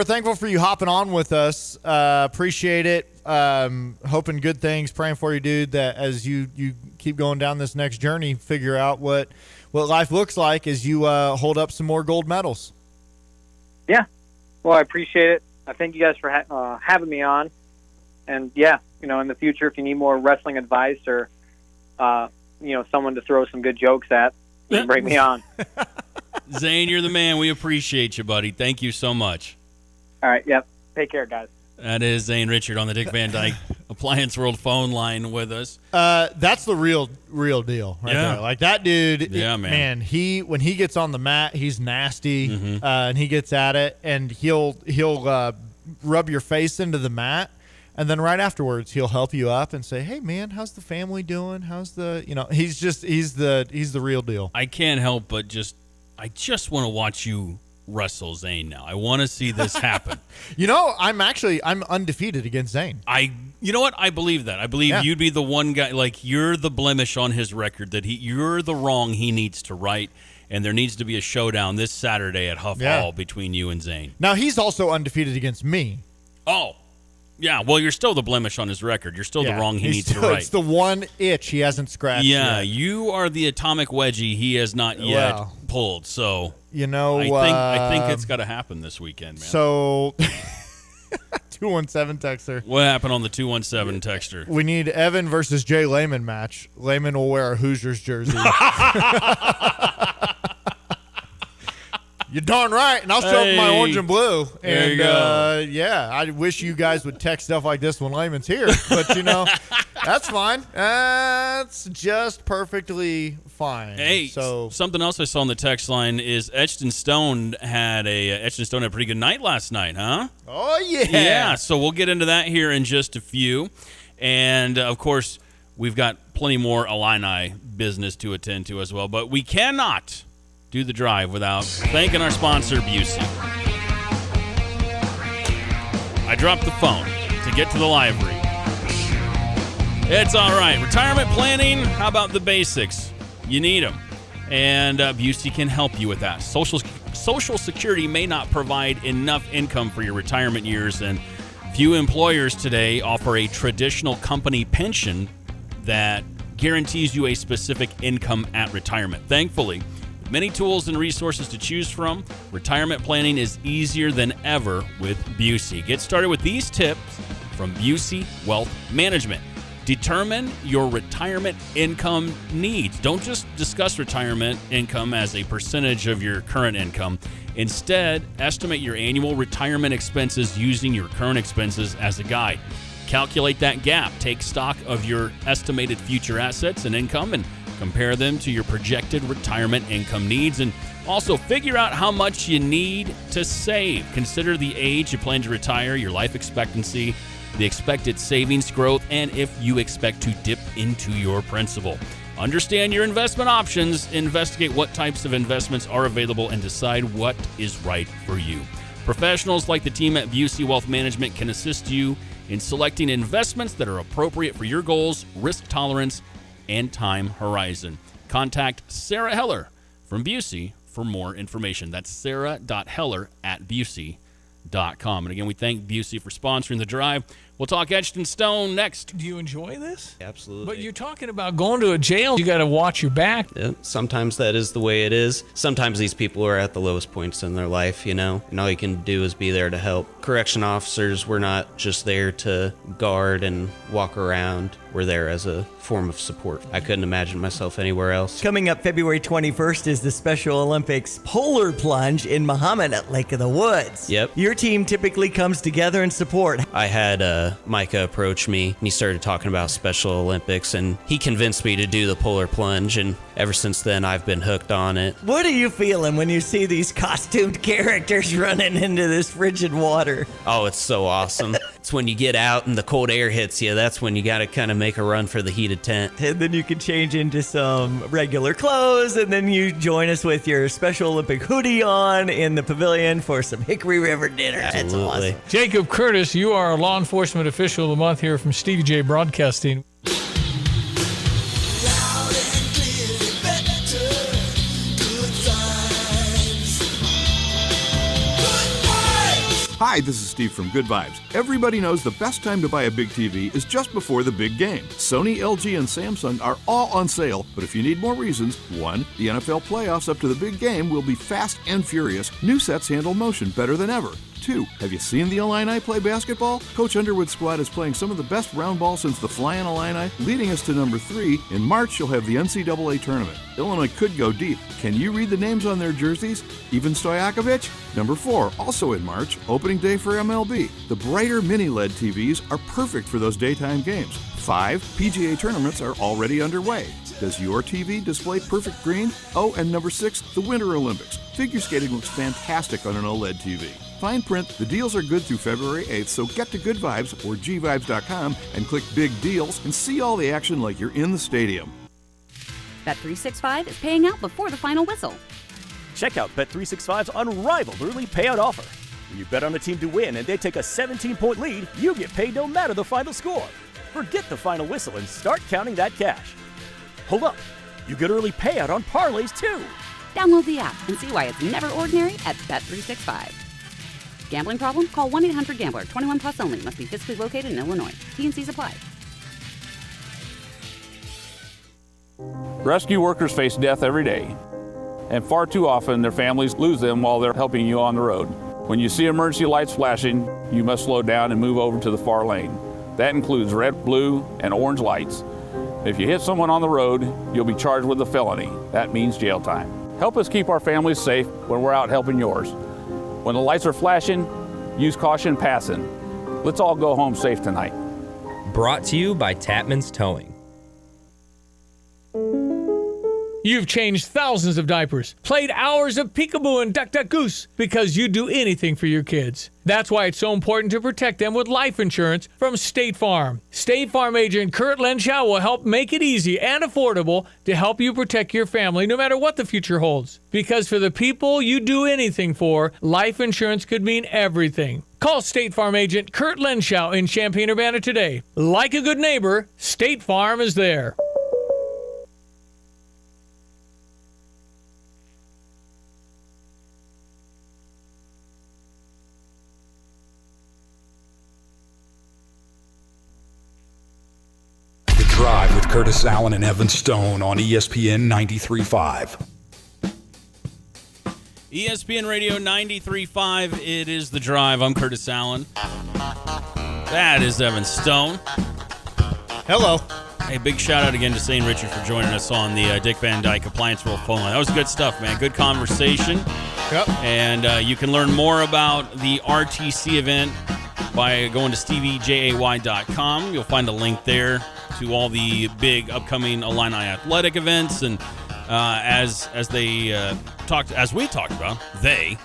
S18: thankful for you hopping on with us. Appreciate it. Hoping good things. Praying for you, dude, that as you keep going down this next journey, figure out what life looks like as you hold up some more gold medals.
S7: Yeah. Well, I appreciate it. I thank you guys for having me on. And, in the future, if you need more wrestling advice or someone to throw some good jokes at, you can bring me on.
S2: Zane, you're the man. We appreciate you, buddy. Thank you so much.
S7: All right. Yep. Take care, guys.
S2: That is Zane Richard on the Dick Van Dyke Appliance World phone line with us.
S18: That's the real deal right there. Like that dude, man, when he gets on the mat, he's nasty, and he gets at it, and he'll rub your face into the mat. And then right afterwards, he'll help you up and say, "Hey, man, how's the family doing? How's the he's the real deal." I
S2: can't help but I just want to watch you wrestle Zane now. I want to see this happen.
S18: I'm undefeated against Zane.
S2: You know what? I believe that. I believe you'd be the one guy, like you're the blemish on his record that you're the wrong he needs to right. And there needs to be a showdown this Saturday at Huff Hall between you and Zane.
S18: Now he's also undefeated against me.
S2: Oh. Yeah, well, you're still the blemish on his record. You're still the wrong he needs to right.
S18: It's the one itch he hasn't scratched yet.
S2: You are the atomic wedgie he has not yet pulled. So,
S18: I
S2: think it's got to happen this weekend, man.
S18: So, 217 texter.
S2: What happened on the 217 texter?
S18: We need Evan versus Jay Lehman match. Lehman will wear a Hoosiers jersey. You're darn right, and I'll show up in my orange and blue.
S2: There
S18: and
S2: you go.
S18: I wish you guys would text stuff like this when Lehman's here. But That's fine. That's just perfectly fine.
S2: Hey,
S18: so
S2: something else I saw on the text line is Etched in Stone had a pretty good night last night, huh?
S18: Oh, yeah.
S2: Yeah, so we'll get into that here in just a few. And, of course, we've got plenty more Illini business to attend to as well. But we cannot do the drive without thanking our sponsor, Busey. I dropped the phone to get to the library. It's all right. Retirement planning, how about the basics? You need them. And Busey can help you with that. Social Security may not provide enough income for your retirement years, and few employers today offer a traditional company pension that guarantees you a specific income at retirement. Thankfully, with many tools and resources to choose from, retirement planning is easier than ever with Busey. Get started with these tips from Busey Wealth Management. Determine your retirement income needs. Don't just discuss retirement income as a percentage of your current income. Instead, estimate your annual retirement expenses using your current expenses as a guide. Calculate that gap. Take stock of your estimated future assets and income and compare them to your projected retirement income needs. And also figure out how much you need to save. Consider the age you plan to retire, your life expectancy, the expected savings growth, and if you expect to dip into your principal. Understand your investment options, investigate what types of investments are available, and decide what is right for you. Professionals like the team at Busey Wealth Management can assist you in selecting investments that are appropriate for your goals, risk tolerance, and time horizon. Contact Sarah Heller from Busey for more information. That's sarah.heller@busey.com. And again, we thank Busey for sponsoring the drive. We'll talk Etched in Stone next.
S4: Do you enjoy this?
S5: Absolutely.
S4: But you're talking about going to a jail. You got to watch your back.
S5: Yeah, sometimes that is the way it is. Sometimes these people are at the lowest points in their life, and all you can do is be there to help. Correction officers, we're not just there to guard and walk around. We're there as a form of support. I couldn't imagine myself anywhere else.
S9: Coming up February 21st is the Special Olympics Polar Plunge in Muhammad at Lake of the Woods.
S5: Yep.
S9: Your team typically comes together in support.
S5: I had Micah approach me, and he started talking about Special Olympics, and he convinced me to do the polar plunge, and ever since then, I've been hooked on it.
S9: What are you feeling when you see these costumed characters running into this frigid water?
S5: Oh, it's so awesome. It's when you get out and the cold air hits you, that's when you got to kind of make a run for the heated tent.
S9: And then you can change into some regular clothes, and then you join us with your Special Olympic hoodie on in the pavilion for some Hickory River dinner.
S5: Absolutely.
S9: That's awesome.
S4: Jacob Curtis, you are a law enforcement official of the month here from Stevie J Broadcasting.
S10: Hi, this is Steve from Good Vibes. Everybody knows the best time to buy a big TV is just before the big game. Sony, LG, and Samsung are all on sale, but if you need more reasons, 1. The NFL playoffs up to the big game will be fast and furious. New sets handle motion better than ever. 2. Have you seen the Illini play basketball? Coach Underwood's squad is playing some of the best round ball since the Flying Illini, leading us to number 3. In March, you'll have the NCAA tournament. Illinois could go deep. Can you read the names on their jerseys? Even Stojakovic? Number 4, also in March, opening day for MLB. The brighter mini-LED TVs are perfect for those daytime games. 5, PGA tournaments are already underway. Does your TV display perfect green? Oh, and number 6, the Winter Olympics. Figure skating looks fantastic on an OLED TV. Fine print, the deals are good through February 8th, so get to Good Vibes or gvibes.com and click Big Deals and see all the action like you're in the stadium.
S11: Bet365 is paying out before the final whistle.
S12: Check out Bet365's unrivaled early payout offer. When you bet on a team to win and they take a 17-point lead, you get paid no matter the final score. Forget the final whistle and start counting that cash. Hold up, you get early payout on parlays too.
S11: Download the app and see why it's never ordinary at Bet365. Gambling problem? Call 1-800-GAMBLER. 21 plus only. Must be physically located in Illinois. T&Cs apply.
S13: Rescue workers face death every day, and far too often their families lose them while they're helping you on the road. When you see emergency lights flashing, you must slow down and move over to the far lane. That includes red, blue, and orange lights. If you hit someone on the road, you'll be charged with a felony. That means jail time. Help us keep our families safe when we're out helping yours. When the lights are flashing, use caution passing. Let's all go home safe tonight.
S3: Brought to you by Tapman's Towing.
S4: You've changed thousands of diapers, played hours of peekaboo and duck, duck, goose because you do anything for your kids. That's why it's so important to protect them with life insurance from State Farm. State Farm agent Kurt Lenschow will help make it easy and affordable to help you protect your family no matter what the future holds. Because for the people you do anything for, life insurance could mean everything. Call State Farm agent Kurt Lenschow in Champaign-Urbana today. Like a good neighbor, State Farm is there.
S6: Drive with Curtis Allen and Evan Stone on ESPN 93.5.
S2: ESPN Radio 93.5. It is The Drive. I'm Curtis Allen. That is Evan Stone.
S18: Hello.
S2: Hey, big shout out again to St. Richard for joining us on the Dick Van Dyke Appliance World phone line. That was good stuff, man. Good conversation.
S18: Yep.
S2: And you can learn more about the RTC event by going to steviejay.com. You'll find a link there to all the big upcoming Illini athletic events, and as we talked about, you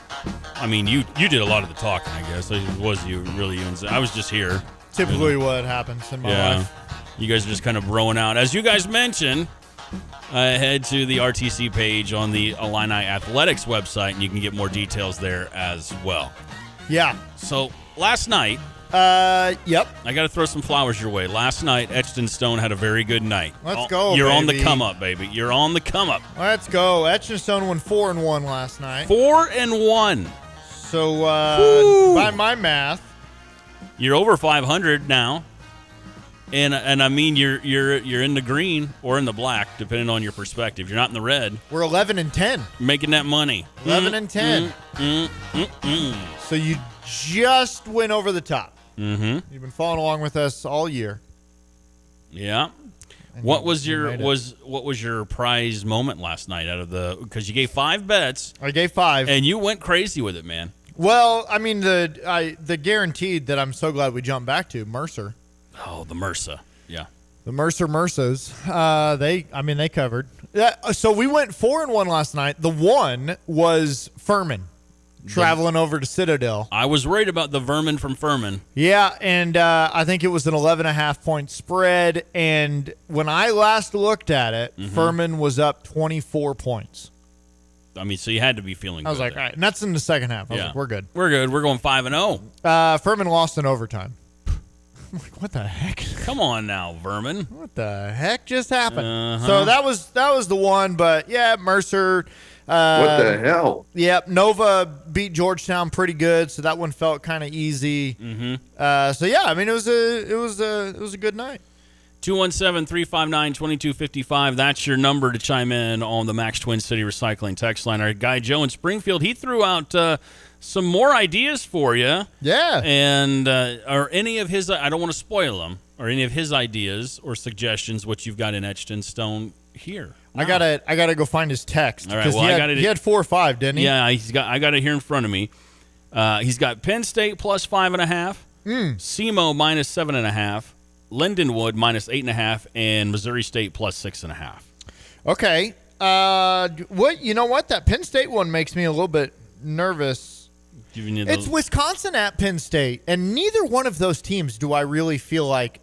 S2: did a lot of the talking, I guess. It was you really? I was just here.
S18: Typically, what happens in my life.
S2: You guys are just kind of broing out. As you guys mentioned, head to the RTC page on the Illini Athletics website, and you can get more details there as well.
S18: Yeah.
S2: So last night.
S18: Yep.
S2: I got to throw some flowers your way. Last night, Etchton Stone had a very good night.
S18: Let's go,
S2: You're
S18: baby.
S2: on the come up, baby. You're on the come up.
S18: Let's go. Etchton Stone won 4-1 last night.
S2: 4-1.
S18: So, by my math,
S2: you're over 500 now, and I mean you're in the green or in the black, depending on your perspective. You're not in the red.
S18: We're 11-10,
S2: making that money.
S18: 11-10. So you just went over the top.
S2: Mm-hmm.
S18: You've been following along with us all year.
S2: Yeah. What was your prize moment last night because you gave 5 bets?
S18: I gave 5.
S2: And you went crazy with it, man.
S18: Well, I mean the guaranteed that I'm so glad we jumped back to Mercer.
S2: Oh, the Mercer. Yeah.
S18: The Mercers. They covered. Yeah, so we went 4-1 last night. The one was Furman. Traveling over to Citadel.
S2: I was worried about the vermin from Furman.
S18: Yeah, and I think it was an 11.5 point spread. And when I last looked at it, Furman was up 24 points.
S2: I mean, so you had to be feeling good.
S18: I was like, all right. And that's in the second half. I was like, we're good.
S2: We're good. We're going 5-0.
S18: Furman lost in overtime. I'm like, what the heck?
S2: Come on now, vermin.
S18: What the heck just happened? So that was the one. But, yeah, Mercer.
S8: What the hell?
S18: Yep, Nova beat Georgetown pretty good, so that one felt kind of easy. So yeah, I mean it was a good night.
S2: 217-359-2255. That's your number to chime in on the Max Twin City Recycling text line. Our guy Joe in Springfield, he threw out some more ideas for you.
S18: Yeah,
S2: and are any of his? I don't want to spoil them. Or any of his ideas or suggestions? What you've got in Etchton Stone here?
S18: No. I gotta go find his text.
S2: All right, well,
S18: he had 4 or 5, didn't he?
S2: Yeah, I got it here in front of me. He's got Penn State plus 5.5, SEMO minus 7.5, Lindenwood minus 8.5, and Missouri State plus 6.5.
S18: Okay. You know what? That Penn State one makes me a little bit nervous. It's Wisconsin at Penn State, and neither one of those teams do I really feel like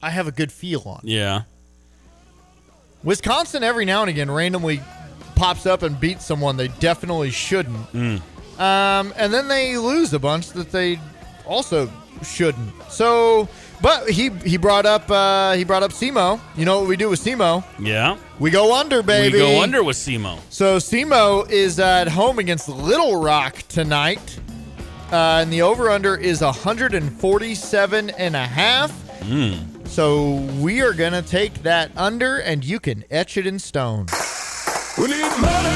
S18: I have a good feel on.
S2: Yeah.
S18: Wisconsin every now and again randomly pops up and beats someone they definitely shouldn't. And then they lose a bunch that they also shouldn't. So, but he brought up SEMO. You know what we do with SEMO?
S2: Yeah.
S18: We go under, baby.
S2: We go under with SEMO.
S18: So SEMO is at home against Little Rock tonight. And the over-under is 147.5. So we are going to take that under, and you can etch it in stone.
S6: We need money.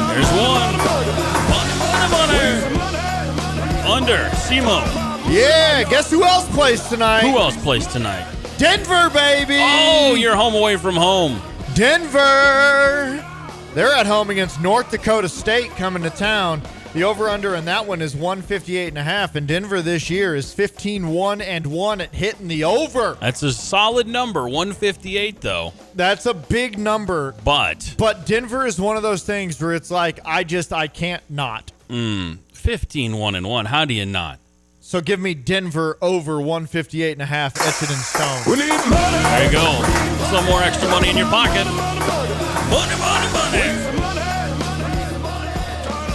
S2: There's one. Money. Under. SEMO.
S18: Yeah, guess who else plays tonight?
S2: Who else plays tonight?
S18: Denver, baby.
S2: Oh, you're home away from home.
S18: Denver. They're at home against North Dakota State coming to town. The over-under in that one is 158.5, and Denver this year is 15-1-1 at hitting the over.
S2: That's a solid number, 158 though.
S18: That's a big number.
S2: But
S18: Denver is one of those things where it's like, I can't not.
S2: 15-1-1. How do you not?
S18: So give me Denver over 158.5, etched in stone.
S2: We need money. There you go. Some more extra money in your pocket. Money, money, money.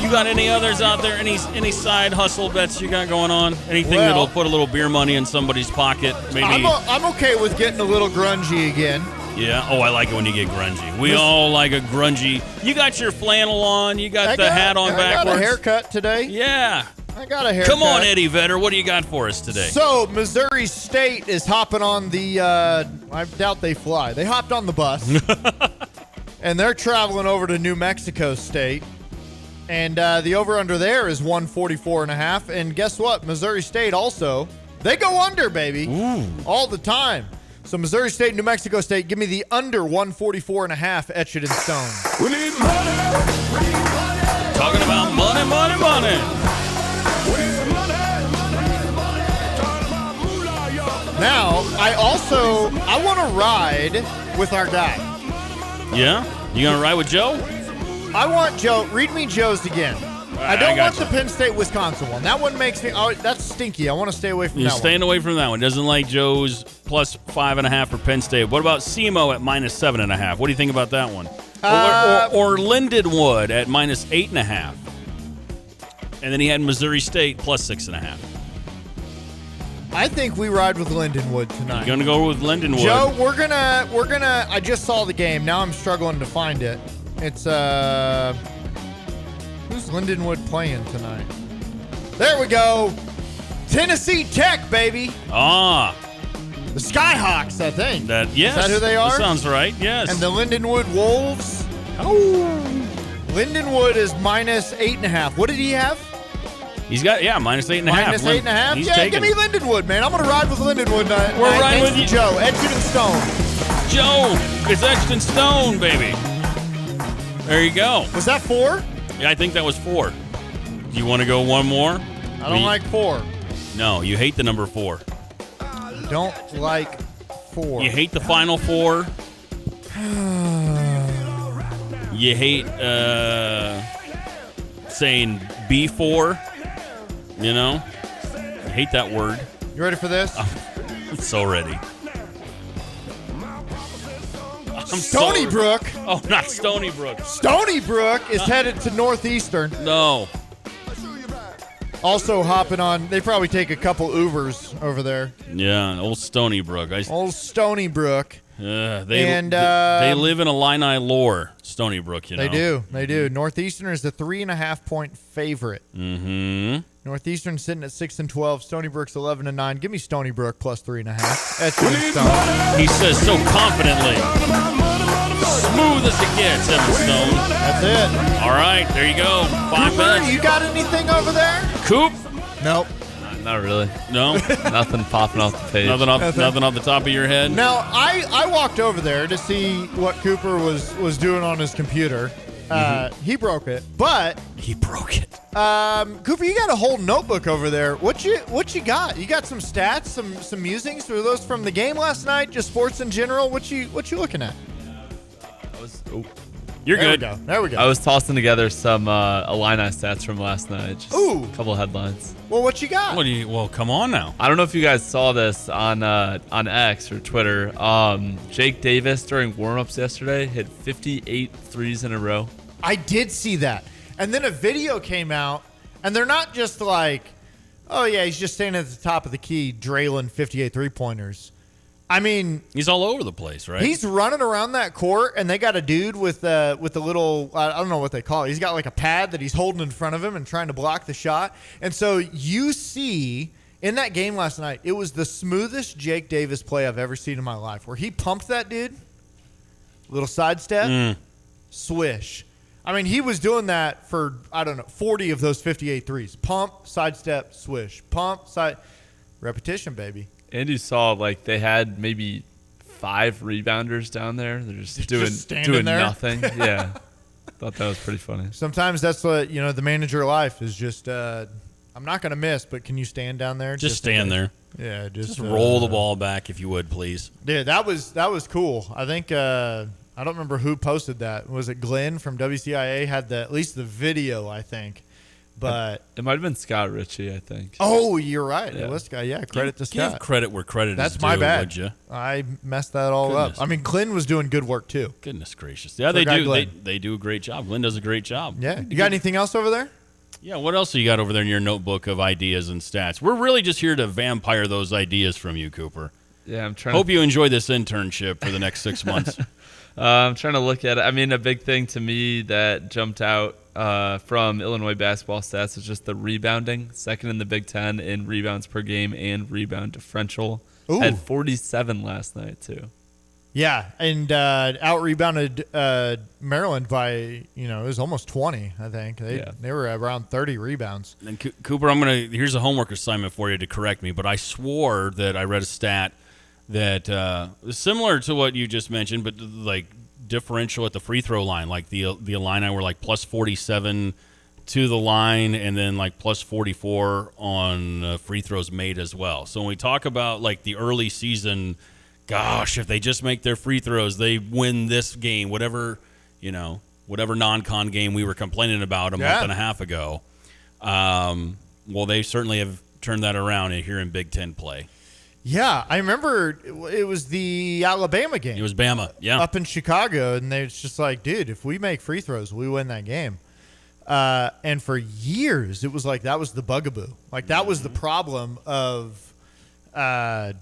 S2: You got any others out there? Any side hustle bets you got going on? Anything that'll put a little beer money in somebody's pocket? Maybe.
S18: I'm okay with getting a little grungy again.
S2: Yeah. Oh, I like it when you get grungy. We all like a grungy. You got your flannel on. You got the hat on backwards.
S18: I got a haircut today.
S2: Yeah.
S18: I got a haircut.
S2: Come on, Eddie Vedder. What do you got for us today?
S18: So, Missouri State is hopping on the, I doubt they fly. They hopped on the bus. And they're traveling over to New Mexico State. And the over-under there is 144.5. And guess what? Missouri State also, they go under, baby.
S2: Ooh.
S18: All the time. So Missouri State, New Mexico State, give me the under 144.5, etched in stone.
S2: We need money. Talking about money, money, money.
S18: Now, I want to ride with our guy.
S2: Yeah? You going to ride with Joe?
S18: I want Joe. Read me Joe's again. I don't want the Penn State, Wisconsin one. That one makes me, that's stinky. I want to stay away from that one.
S2: You're staying away from that one. Doesn't like Joe's plus 5.5 for Penn State. What about SEMO at minus 7.5? What do you think about that one? Or Lindenwood at minus 8.5. And then he had Missouri State plus 6.5.
S18: I think we ride with Lindenwood tonight.
S2: You're gonna go with Lindenwood.
S18: Joe, we're gonna. I just saw the game. Now I'm struggling to find it. It's who's Lindenwood playing tonight? There we go. Tennessee Tech, baby.
S2: Ah.
S18: The Skyhawks, I think.
S2: Yes.
S18: Is that who they are?
S2: That sounds right. Yes.
S18: And the Lindenwood Wolves. Oh. Lindenwood is minus 8.5. What did he have?
S2: He's got, minus 8.5.
S18: Minus 8.5?
S2: He's
S18: Yeah,
S2: taking.
S18: give me Lindenwood, man. I'm going to ride with Lindenwood.
S2: We're riding with you.
S18: Joe, etched in stone.
S2: Joe, it's etched in stone, baby. There you go.
S18: Was that 4?
S2: Yeah, I think that was 4. Do you want to go one more?
S18: I don't like 4.
S2: No, you hate the number 4.
S18: Don't like 4.
S2: You hate the final 4. You hate saying B4. You know? I hate that word.
S18: You ready for this?
S2: I'm so ready.
S18: Stony Brook.
S2: Oh, not Stony Brook.
S18: Stony Brook is headed to Northeastern.
S2: No.
S18: Also hopping on. They probably take a couple Ubers over there.
S2: Yeah, old Stony Brook.
S18: Old Stony Brook.
S2: They live in Illini lore, Stony Brook, you know.
S18: They do. Northeastern is the 3.5-point favorite.
S2: Mm-hmm.
S18: Northeastern sitting at 6-12. Stony Brook's 11-9. Give me Stony Brook plus 3.5. That's
S2: he says so confidently. Smooth as it gets, Evan Stone.
S18: That's it.
S2: All right, there you go. 5
S18: Cooper,
S2: minutes.
S18: you got anything over there?
S2: Coop?
S18: Nope.
S14: Not really.
S2: No?
S14: Nothing popping off the page.
S2: Nothing off the top of your head?
S18: Now, I walked over there to see what Cooper was doing on his computer. He broke it, but
S2: he broke it.
S18: Cooper, you got a whole notebook over there. What you got? You got some stats, some musings? Were those from the game last night? Just sports in general? What you looking at?
S2: You're good.
S18: There we go.
S14: I was tossing together some Illini stats from last night. Just a couple headlines.
S18: Well, what you got?
S2: Well, come on now.
S14: I don't know if you guys saw this on X or Twitter. Jake Davis during warmups yesterday hit 58 threes in a row.
S18: I did see that. And then a video came out, and they're not just like, oh, yeah, he's just standing at the top of the key, drailing 58 three-pointers. I mean,
S2: he's all over the place, right?
S18: He's running around that court, and they got a dude with a little, I don't know what they call it. He's got like a pad that he's holding in front of him and trying to block the shot. And so you see in that game last night, it was the smoothest Jake Davis play I've ever seen in my life, where he pumped that dude, little sidestep, swish. I mean, he was doing that for, 40 of those 58 threes. Pump, sidestep, swish. Pump, side. Repetition, baby.
S14: And you saw, they had maybe 5 rebounders down there. They're just doing
S18: there?
S14: nothing. Yeah. Thought that was pretty funny.
S18: Sometimes that's what, the manager of life is just, I'm not going to miss, but can you stand down there?
S2: Just stand there.
S18: Yeah,
S2: just roll the ball back if you would, please.
S18: Yeah, that was cool. I think I don't remember who posted that. Was it Glenn from WCIA had at least the video, I think. But
S14: it might have been Scott Ritchie, I think.
S18: Oh, you're right.
S14: Yeah.
S18: It was Scott. Yeah, credit to Scott.
S2: Give credit where credit
S18: That's
S2: is
S18: my
S2: due,
S18: bad.
S2: would you?
S18: I messed that all up. I mean, Glenn was doing good work too.
S2: Goodness gracious. Yeah, they do. They do a great job. Glenn does a great job.
S18: Yeah. You got anything else over there?
S2: Yeah, what else do you got over there in your notebook of ideas and stats? We're really just here to vampire those ideas from you, Cooper.
S14: Yeah, I'm trying.
S2: Hope you enjoy this internship for the next 6 months.
S14: I'm trying to look at it. I mean, a big thing to me that jumped out from Illinois basketball stats is just the rebounding. Second in the Big Ten in rebounds per game and rebound differential.
S18: Ooh.
S14: Had 47 last night, too.
S18: Yeah, and out-rebounded Maryland by, it was almost 20, I think. They were around 30 rebounds.
S2: And Cooper, here's a homework assignment for you to correct me, but I swore that I read a stat that was similar to what you just mentioned, but like differential at the free throw line, like the Illini were like plus 47 to the line and then like plus 44 on free throws made as well. So when we talk about like the early season, gosh, if they just make their free throws, they win this game, whatever non-con game we were complaining about a month and a half ago. Well, they certainly have turned that around here in Big Ten play.
S18: Yeah, I remember it was the Alabama game.
S2: It was Bama, yeah.
S18: Up in Chicago, and it's just like, dude, if we make free throws, we win that game. And for years, it was like that was the bugaboo. Like that was the problem of, man,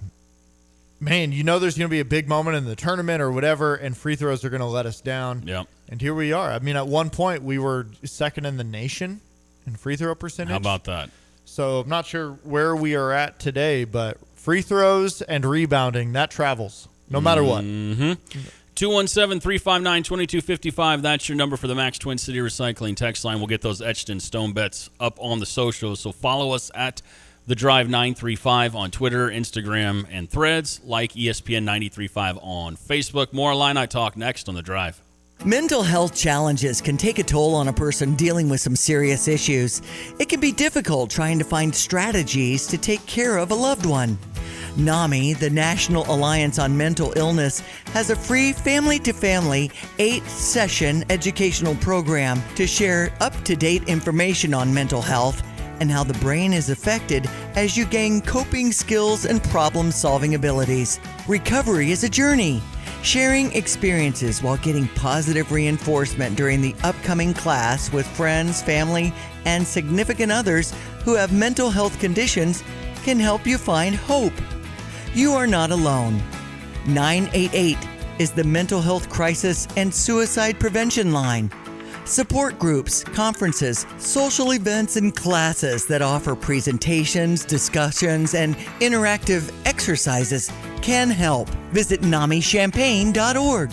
S18: there's going to be a big moment in the tournament or whatever, and free throws are going to let us down.
S2: Yep.
S18: And here we are. I mean, at one point, we were second in the nation in free throw percentage.
S2: How about that?
S18: So I'm not sure where we are at today, but free throws and rebounding, that travels no matter what.
S2: 217-359-2255. That's your number for the Max Twin City Recycling text line. We'll get those etched in stone bets up on the socials. So follow us at The Drive 935 on Twitter, Instagram, and Threads. Like ESPN 935 on Facebook. More Illini Talk next on The Drive.
S15: Mental health challenges can take a toll on a person dealing with some serious issues. It can be difficult trying to find strategies to take care of a loved one. NAMI, the National Alliance on Mental Illness, has a free family-to-family 8-session educational program to share up-to-date information on mental health and how the brain is affected as you gain coping skills and problem-solving abilities. Recovery is a journey. Sharing experiences while getting positive reinforcement during the upcoming class with friends, family, and significant others who have mental health conditions can help you find hope. You are not alone. 988 is the mental health crisis and suicide prevention line. Support groups, conferences, social events, and classes that offer presentations, discussions, and interactive exercises can help. Visit NAMIChampaign.org.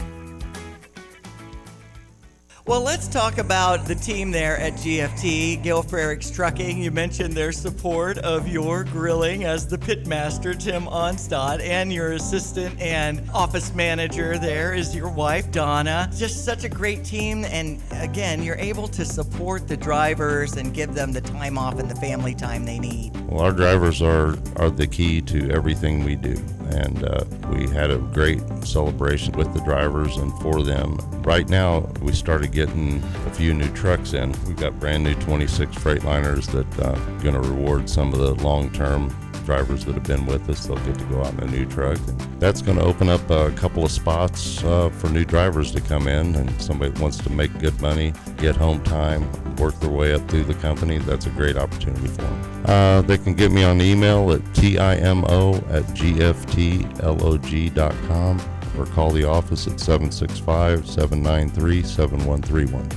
S15: Well, let's talk about the team there at GFT, Gil Frericks Trucking. You mentioned their support of your grilling as the pitmaster, Tim Onstad, and your assistant and office manager there is your wife, Donna. Just such a great team, and again, you're able to support the drivers and give them the time off and the family time they need.
S16: Well, our drivers are the key to everything we do, and we had a great celebration with the drivers and for them. Right now, we started getting a few new trucks in. We've got brand new 26 Freightliners that are going to reward some of the long-term drivers that have been with us. They'll get to go out in a new truck. And that's going to open up a couple of spots for new drivers to come in, and somebody that wants to make good money, get home time, work their way up through the company. That's a great opportunity for them. They can get me on email at timo@gftlog.com or call the office at 765-793-7131.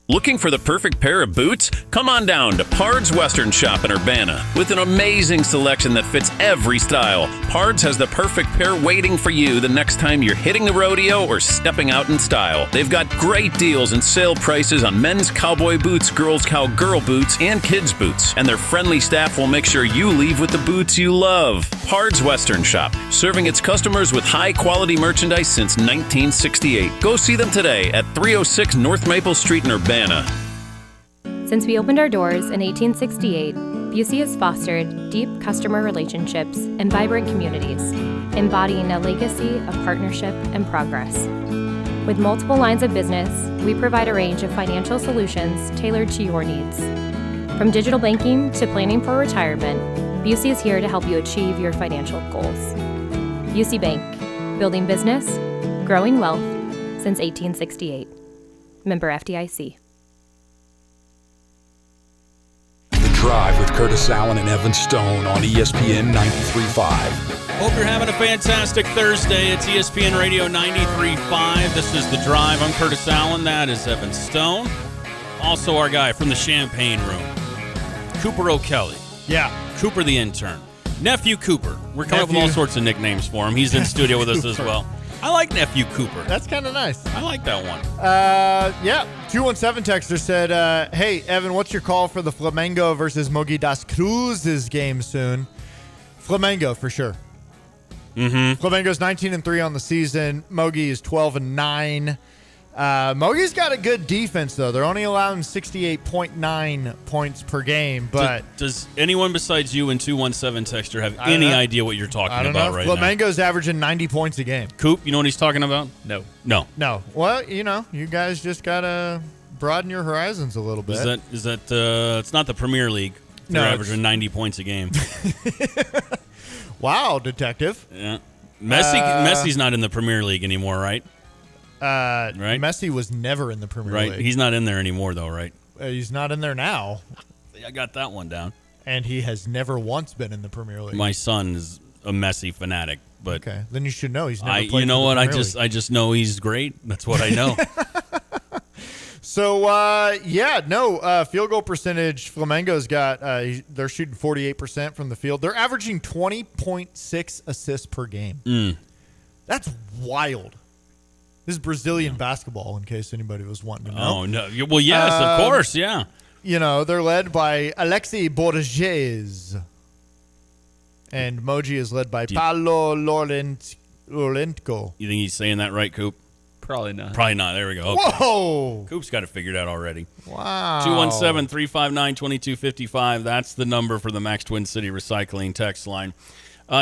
S17: Looking for the perfect pair of boots? Come on down to Pard's Western Shop in Urbana. With an amazing selection that fits every style, Pard's has the perfect pair waiting for you the next time you're hitting the rodeo or stepping out in style. They've got great deals and sale prices on men's cowboy boots, girls' cowgirl boots, and kids' boots. And their friendly staff will make sure you leave with the boots you love. Pard's Western Shop, serving its customers with high-quality merchandise since 1968. Go see them today at 306 North Maple Street in Urbana.
S19: Since we opened our doors in 1868, Busey has fostered deep customer relationships and vibrant communities, embodying a legacy of partnership and progress. With multiple lines of business, we provide a range of financial solutions tailored to your needs. From digital banking to planning for retirement, Busey is here to help you achieve your financial goals. Busey Bank, building business, growing wealth since 1868. Member FDIC.
S6: Drive with Curtis Allen and Evan Stone on ESPN 93.5.
S2: Hope you're having a fantastic Thursday. It's ESPN Radio 93.5. This is The Drive. I'm Curtis Allen. That is Evan Stone. Also our guy from the Champagne Room, Cooper O'Kelly.
S18: Yeah.
S2: Cooper the intern. Nephew Cooper. We're coming up with all sorts of nicknames for him. He's in studio with us as well. I like Nephew Cooper.
S18: That's kind of nice.
S2: I like that one.
S18: Yeah. 217 texter said, hey, Evan, what's your call for the Flamengo versus Mogi das Cruzes game soon? Flamengo for sure.
S2: Mm-hmm.
S18: Flamengo's 19-3 on the season. Mogi is 12-9. Mogi's got a good defense, though. They're only allowing 68.9 points per game. But
S2: does anyone besides you and 217 texter have any idea what you're talking about right now?
S18: Flamengo's averaging 90 points a game.
S2: Coop, you know what he's talking about?
S14: No.
S18: Well, you guys just gotta broaden your horizons a little bit.
S2: Is that it's not the Premier League. They're averaging 90 points a game.
S18: Wow, detective.
S2: Yeah. Messi's not in the Premier League anymore, right?
S18: Right? Messi was never in the Premier League.
S2: Right. He's not in there anymore, though, right?
S18: He's not in there now.
S2: I got that one down.
S18: And he has never once been in the Premier League.
S2: My son is a Messi fanatic, but
S18: okay, then you should know he's never played.
S2: You know
S18: in the
S2: what?
S18: Premier League.
S2: I just know he's great. That's what I know.
S18: So field goal percentage. Flamengo's got they're shooting 48% from the field. They're averaging 20.6 assists per game. That's wild. This is Brazilian basketball, in case anybody was wanting to know.
S2: Oh, no. Well, yes, of course, yeah.
S18: They're led by Alexi Borges. And Mogi is led by Paulo Lorenco.
S2: You think he's saying that right, Coop?
S14: Probably not.
S2: Probably not. There we go. Okay.
S18: Whoa!
S2: Coop's got it figured out already.
S18: Wow.
S2: 217-359-2255. That's the number for the Max Twin City Recycling text line.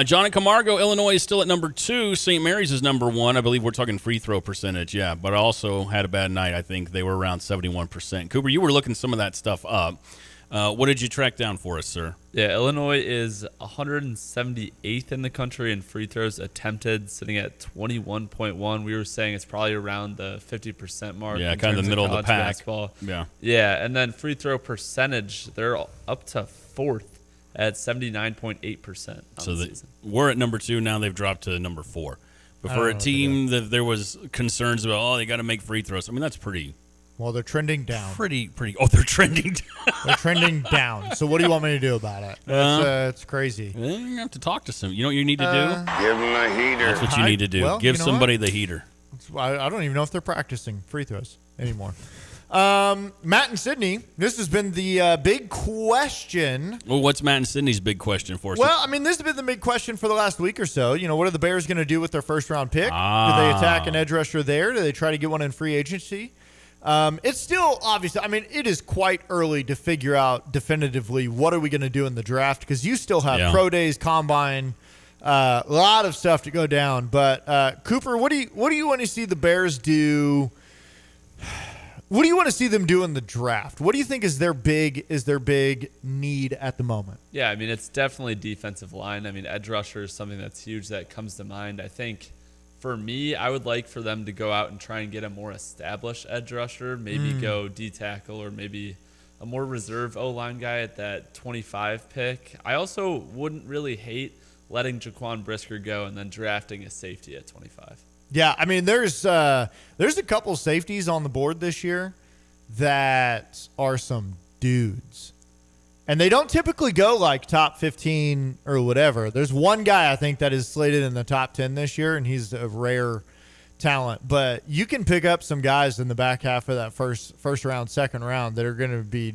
S2: John in Camargo, Illinois is still at number 2. St. Mary's is number 1. I believe we're talking free throw percentage, yeah. But also had a bad night. I think they were around 71%. Cooper, you were looking some of that stuff up. What did you track down for us, sir?
S14: Yeah, Illinois is 178th in the country in free throws attempted, sitting at 21.1. We were saying it's probably around the 50% mark.
S2: Yeah, kind of the middle of the pack.
S14: Basketball.
S2: Yeah.
S14: Yeah, and then free throw percentage, they're up to 4th at 79.8%.
S2: So we're at number 2 now. They've dropped to number 4. But for a team that there was concerns about, they got to make free throws. I mean, that's pretty.
S18: Well, they're trending down.
S2: Pretty. Oh, they're trending down.
S18: They're trending down. So what do you want me to do about it? It's crazy.
S2: You have to talk to some. You know what you need to do?
S8: Give them a heater.
S2: That's what you need to do.
S18: Well,
S2: Give somebody the heater.
S18: I don't even know if they're practicing free throws anymore. Matt and Sydney, this has been the big question.
S2: Well, what's Matt and Sydney's big question for us?
S18: Well, I mean, this has been the big question for the last week or so. What are the Bears going to do with their first-round pick? Do they attack an edge rusher there? Do they try to get one in free agency? It's still obviously, I mean, it is quite early to figure out definitively what are we going to do in the draft because you still have pro days, combine, a lot of stuff to go down. But Cooper, what do you want to see the Bears do? What do you want to see them do in the draft? What do you think is their big need at the moment?
S14: Yeah, I mean, it's definitely defensive line. I mean, edge rusher is something that's huge that comes to mind. I think for me, I would like for them to go out and try and get a more established edge rusher, maybe go D-tackle or maybe a more reserve O-line guy at that 25 pick. I also wouldn't really hate letting Jaquan Brisker go and then drafting a safety at 25.
S18: Yeah, I mean, there's a couple safeties on the board this year that are some dudes. And they don't typically go like top 15 or whatever. There's one guy I think that is slated in the top 10 this year, and he's a rare talent. But you can pick up some guys in the back half of that first round, second round that are going to be,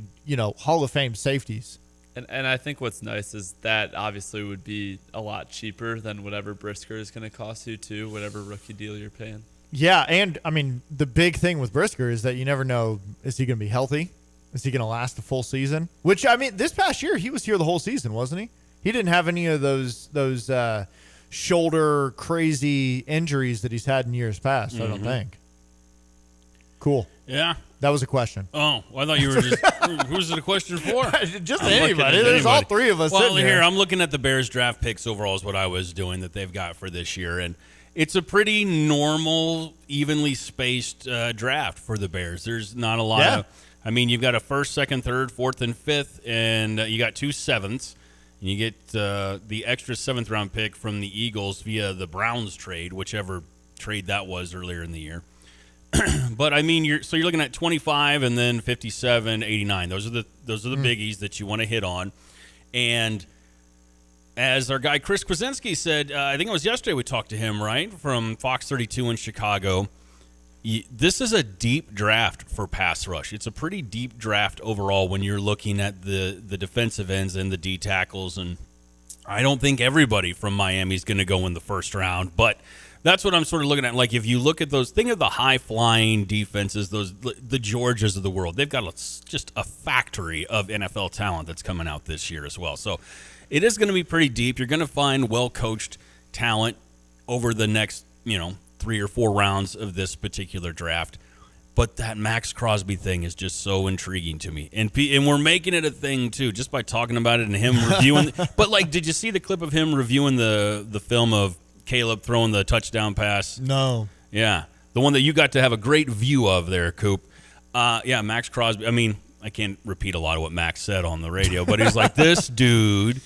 S18: Hall of Fame safeties.
S14: And I think what's nice is that obviously would be a lot cheaper than whatever Brisker is going to cost you too, whatever rookie deal you're paying.
S18: Yeah, and I mean the big thing with Brisker is that you never know, is he going to be healthy? Is he going to last a full season? Which, I mean, this past year, he was here the whole season, wasn't he? He didn't have any of those shoulder crazy injuries that he's had in years past, I don't think. Cool.
S2: Yeah.
S18: That was a question.
S2: Oh, well, I thought you were just, who's it a question for?
S18: Just anybody. There's all three of us
S2: Well,
S18: sitting here.
S2: I'm looking at the Bears draft picks overall is what I was doing that they've got for this year, and it's a pretty normal, evenly spaced draft for the Bears. There's not a lot of... I mean, you've got a first, second, third, fourth, and fifth, and you got 2 sevenths. And you get the extra 7th-round pick from the Eagles via the Browns trade, whichever trade that was earlier in the year. But, I mean, you're looking at 25 and then 57, 89. Those are the biggies that you want to hit on. And as our guy Chris Krasinski said, I think it was yesterday we talked to him, right, from Fox 32 in Chicago. This is a deep draft for pass rush. It's a pretty deep draft overall when you're looking at the defensive ends and the D tackles. And I don't think everybody from Miami is going to go in the first round, but that's what I'm sort of looking at. Like if you look at those, think of the high-flying defenses, the Georgias of the world. They've got just a factory of NFL talent that's coming out this year as well. So it is going to be pretty deep. You're going to find well-coached talent over the next, 3 or 4 rounds of this particular draft. But that Max Crosby thing is just so intriguing to me. And we're making it a thing, too, just by talking about it and him reviewing. But, did you see the clip of him reviewing the film of Caleb throwing the touchdown pass?
S18: No.
S2: Yeah. The one that you got to have a great view of there, Coop. Yeah, Max Crosby. I mean, I can't repeat a lot of what Max said on the radio, but he's like, this dude...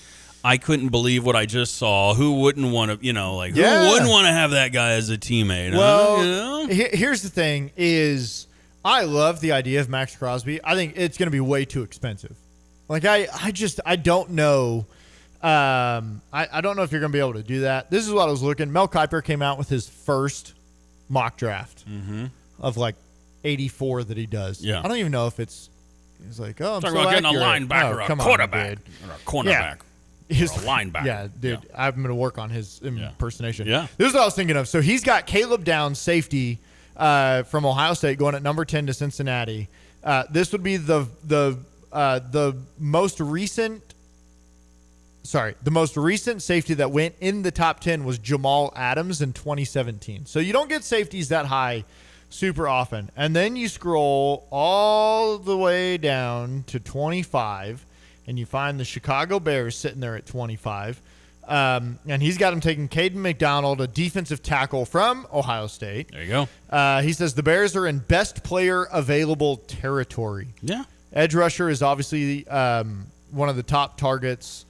S2: I couldn't believe what I just saw. Who wouldn't want to, who wouldn't want to have that guy as a teammate?
S18: Well, here's the thing is I love the idea of Max Crosby. I think it's going to be way too expensive. I don't know. I don't know if you're going to be able to do that. This is what I was looking. Mel Kiper came out with his first mock draft of 84 that he does.
S2: Yeah.
S18: I don't even know if it's, he's like, I'm
S2: talking
S18: so
S2: about getting a
S18: accurate.
S2: linebacker or a quarterback or a cornerback.
S18: Yeah.
S2: Or a linebacker.
S18: Yeah, dude, I'm going to work on his impersonation.
S2: Yeah.
S18: This is what I was thinking of. So he's got Caleb Downs, safety from Ohio State, going at number 10 to Cincinnati. This would be the most recent safety that went in the top 10 was Jamal Adams in 2017. So you don't get safeties that high super often. And then you scroll all the way down to 25, and you find the Chicago Bears sitting there at 25. And he's got him taking Caden McDonald, a defensive tackle from Ohio State.
S2: There you go.
S18: He says the Bears are in best player available territory.
S2: Yeah.
S18: Edge rusher is obviously one of the top targets.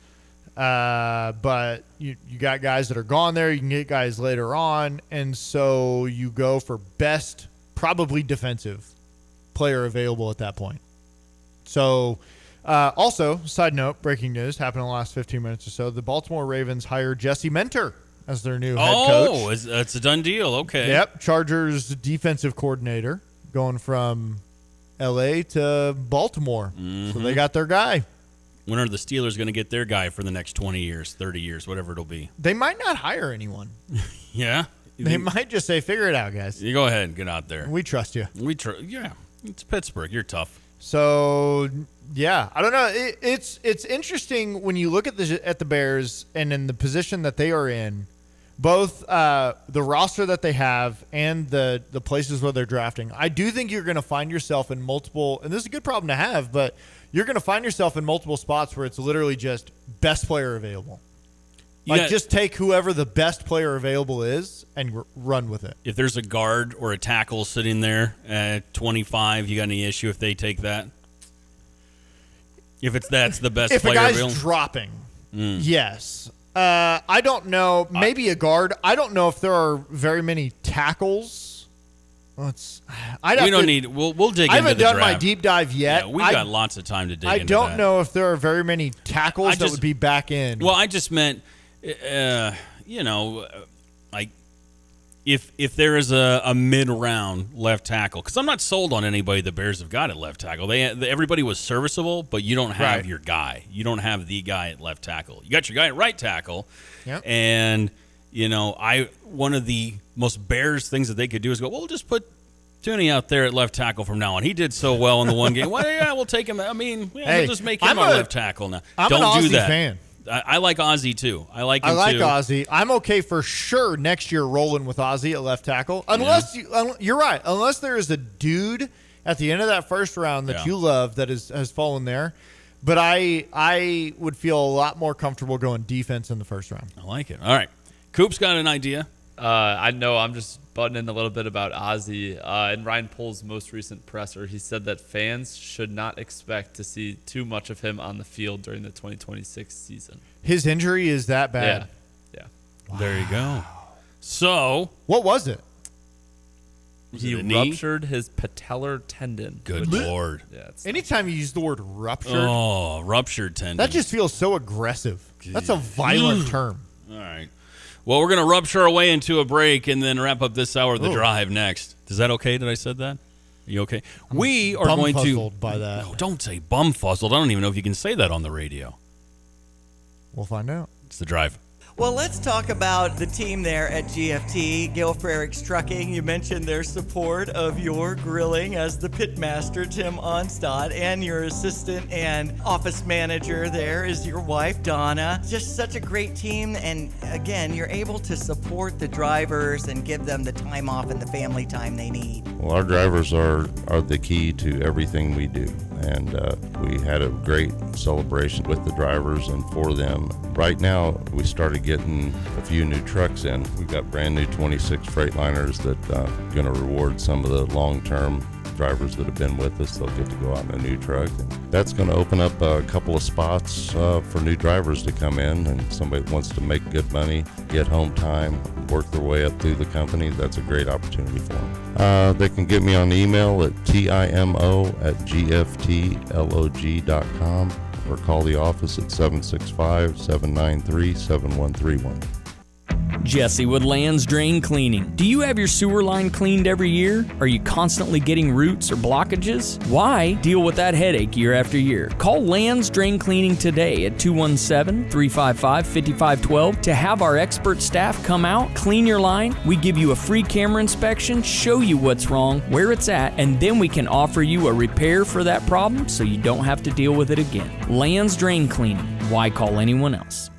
S18: But you got guys that are gone there. You can get guys later on. And so you go for best, probably defensive player available at that point. So... also, side note, breaking news, happened in the last 15 minutes or so. The Baltimore Ravens hired Jesse Mentor as their new head coach.
S2: Oh, it's a done deal. Okay.
S18: Yep. Chargers defensive coordinator going from L.A. to Baltimore. So they got their guy.
S2: When are the Steelers going to get their guy for the next 20 years, 30 years, whatever it'll be?
S18: They might not hire anyone.
S2: Yeah?
S18: They might just say, figure it out, guys.
S2: You go ahead and get out there.
S18: We trust you.
S2: Yeah. It's Pittsburgh. You're tough.
S18: So... yeah, I don't know. It's interesting when you look at the Bears and in the position that they are in, both the roster that they have and the places where they're drafting. I do think you're going to find yourself in multiple, and this is a good problem to have, but you're going to find yourself in multiple spots where it's literally just best player available. Just take whoever the best player available is and run with it.
S2: If there's a guard or a tackle sitting there at 25, you got any issue if they take that? If that's the best player available?
S18: If a guy's dropping, yes. I don't know. Maybe a guard. I don't know if there are very many tackles Well,
S2: we don't need. We'll dig
S18: I
S2: into
S18: haven't
S2: the
S18: done
S2: draft.
S18: my deep dive yet.
S2: Yeah, we've got lots of time to dig
S18: I
S2: into
S18: don't
S2: that.
S18: know if there are very many tackles that would be back in.
S2: Well, I just meant, like if there is a mid-round left tackle, because I'm not sold on anybody the Bears have got at left tackle. Everybody was serviceable, but you don't have your guy. You don't have the guy at left tackle. You got your guy at right tackle, and one of the most Bears things that they could do is go, well, we'll just put Tooney out there at left tackle from now on. He did so well in the one game. Well, yeah, we'll take him. I mean, we'll just make him our left tackle now.
S18: I'm an
S2: Don't do
S18: Ozzie
S2: that.
S18: fan.
S2: I like Ozzie too. I like him too.
S18: Ozzie. I'm okay for sure next year rolling with Ozzie at left tackle. Unless you're right. Unless there is a dude at the end of that first round that you love that has fallen there. But I would feel a lot more comfortable going defense in the first round.
S2: I like it. All right. Coop's got an idea.
S14: I know I'm just butting in a little bit about Ozzie. In Ryan Pohl's most recent presser, he said that fans should not expect to see too much of him on the field during the 2026 season.
S18: His injury is that bad?
S14: Yeah.
S2: Wow. There you go. So,
S18: what was it?
S14: He ruptured his patellar tendon.
S2: Good Lord.
S14: Yeah,
S18: anytime you use the word ruptured.
S2: Oh, ruptured tendon.
S18: That just feels so aggressive. That's a violent term.
S2: All right. Well, we're going to rupture our way into a break and then wrap up this hour of the drive next. Is that okay that I said that? Are you okay? We are going to...
S18: Bum-fuzzled by that.
S2: No, don't say bum-fuzzled. I don't even know if you can say that on the radio.
S18: We'll find out.
S2: It's the drive.
S9: Well, let's talk about the team there at GFT, Gale Frericks Trucking. You mentioned their support of your grilling as the pitmaster, Tim Onstad, and your assistant and office manager there is your wife, Donna. Just such a great team, and again, you're able to support the drivers and give them the time off and the family time they need.
S16: Well, our drivers are the key to everything we do, and we had a great celebration with the drivers and for them. Right now, we started getting a few new trucks in. We've got brand new 26 Freightliners that are going to reward some of the long-term drivers that have been with us. They'll get to go out in a new truck. And that's going to open up a couple of spots for new drivers to come in, and somebody wants to make good money, get home time, work their way up through the company. That's a great opportunity for them. They can get me on email at timo@gftlog.com or call the office at 765-793-7131.
S20: Jesse with Lands Drain Cleaning. Do you have your sewer line cleaned every year? Are you constantly getting roots or blockages? Why deal with that headache year after year? Call Lands Drain Cleaning today at 217-355-5512 to have our expert staff come out, clean your line. We give you a free camera inspection, show you what's wrong, where it's at, and then we can offer you a repair for that problem so you don't have to deal with it again. Lands Drain Cleaning. Why call anyone else?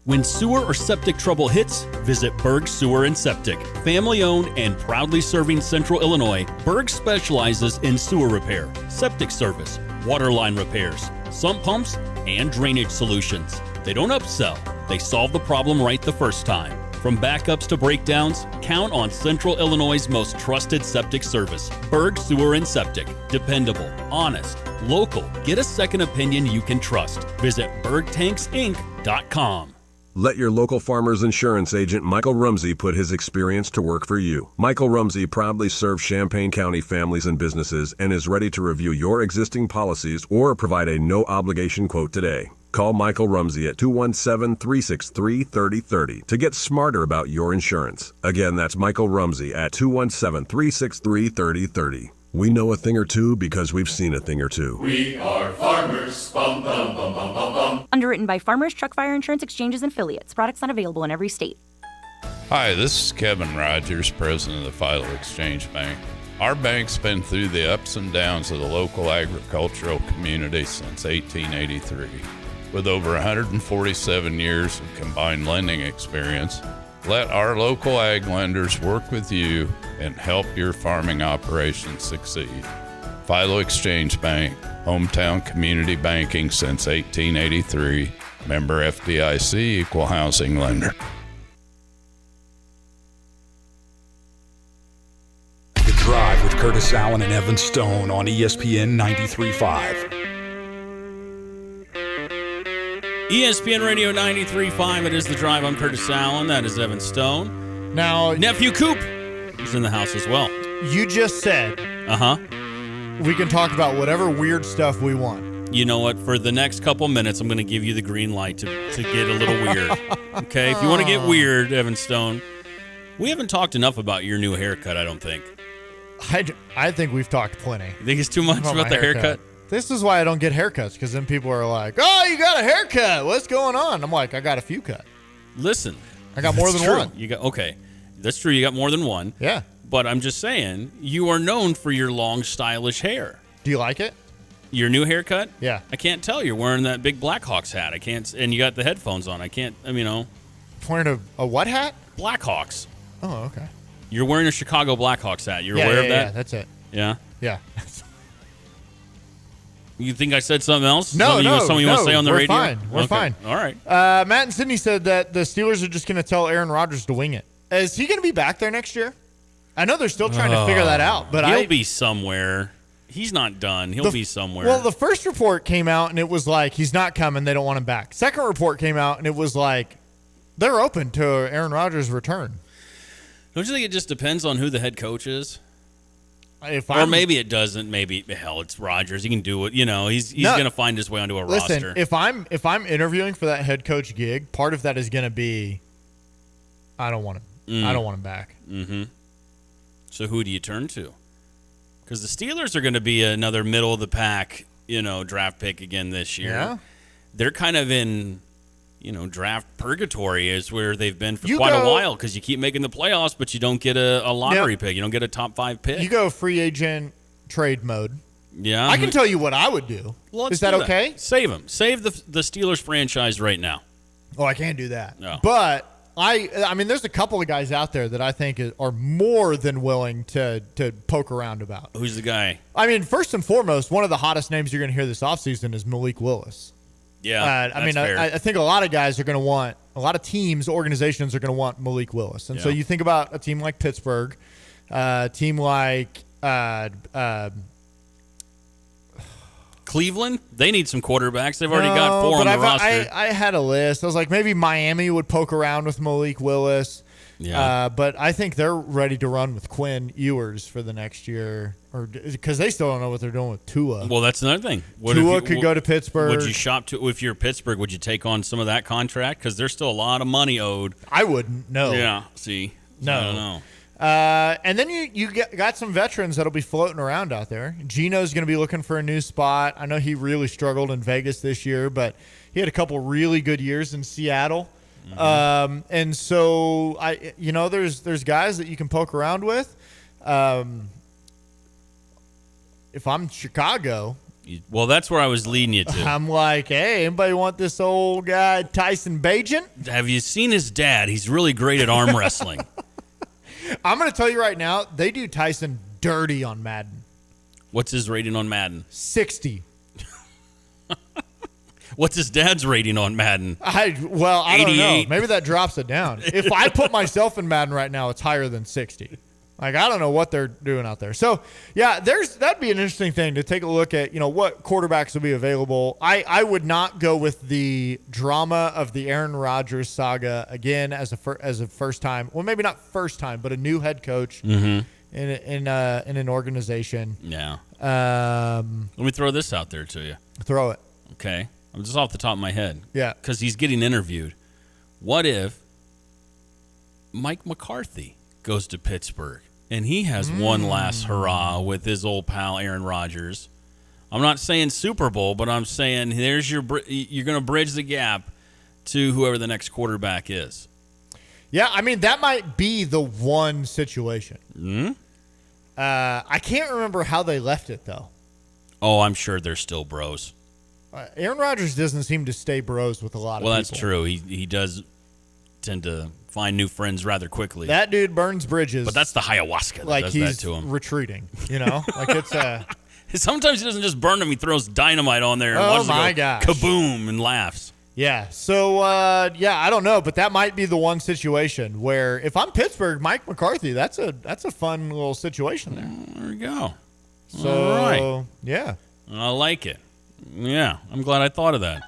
S2: When sewer or septic trouble hits, visit Berg Sewer and Septic. Family-owned and proudly serving Central Illinois, Berg specializes in sewer repair, septic service, water line repairs, sump pumps, and drainage solutions. They don't upsell. They solve the problem right the first time. From backups to breakdowns, count on Central Illinois' most trusted septic service. Berg Sewer and Septic. Dependable, honest, local. Get a second opinion you can trust. Visit bergtanksinc.com.
S21: Let your local farmer's insurance agent Michael Rumsey put his experience to work for you. Michael Rumsey proudly serves Champaign County families and businesses and is ready to review your existing policies or provide a no-obligation quote today. Call Michael Rumsey at 217-363-3030 to get smarter about your insurance. Again, that's Michael Rumsey at 217-363-3030. We know a thing or two because we've seen a thing or two.
S22: We are farmers. Bum, bum, bum, bum, bum, bum.
S23: Underwritten by Farmers Truck Fire Insurance Exchanges and Affiliates. Products not available in every state.
S13: Hi, this is Kevin Rogers, president of the Philo Exchange Bank. Our bank's been through the ups and downs of the local agricultural community since 1883. With over 147 years of combined lending experience, let our local ag lenders work with you and help your farming operations succeed. Philo Exchange Bank, hometown community banking since 1883, member FDIC, equal housing lender.
S6: The Drive with Curtis Allen and Evan Stone on ESPN 93.5.
S2: ESPN Radio 93.5. It is The Drive. I'm Curtis Allen. That is Evan Stone.
S18: Now,
S2: Nephew Coop is in the house as well.
S18: You just said we can talk about whatever weird stuff we want.
S2: You know what? For the next couple minutes, I'm going to give you the green light to get a little weird. Okay? If you want to get weird, Evan Stone, we haven't talked enough about your new haircut, I don't think.
S18: I think we've talked plenty.
S2: You think it's too much about the haircut?
S18: This is why I don't get haircuts, because then people are like, oh, you got a haircut. What's going on? I'm like, I got a few cut.
S2: Listen.
S18: I got more than one.
S2: Okay. That's true. You got more than one.
S18: Yeah.
S2: But I'm just saying, you are known for your long, stylish hair.
S18: Do you like it?
S2: Your new haircut?
S18: Yeah.
S2: I can't tell. You're wearing that big Blackhawks hat. I can't, and you got the headphones on. I can't,
S18: Wearing a what hat?
S2: Blackhawks.
S18: Oh, okay.
S2: You're wearing a Chicago Blackhawks hat. You're aware of that?
S18: Yeah, that's it.
S2: Yeah?
S18: Yeah.
S2: You think I said something else?
S18: No,
S2: something you want to say on the radio?
S18: We're fine.
S2: All right.
S18: Matt and Sydney said that the Steelers are just going to tell Aaron Rodgers to wing it. Is he going to be back there next year? I know they're still trying to figure that out, but
S2: he'll be somewhere. He's not done. He'll be somewhere.
S18: Well, the first report came out, and it was like he's not coming. They don't want him back. Second report came out, and it was like they're open to Aaron Rodgers' return.
S2: Don't you think it just depends on who the head coach is?
S18: Or
S2: maybe it doesn't. Maybe hell, it's Rodgers. He can do it. He's going to find his way onto a roster.
S18: If I'm interviewing for that head coach gig, part of that is going to be, I don't want him. I don't want him back.
S2: Mm-hmm. So who do you turn to? Because the Steelers are going to be another middle of the pack, draft pick again this year.
S18: Yeah.
S2: They're kind of in, draft purgatory is where they've been for quite a while because you keep making the playoffs, but you don't get a lottery pick. You don't get a top 5 pick.
S18: You go free agent trade mode.
S2: Yeah.
S18: I can tell you what I would do. Is that okay?
S2: Save them. Save the Steelers franchise right now.
S18: Oh, I can't do that.
S2: No.
S18: But I mean, there's a couple of guys out there that I think are more than willing to poke around about.
S2: Who's the guy?
S18: I mean, first and foremost, one of the hottest names you're going to hear this offseason is Malik Willis.
S2: Yeah,
S18: I think a lot of guys are going to want, a lot of teams, organizations are going to want Malik Willis. And so you think about a team like Pittsburgh, a team like
S2: Cleveland, they need some quarterbacks. They've already got 4 on the roster.
S18: I had a list. I was like, maybe Miami would poke around with Malik Willis.
S2: Yeah.
S18: But I think they're ready to run with Quinn Ewers for the next year, or because they still don't know what they're doing with Tua.
S2: Well, that's another thing.
S18: Tua could go to Pittsburgh.
S2: Would you shop to if you're Pittsburgh? Would you take on some of that contract? Because there's still a lot of money owed.
S18: I wouldn't. No.
S2: Yeah. See.
S18: No.
S2: I don't know.
S18: And then you got some veterans that'll be floating around out there. Gino's going to be looking for a new spot. I know he really struggled in Vegas this year, but he had a couple really good years in Seattle.
S2: Mm-hmm.
S18: And so there's guys that you can poke around with. If I'm Chicago,
S2: well, that's where I was leading you to.
S18: I'm like, hey, anybody want this old guy Tyson Bagent?
S2: Have you seen his dad? He's really great at arm wrestling.
S18: I'm going to tell you right now, they do Tyson dirty on Madden.
S2: What's his rating on Madden?
S18: 60.
S2: What's his dad's rating on Madden?
S18: I don't know. Maybe that drops it down. If I put myself in Madden right now, it's higher than 60. Like, I don't know what they're doing out there. So, yeah, that'd be an interesting thing to take a look at, what quarterbacks will be available. I would not go with the drama of the Aaron Rodgers saga again as a first time. Well, maybe not first time, but a new head coach in an organization.
S2: Yeah. Let me throw this out there to you.
S18: Throw it.
S2: Okay. I'm just off the top of my head.
S18: Yeah.
S2: Because he's getting interviewed. What if Mike McCarthy goes to Pittsburgh and he has one last hurrah with his old pal Aaron Rodgers? I'm not saying Super Bowl, but I'm saying you're going to bridge the gap to whoever the next quarterback is.
S18: Yeah, I mean, that might be the one situation.
S2: Mm-hmm.
S18: I can't remember how they left it, though.
S2: Oh, I'm sure they're still bros.
S18: Aaron Rodgers doesn't seem to stay bros with a lot of people.
S2: Well, that's true. He does tend to find new friends rather quickly.
S18: That dude burns bridges.
S2: But that's the ayahuasca that does
S18: he's
S2: that to him.
S18: Retreating, like it's
S2: Sometimes he doesn't just burn them, he throws dynamite on there and watches it go kaboom and laughs.
S18: Yeah. So, I don't know, but that might be the one situation where if I'm Pittsburgh, Mike McCarthy, that's a fun little situation there.
S2: There we go.
S18: So,
S2: all right.
S18: Yeah.
S2: I like it. Yeah, I'm glad I thought of that.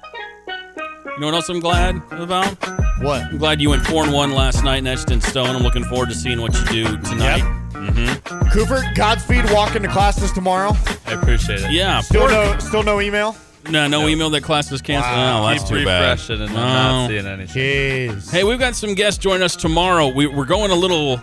S2: You know what else I'm glad about?
S18: What?
S2: I'm glad you went 4-1 last night, etched in stone. I'm looking forward to seeing what you do tonight.
S18: Yep.
S2: Mm-hmm.
S18: Cooper, Godspeed walking to classes tomorrow.
S14: I appreciate it.
S2: Yeah.
S18: Still no email?
S2: No email that class was canceled.
S18: Wow.
S2: Oh, that's
S14: Keep
S2: too bad.
S14: refreshing and I'm not seeing anything.
S18: Jeez.
S2: Hey, we've got some guests joining us tomorrow. We're going a little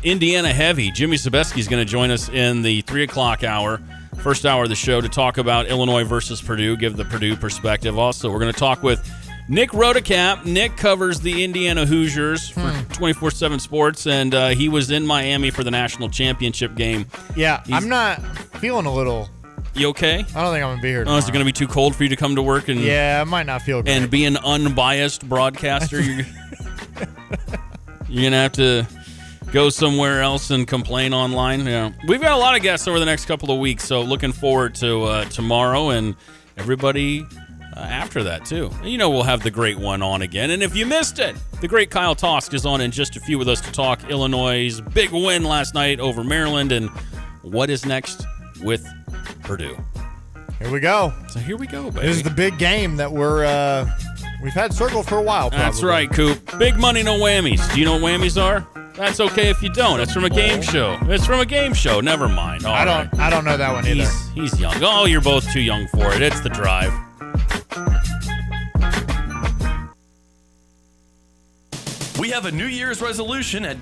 S2: Indiana heavy. Jimmy Zabeski is going to join us in the 3 o'clock hour, first hour of the show, to talk about Illinois versus Purdue, give the Purdue perspective. Also, we're going to talk with Nick Rodecap. Nick covers the Indiana Hoosiers for 24/7 Sports, and he was in Miami for the national championship game.
S18: Yeah, I'm not feeling a little...
S2: You okay?
S18: I don't think I'm going to be here
S2: Oh,
S18: tomorrow.
S2: is it going to be too cold for you to come to work?
S18: Yeah, I might not feel great.
S2: And be an unbiased broadcaster? You're going to have to go somewhere else and complain online? Yeah. We've got a lot of guests over the next couple of weeks, so looking forward to tomorrow and everybody after that, too. You know we'll have the great one on again. And if you missed it, the great Kyle Tosk is on in just a few with us to talk Illinois' big win last night over Maryland and what is next with Purdue.
S18: Here we go.
S2: So here we go, baby.
S18: This is the big game that we've had circled for a while, probably.
S2: That's right, Coop. Big money, no whammies. Do you know what whammies are? That's okay if you don't. It's from a game show. It's from a game show. Never mind. All
S18: I
S2: right.
S18: don't know that one either.
S2: He's young. Oh, you're both too young for it. It's The Drive.
S1: We have a New Year's resolution at